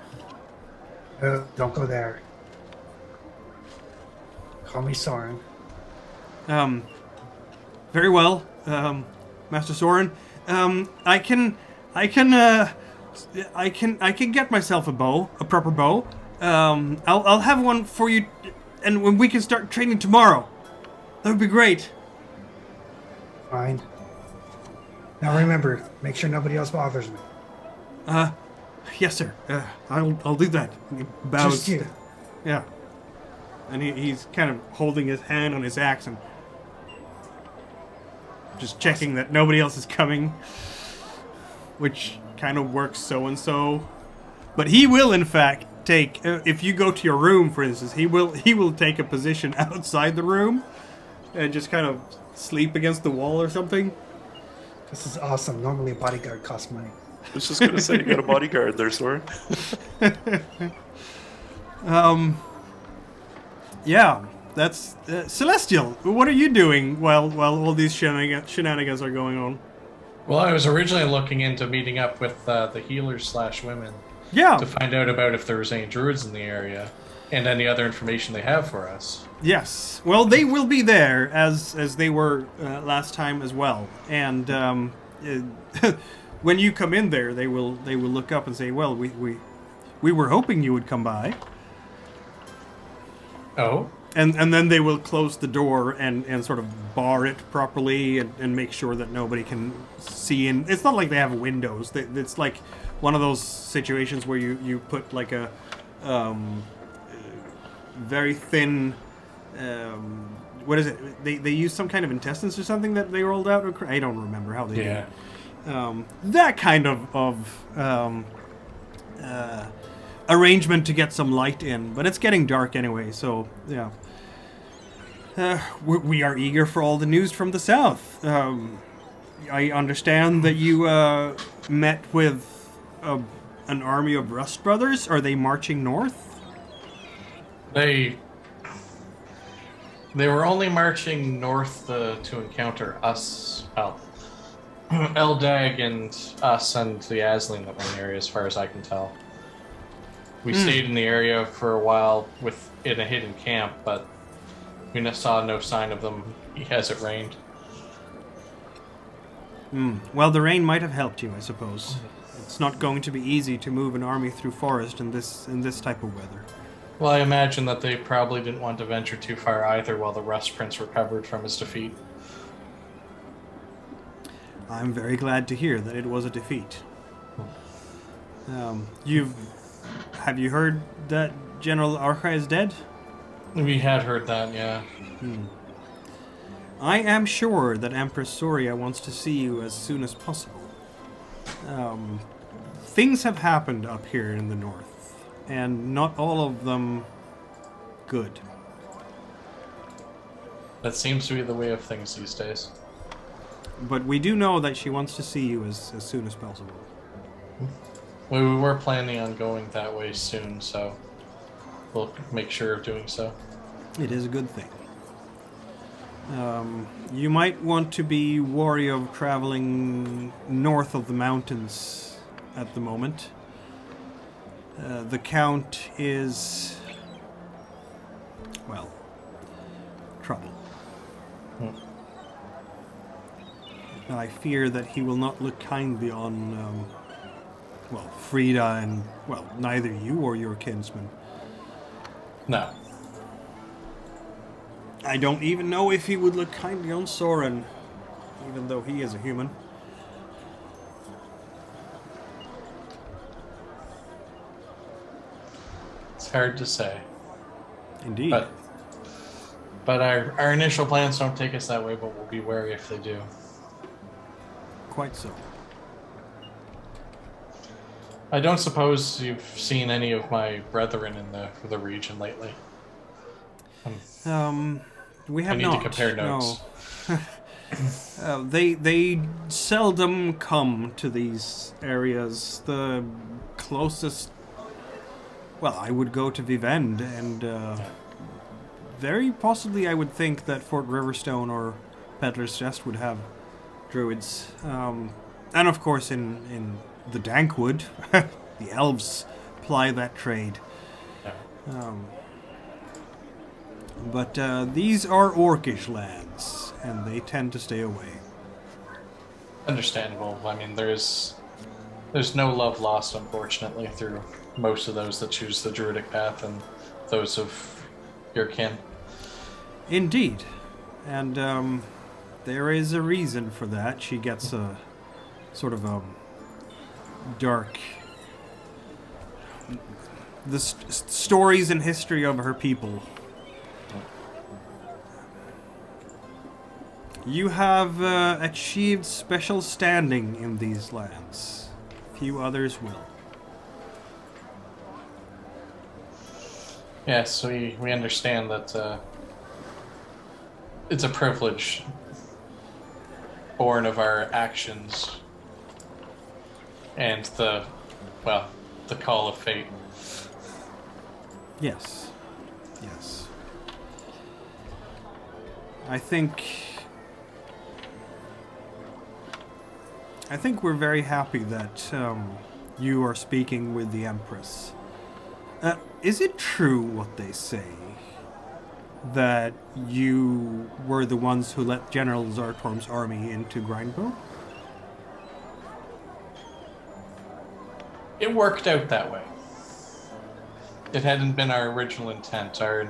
Don't go there. Call me Soren. Very well, Master Soren. I can get myself a bow, a proper bow. I'll have one for you, and when we can start training tomorrow, that would be great. Fine. Now remember, make sure nobody else bothers me. Yes, sir. I'll do that. He bows. Just you. Yeah. And he's kind of holding his hand on his axe and just checking that nobody else is coming, which kind of works so-and-so. But he will, in fact, take, if you go to your room, for instance, he will take a position outside the room and just kind of sleep against the wall or something. This is awesome. Normally a bodyguard costs money. I was just gonna say, you got a bodyguard there, Soren. Yeah, that's Celestial. What are you doing while all these shenanigans are going on? Well, I was originally looking into meeting up with the healers/women Yeah. to find out about if there was any druids in the area and any other information they have for us. Yes. Well, they will be there as they were last time as well. And when you come in there, they will look up and say, "Well, we were hoping you would come by." Oh? And then they will close the door and sort of bar it properly and make sure that nobody can see in. It's not like they have windows. It's like one of those situations where you put like a very thin, what is it? They use some kind of intestines or something that they rolled out. I don't remember how they did it. That kind of arrangement to get some light in, but it's getting dark anyway, so yeah. We are eager for all the news from the south. I understand that you met with a an army of Rust Brothers? Are they marching north? They were only marching north to encounter us. Well, Eldag and us and the Asling that were in the area, as far as I can tell. We stayed in the area for a while in a hidden camp, but we saw no sign of them as it rained. Well, the rain might have helped you, I suppose. It's not going to be easy to move an army through forest in this type of weather. Well, I imagine that they probably didn't want to venture too far either while the Rust Prince recovered from his defeat. I'm very glad to hear that it was a defeat. Have you heard that General Archa is dead? We had heard that, yeah. I am sure that Empress Soria wants to see you as soon as possible. Things have happened up here in the north, and not all of them good. That seems to be the way of things these days. But we do know that she wants to see you as soon as possible. We were planning on going that way soon, so we'll make sure of doing so. It is a good thing. You might want to be wary of traveling north of the mountains at the moment. The Count is, well, trouble. I fear that he will not look kindly on, Frida and, neither you or your kinsman. No. I don't even know if he would look kindly on Soren, even though he is a human. It's hard to say. Indeed. But our initial plans don't take us that way, but we'll be wary if they do. Quite so. I don't suppose you've seen any of my brethren in the region lately. We have I need not. to compare notes. No. They seldom come to these areas. The closest, I would go to Vivend, and very possibly I would think that Fort Riverstone or Peddler's Chest would have druids. And of course in the Dankwood, the elves ply that trade. Yeah. But these are orcish lands, and they tend to stay away. Understandable. I mean, there's no love lost, unfortunately, through most of those that choose the druidic path and those of your kin. Indeed. And there is a reason for that. She gets a sort of a dark... The stories and history of her people. You have achieved special standing in these lands. Few others will. Yes, we understand that it's a privilege born of our actions and the call of fate. Yes. Yes. I think we're very happy that you are speaking with the Empress. Is it true what they say? That you were the ones who let General Zartorm's army into Grindbow? It worked out that way. It hadn't been our original intent. Our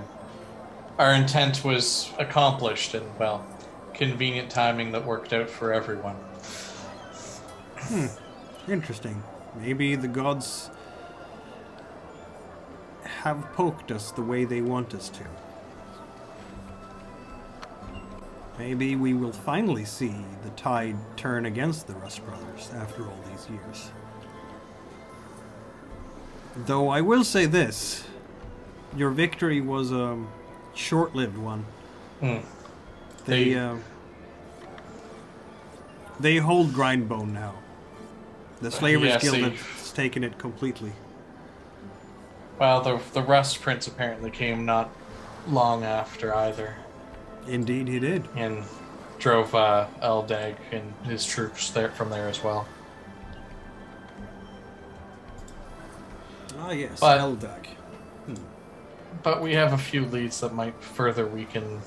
intent was accomplished in, convenient timing that worked out for everyone. Interesting. Maybe the gods have poked us the way they want us to. Maybe we will finally see the tide turn against the Rust Brothers after all these years. Though I will say this, your victory was a short-lived one. They hold Grindbone now. The Slavers Guild that's taken it completely. Well, the Rust Prince apparently came not long after either, Indeed, he did. and drove Eldag and his troops there from there as well. Ah, yes, But- Eldag. But we have a few leads that might further weaken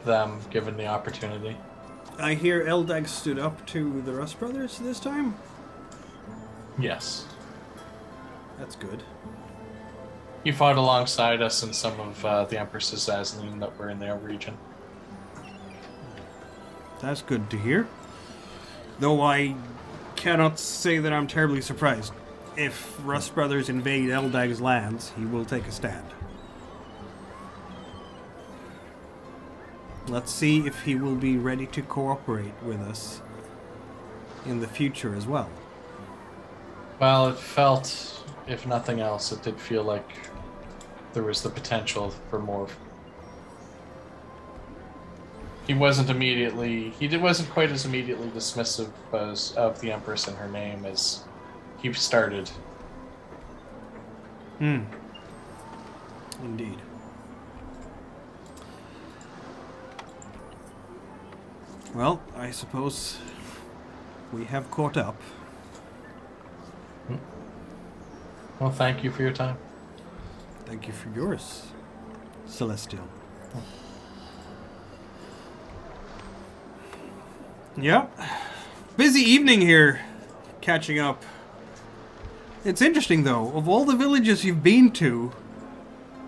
them, given the opportunity. I hear Eldag stood up to the Rust Brothers this time. Yes. That's good. He fought alongside us and some of the Empress's Azleen that were in their region. That's good to hear. Though I cannot say that I'm terribly surprised. If Rust Brothers invade Eldag's lands, he will take a stand. Let's see if he will be ready to cooperate with us in the future as well. Well, it felt, if nothing else, it did feel like there was the potential for more. He wasn't quite as immediately dismissive of the Empress and her name as he started. Indeed. Well, I suppose we have caught up. Well, thank you for your time. Thank you for yours, Celestial. Yep. Busy evening here, catching up. It's interesting, though. Of all the villages you've been to,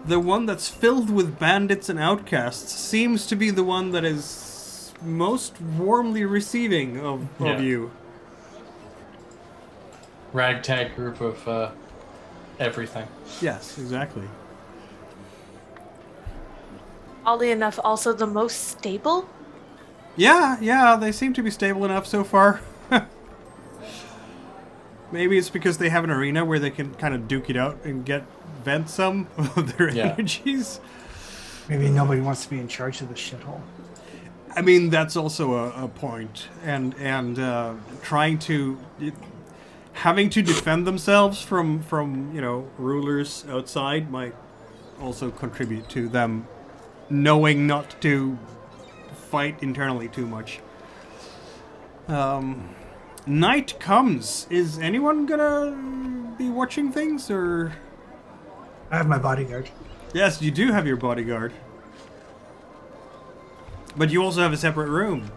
the one that's filled with bandits and outcasts seems to be the one that is most warmly receiving of Yeah. you. Ragtag group of everything. Yes, exactly. Oddly enough, also the most stable. Yeah, they seem to be stable enough so far. Maybe it's because they have an arena where they can kind of duke it out and vent some of their Yeah. energies. Maybe nobody wants to be in charge of the shithole. I mean, that's also a point, and trying to having to defend themselves from rulers outside might also contribute to them knowing not to fight internally too much. Night comes. Is anyone gonna be watching things, or? I have my bodyguard. Yes, you do have your bodyguard. But you also have a separate room.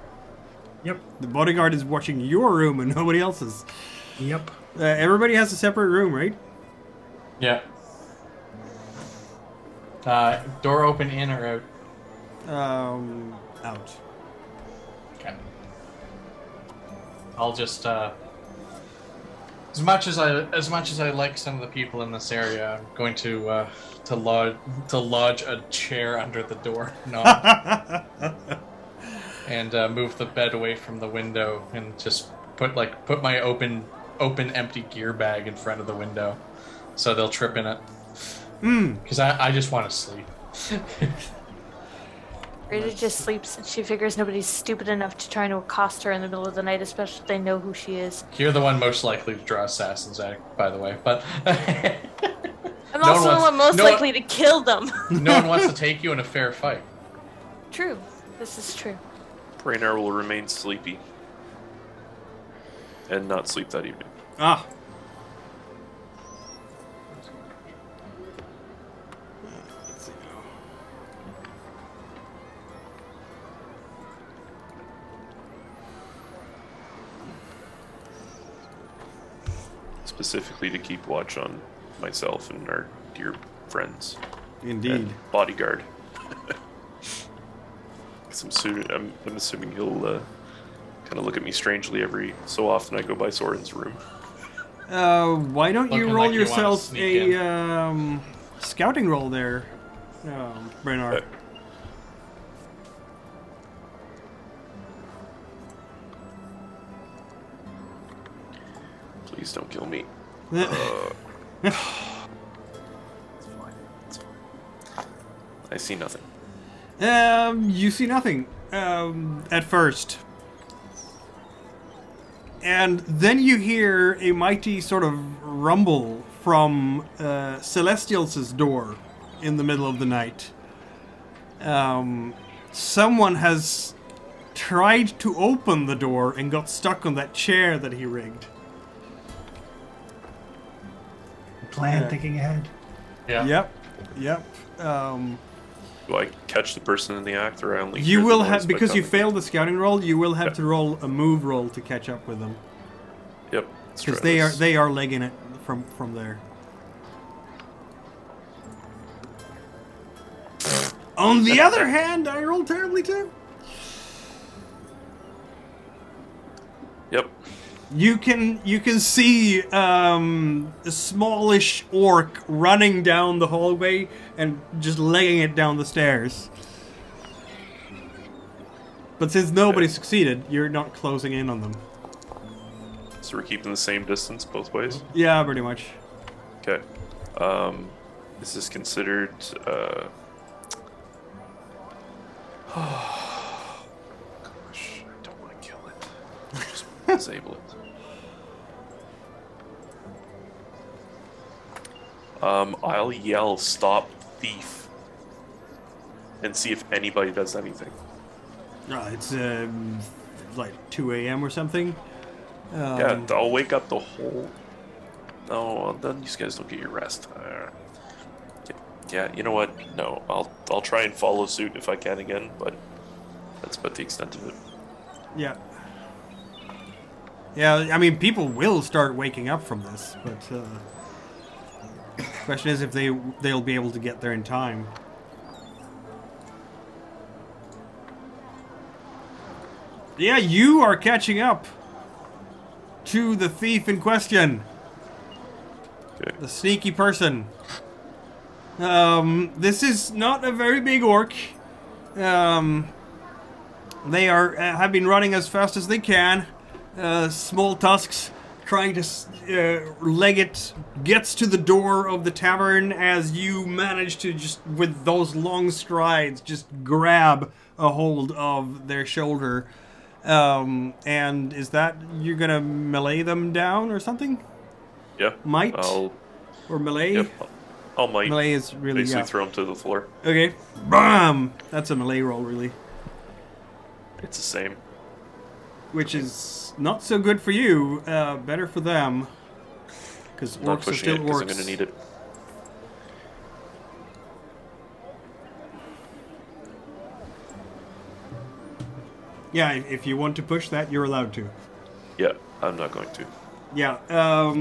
Yep. The bodyguard is watching your room and nobody else's. Yep. Everybody has a separate room, right? Yeah. Door open in or out? Out. Okay. I'll just as much as I like some of the people in this area, I'm going to lodge a chair under the door knob and move the bed away from the window and just put my open empty gear bag in front of the window so they'll trip in it. Because I just want to sleep. Rita just sleeps and she figures nobody's stupid enough to try to accost her in the middle of the night, especially if they know who she is. You're the one most likely to draw assassins, by the way, but I'm No also one the wants- one most no one- likely to kill them. no one wants to take you in a fair fight. True. This is true. Raynar will remain sleepy. And not sleep that evening. Ah. Let's see now. Specifically to keep watch on myself and our dear friends. Indeed. And bodyguard. 'Cause I'm assuming he'll kind of look at me strangely every so often I go by Soren's room. Why don't you Looking roll like you wanna yourself sneak a scouting roll there, Bernard? Please don't kill me. I see nothing. You see nothing at first. And then you hear a mighty sort of rumble from Celestial's door in the middle of the night. Someone has tried to open the door and got stuck on that chair that he rigged. Plan, Yeah. thinking ahead. Yeah. Yep. Do I catch the person in the act, or I only? You hear the will noise have, by because you coming? failed the scouting roll, you will have Yep. to roll a move roll to catch up with them. Yep. let's Because try this. they are legging it from there. On the other hand, I rolled terribly too. Yep. You can see a smallish orc running down the hallway and just legging it down the stairs. But since nobody Okay. succeeded, you're not closing in on them. So we're keeping the same distance both ways. Yeah, pretty much. Okay. Is this considered? Gosh, I don't want to kill it. Just disable it. I'll yell, "Stop, thief!" and see if anybody does anything. It's like 2 a.m. or something. Yeah, I'll wake up the whole. No, then you guys don't get your rest. Yeah, you know what? No, I'll try and follow suit if I can again, but that's about the extent of it. Yeah. Yeah, I mean, people will start waking up from this, but question is if they'll be able to get there in time. Yeah, you are catching up to the thief in question, Okay. the sneaky person. This is not a very big orc. They have been running as fast as they can. Small tusks trying to leg it, gets to the door of the tavern as you manage to just, with those long strides, just grab a hold of their shoulder. And is that, you're gonna melee them down or something? Yeah. Might? I'll. Or melee? Yep. I'll might. Melee is really, Basically yeah. throw him to the floor. Okay. Bam! That's a melee roll, really. It's the same. Which is not so good for you, better for them. Because I'm not orcs are pushing still it because orcs. I'm gonna need it. Yeah, if you want to push that, you're allowed to. Yeah, I'm not going to. Yeah,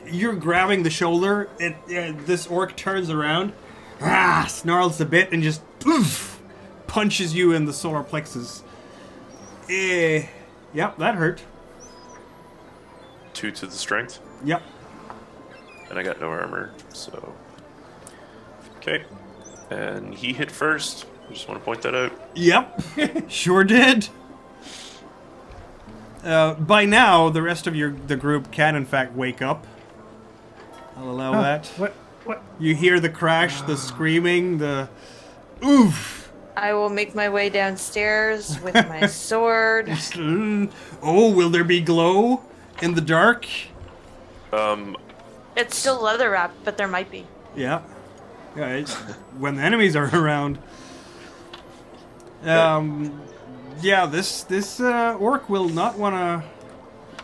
you're grabbing the shoulder, this orc turns around, snarls a bit, and just poof, punches you in the solar plexus. Yep, that hurt. 2 to the strength, Yep. and I got no armor, so. Okay. And he hit first. I just want to point that out. Yep, sure did. By now, the rest of the group can in fact wake up. I'll allow Huh, that. What? You hear the crash, the screaming, the oof. I will make my way downstairs with my sword. Oh, will there be glow in the dark? It's still leather wrapped, but there might be. Yeah. Yeah, when the enemies are around. Yeah, this orc will not want to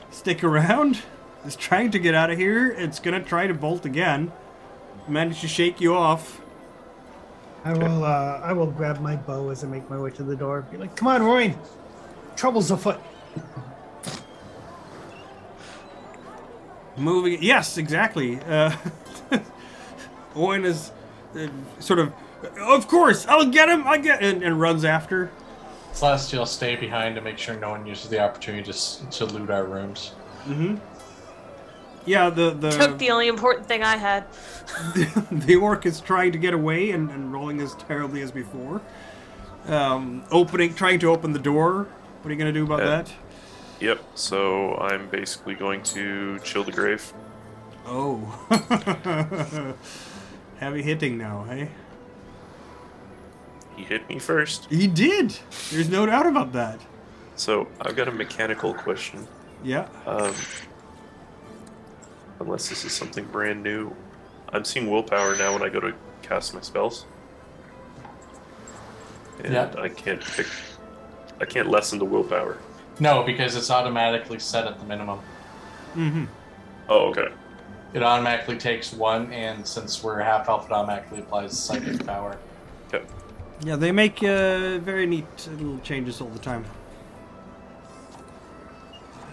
stick around. It's trying to get out of here. It's gonna try to bolt again. Manage to shake you off. I will grab my bow as I make my way to the door. Be like, come on, Roy. Trouble's afoot. Moving. Yes, exactly. Owen is sort of course, I'll get him. And runs after. Celestial stay behind to make sure no one uses the opportunity to loot our rooms. Mm-hmm. Yeah, Took the only important thing I had. the orc is trying to get away and rolling as terribly as before. Trying to open the door. What are you gonna do about that? Yep, so I'm basically going to chill the grave. Oh. Heavy hitting now, hey? He hit me first. He did! There's no doubt about that. So I've got a mechanical question. Yeah. Unless this is something brand new. I'm seeing willpower now when I go to cast my spells. And Yeah. I can't lessen the willpower. No, because it's automatically set at the minimum. Mm-hmm. Oh, okay. It automatically takes 1, and since we're half elf, it automatically applies psychic power. Okay. Yeah, they make very neat little changes all the time.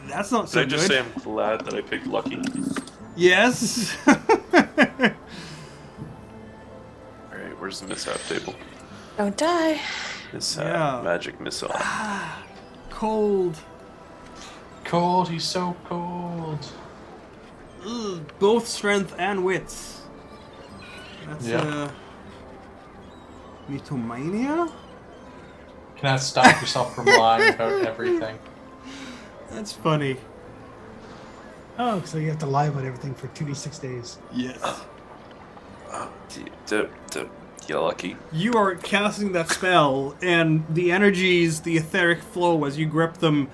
That's not so Can I just good. say I'm glad that I picked lucky? Yes. Alright, where's the mishap table? Don't die. Mishap, Yeah. magic missile. Cold. Cold, he's so cold. Ugh, both strength and wits. That's Yeah. mythomania? Cannot stop yourself from lying about everything. That's funny. Oh, so you have to lie about everything for 2d6 days. Yes. Yeah, lucky. You are casting that spell, and the energies, the etheric flow as you grip them,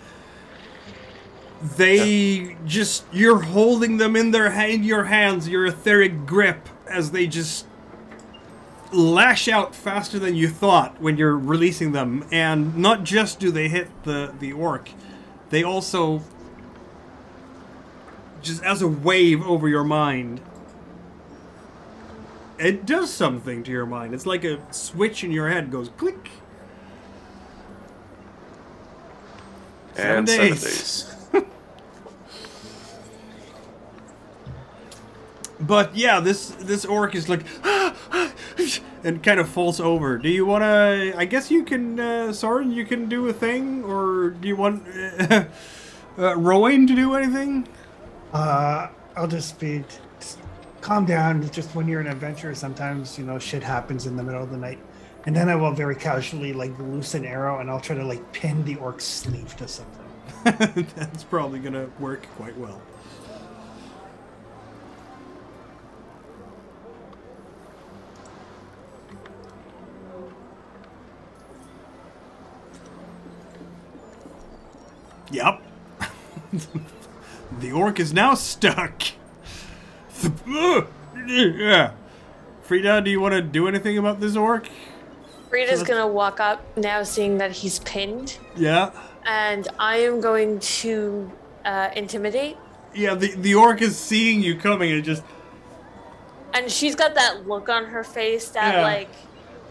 they just, you're holding them in your hands, your etheric grip, as they just lash out faster than you thought when you're releasing them. And not just do they hit the orc, they also, just as a wave over your mind, it does something to your mind. It's like a switch in your head goes click. And 7 days. But yeah, this orc is like, and kind of falls over. Do you want to? I guess you can, Soren, you can do a thing, or do you want Rowan to do anything? I'll just calm down. Just when you're an adventurer, sometimes shit happens in the middle of the night, and then I will very casually loose an arrow, and I'll try to pin the orc's sleeve to something. That's probably gonna work quite well. Yep. The orc is now stuck. Yeah. Frida, do you want to do anything about this orc? Rita's gonna walk up now, seeing that he's pinned, Yeah. and I am going to intimidate. Yeah, the orc is seeing you coming and just... And she's got that look on her face that, Yeah.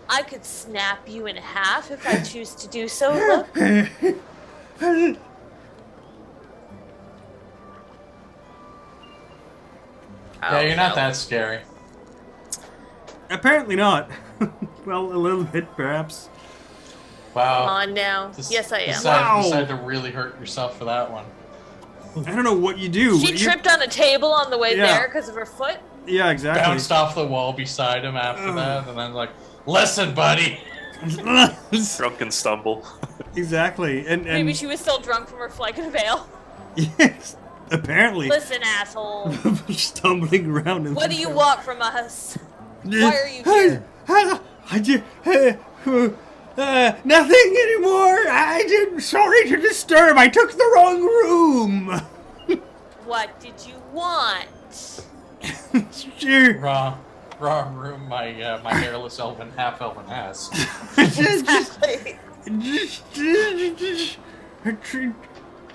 I could snap you in half if I choose to do so. Look. Yeah, you're not that scary. Apparently not. Well, a little bit, perhaps. Wow. Come on now. Yes, I am. Decided to really hurt yourself for that one. I don't know what you do. She tripped on a table on the way Yeah. there because of her foot. Yeah, exactly. Bounced off the wall beside him after that, and then listen, buddy. Drunken stumble. Exactly. And Maybe she was still drunk from her flight of ale. Yes, apparently. Listen, asshole. Stumbling around. And What do you want from us? Why are you here? Nothing anymore. Sorry to disturb. I took the wrong room. What did you want? Sure. Wrong room. My hairless elven, half elven ass. Exactly.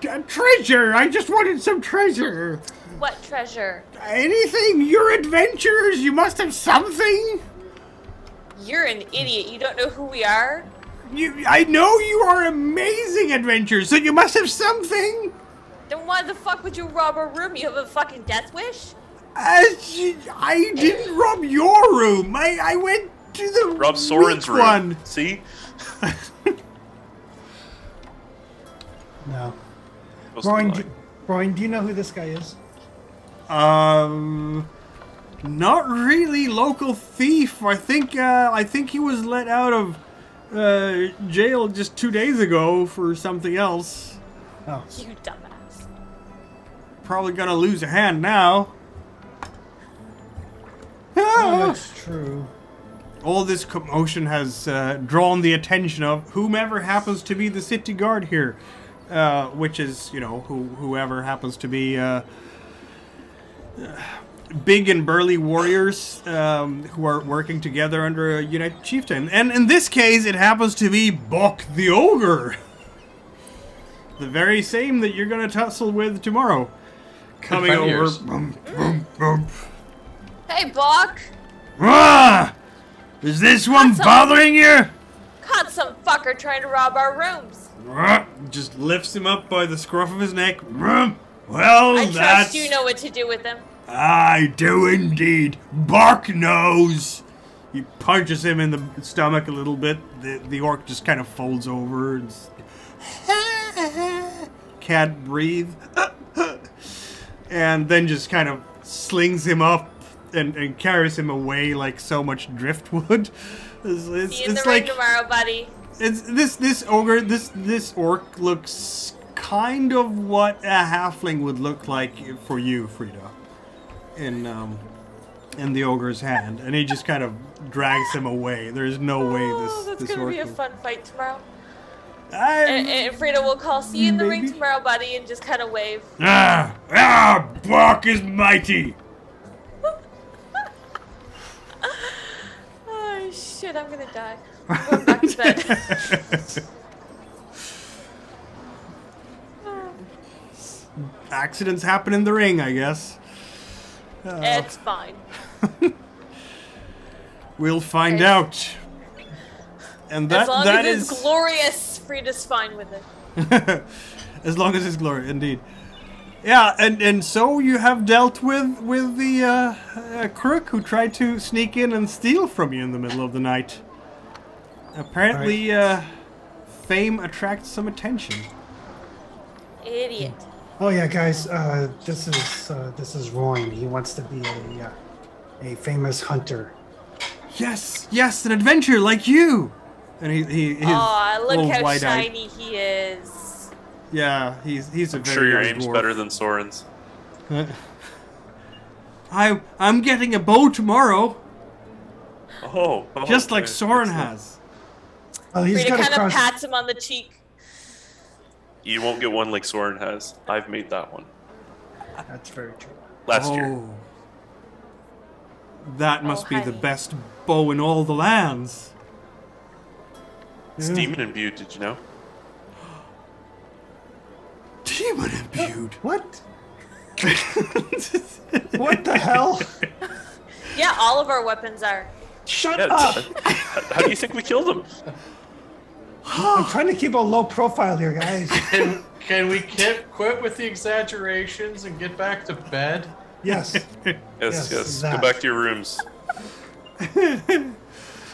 A treasure. I just wanted some treasure. What treasure? Anything. You're adventurers. You must have something. You're an idiot. You don't know who we are? I know you are amazing adventurers, so you must have something. Then why the fuck would you rob a room? You have a fucking death wish? I didn't rob your room. I went to the Rob Soren's weak room. one. See? No. Supposed to be like- Brian, do you know who this guy is? Not really. Local thief. I think he was let out of jail just 2 days ago for something else. Oh, You dumbass. Probably gonna lose a hand now. that's true. All this commotion has drawn the attention of whomever happens to be the city guard here, which is, whoever happens to be big and burly warriors who are working together under a united chieftain. And in this case, it happens to be Buck the Ogre. The very same that you're going to tussle with tomorrow. Coming friend of over. yours. Bump, bump, bump. Hey, Buck! Ah! Is this one What's up? bothering you? Caught some fucker trying to rob our rooms. Ah! Just lifts him up by the scruff of his neck. Ah! Well, I that's... trust you know what to do with them. I do indeed. Bark knows. He punches him in the stomach a little bit. The orc just kind of folds over and can't breathe. And then just kind of slings him up and carries him away like so much driftwood. See you in the ring tomorrow, buddy. It's this ogre, this orc looks kind of what a halfling would look like for you, Frida, in the ogre's hand, and he just kind of drags him away. There's no way That's this gonna orc be a will- fun fight tomorrow. And Frida will call, see you in the ring Maybe. tomorrow, buddy, and just kind of wave. Buck is mighty. Oh, shit, I'm gonna die. I'm going back to bed. Accidents happen in the ring, I guess. It's fine. We'll find Okay. out. And As long that as is it's glorious, Frida's fine with it. as long as it's glory, indeed. Yeah, and so you have dealt with the crook who tried to sneak in and steal from you in the middle of the night. Apparently, fame attracts some attention. Idiot. Oh yeah, guys. This is Roy. He wants to be a famous hunter. Yes, an adventure like you. And he's Aw, look all how wide-eyed. shiny he is. Yeah, he's a I'm very sure your young aim's dwarf. better than Soren's. I'm getting a bow tomorrow, Oh, just like okay. Soren Excellent. has. Oh, he's Frida got a kind of cross. pats him on the cheek. You won't get one like Soren has. I've made that one That's very true. last year. That must be the honey. best bow in all the lands. It's demon imbued. Did you know? Demon imbued. What? What the hell? Yeah, all of our weapons are. Shut Yeah, up! how do you think we killed him? I'm trying to keep a low profile here, guys. Can we quit with the exaggerations and get back to bed? Yes. Yes. that. Go back to your rooms.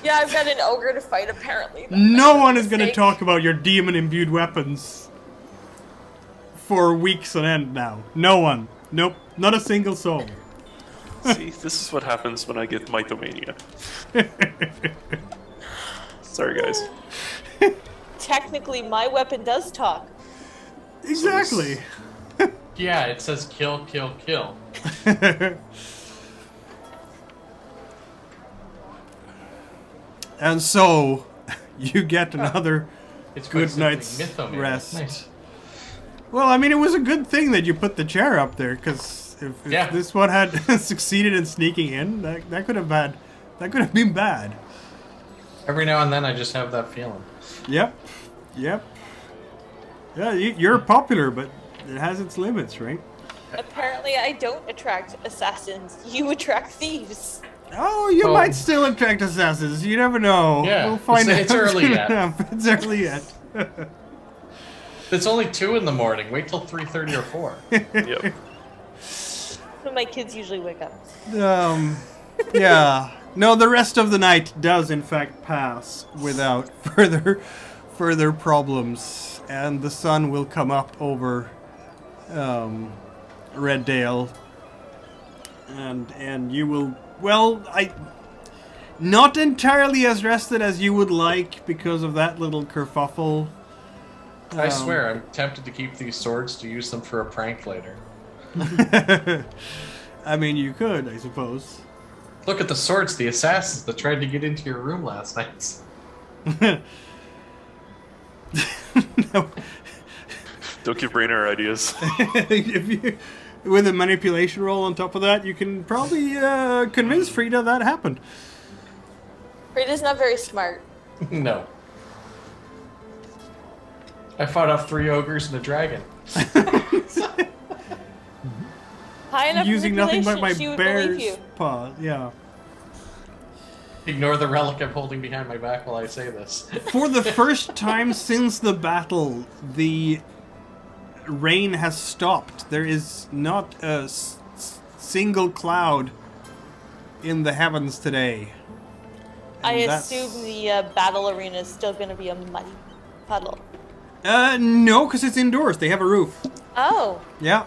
Yeah, I've got an ogre to fight apparently. No one is going to Mistake. talk about your demon imbued weapons for weeks on end now. No one. Nope. Not a single soul. See, this is what happens when I get mythomania. Sorry, guys. Technically, my weapon does talk. Exactly. Yeah, it says kill, kill, kill. And so, you get another It's quite good simply night's Mythomania. rest. Nice. Well, I mean, it was a good thing that you put the chair up there, because if Yeah. this one had succeeded in sneaking in, that could have been bad. Every now and then I just have that feeling. Yep. Yeah, you're popular, but it has its limits, right? Apparently, I don't attract assassins. You attract thieves. Oh, you Oh. might still attract assassins. You never know. Yeah, We'll find out. it's early yet. It's early yet. It's only 2 in the morning. Wait till 3:30 or 4. Yep. When my kids usually wake up. Yeah. No, the rest of the night does in fact pass without further problems, and the sun will come up over Red Dale, and you will. Well, not entirely as rested as you would like because of that little kerfuffle. I swear, I'm tempted to keep these swords to use them for a prank later. I mean, you could, I suppose. Look at the swords, the assassins that tried to get into your room last night. No. Don't give Rainer ideas. with a manipulation roll on top of that, you can probably convince Frida that happened. Frida's not very smart. No. I fought off 3 ogres and a dragon. High enough Using nothing but my manipulation, she would believe you. bear's paw. Yeah. Ignore the relic I'm holding behind my back while I say this. For the first time since the battle, the rain has stopped. There is not a single cloud in the heavens today. I And that's- assume the battle arena is still going to be a muddy puddle. No, because it's indoors. They have a roof. Oh, Yeah.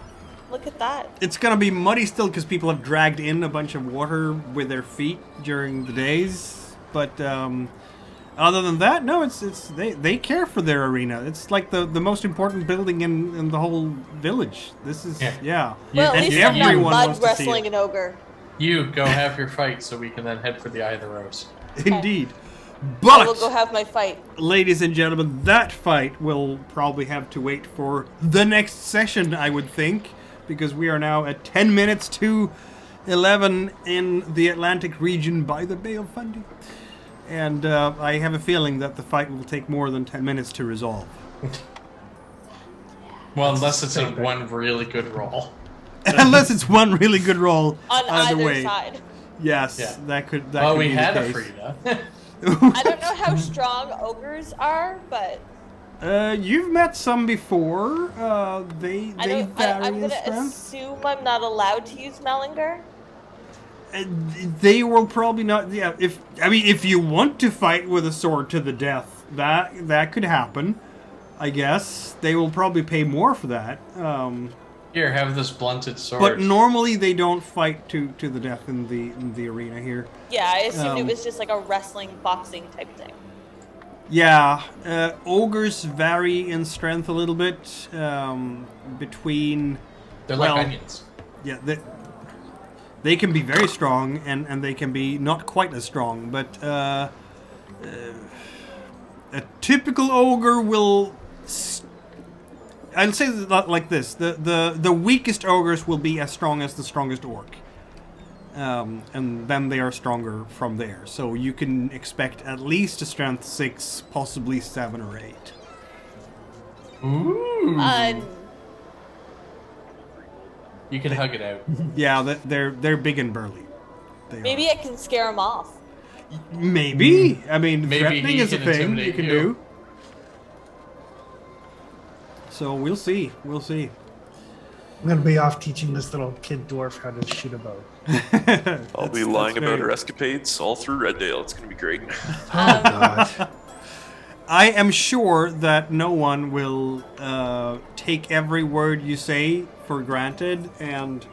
look at that. It's gonna be muddy still because people have dragged in a bunch of water with their feet during the days. But other than that, no, it's they care for their arena. It's like the most important building in the whole village. This is yeah. Well, at And least I'm not everyone mud wants to see wrestling it. an ogre. You go have your fight so we can then head for the Eye of the Rose. Indeed. I will go But, have my fight. ladies and gentlemen, that fight will probably have to wait for the next session, I would think, because we are now at 10 minutes to 11 in the Atlantic region by the Bay of Fundy. And I have a feeling that the fight will take more than 10 minutes to resolve. Well, unless it's so a good. one really good roll. Unless it's one really good roll On either way. side. Yes, Yeah. that could Well, be we the had a case. Frida. I don't know how strong ogres are, but You've met some before. They vary I'm in gonna strength. assume I'm not allowed to use Malinger. They will probably not. Yeah, if you want to fight with a sword to the death, that could happen. I guess they will probably pay more for that. Here, have this blunted sword. But normally they don't fight to the death in the arena here. Yeah, I assumed it Um, was just like a wrestling, boxing type thing. Yeah, ogres vary in strength a little bit between. They're well, like onions. Yeah, they can be very strong and they can be not quite as strong, but a typical ogre will. I'll say that like this: the weakest ogres will be as strong as the strongest orc, and then they are stronger from there. So you can expect at least a strength 6, possibly 7 or 8. Ooh. Hmm. You can hug it out. Yeah, they're big and burly. They Maybe are. I can scare him off. Maybe. I mean, Maybe threatening he is a can thing intimidate you can you. do. So we'll see. We'll see. I'm gonna be off teaching this little kid dwarf how to shoot a bow. I'll be That's lying about great. our escapades all through Red Dale. It's going to be great. God. I am sure that no one will take every word you say for granted and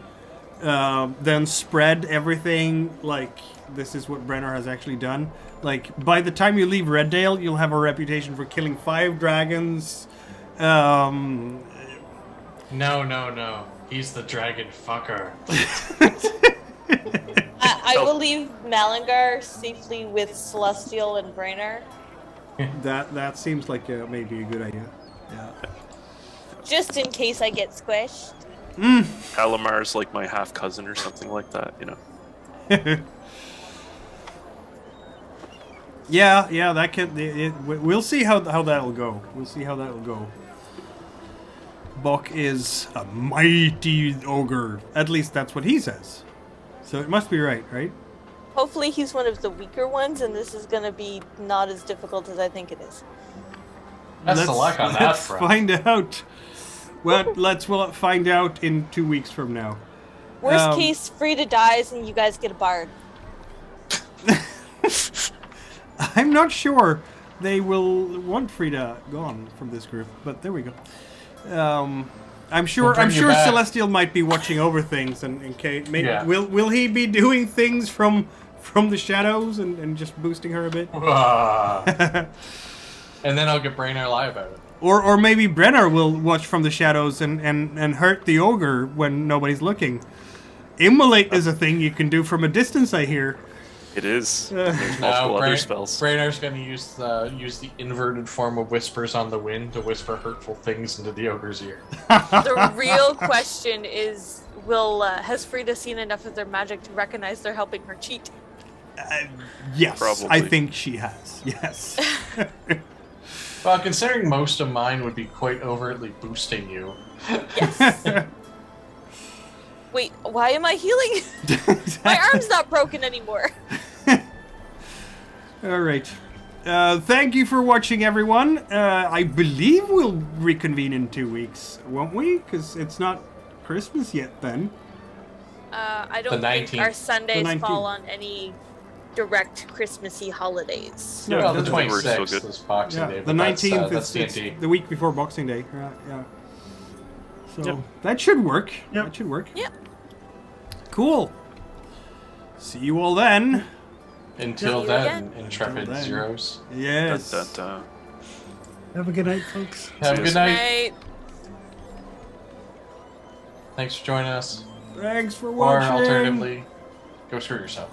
then spread everything like this is what Brenner has actually done. Like, by the time you leave Reddale, you'll have a reputation for killing 5 dragons. No. He's the dragon fucker. I will leave Malingar safely with Celestial and Brainer, That seems like maybe a good idea. Yeah. just in case I get squished. Palomar's like my half cousin or something like that, you know. Yeah, that can. We'll see how that'll go. We'll see how that'll go. Bok is a mighty ogre. At least that's what he says. So it must be right? Hopefully he's one of the weaker ones, and this is going to be not as difficult as I think it is. Best of luck on that Let's front. find out. Well, we'll find out in 2 weeks from now. Worst case, Frida dies and you guys get a bard. I'm not sure they will want Frida gone from this group, but there we go. I'm sure. We'll bring I'm you sure back. Celestial might be watching over things, and Kate. Yeah. Will he be doing things from the shadows and just boosting her a bit? Ah. And then I'll get Brainer lie about it. Or maybe Brenner will watch from the shadows and hurt the ogre when nobody's looking. Immolate is a thing you can do from a distance, I hear. It is. There's multiple other spells. Brainer's going to use the inverted form of whispers on the wind to whisper hurtful things into the ogre's ear. The real question is, has Frida seen enough of their magic to recognize they're helping her cheat? Yes, Probably. I think she has. Yes. Well, considering most of mine would be quite overtly boosting you. Yes. Wait, why am I healing? My arm's not broken anymore. All right. Thank you for watching, everyone. I believe we'll reconvene in 2 weeks, won't we? Because it's not Christmas yet then. I don't The think 19th. our The Sundays 19th. fall on any direct Christmassy holidays. No, Well, it the doesn't. 26th is Boxing Yeah, Day. the but 19th that's is D&D. the week before Boxing Day. Yeah. So Yep. that should work. Yep. That should work. Yep. Cool. See you all then. Until See you then, again. intrepid Until then. zeros. Yes. Have a good night, folks. Have a See good ya. night. Night. Thanks for joining us. Thanks for Or watching. alternatively, go screw yourself.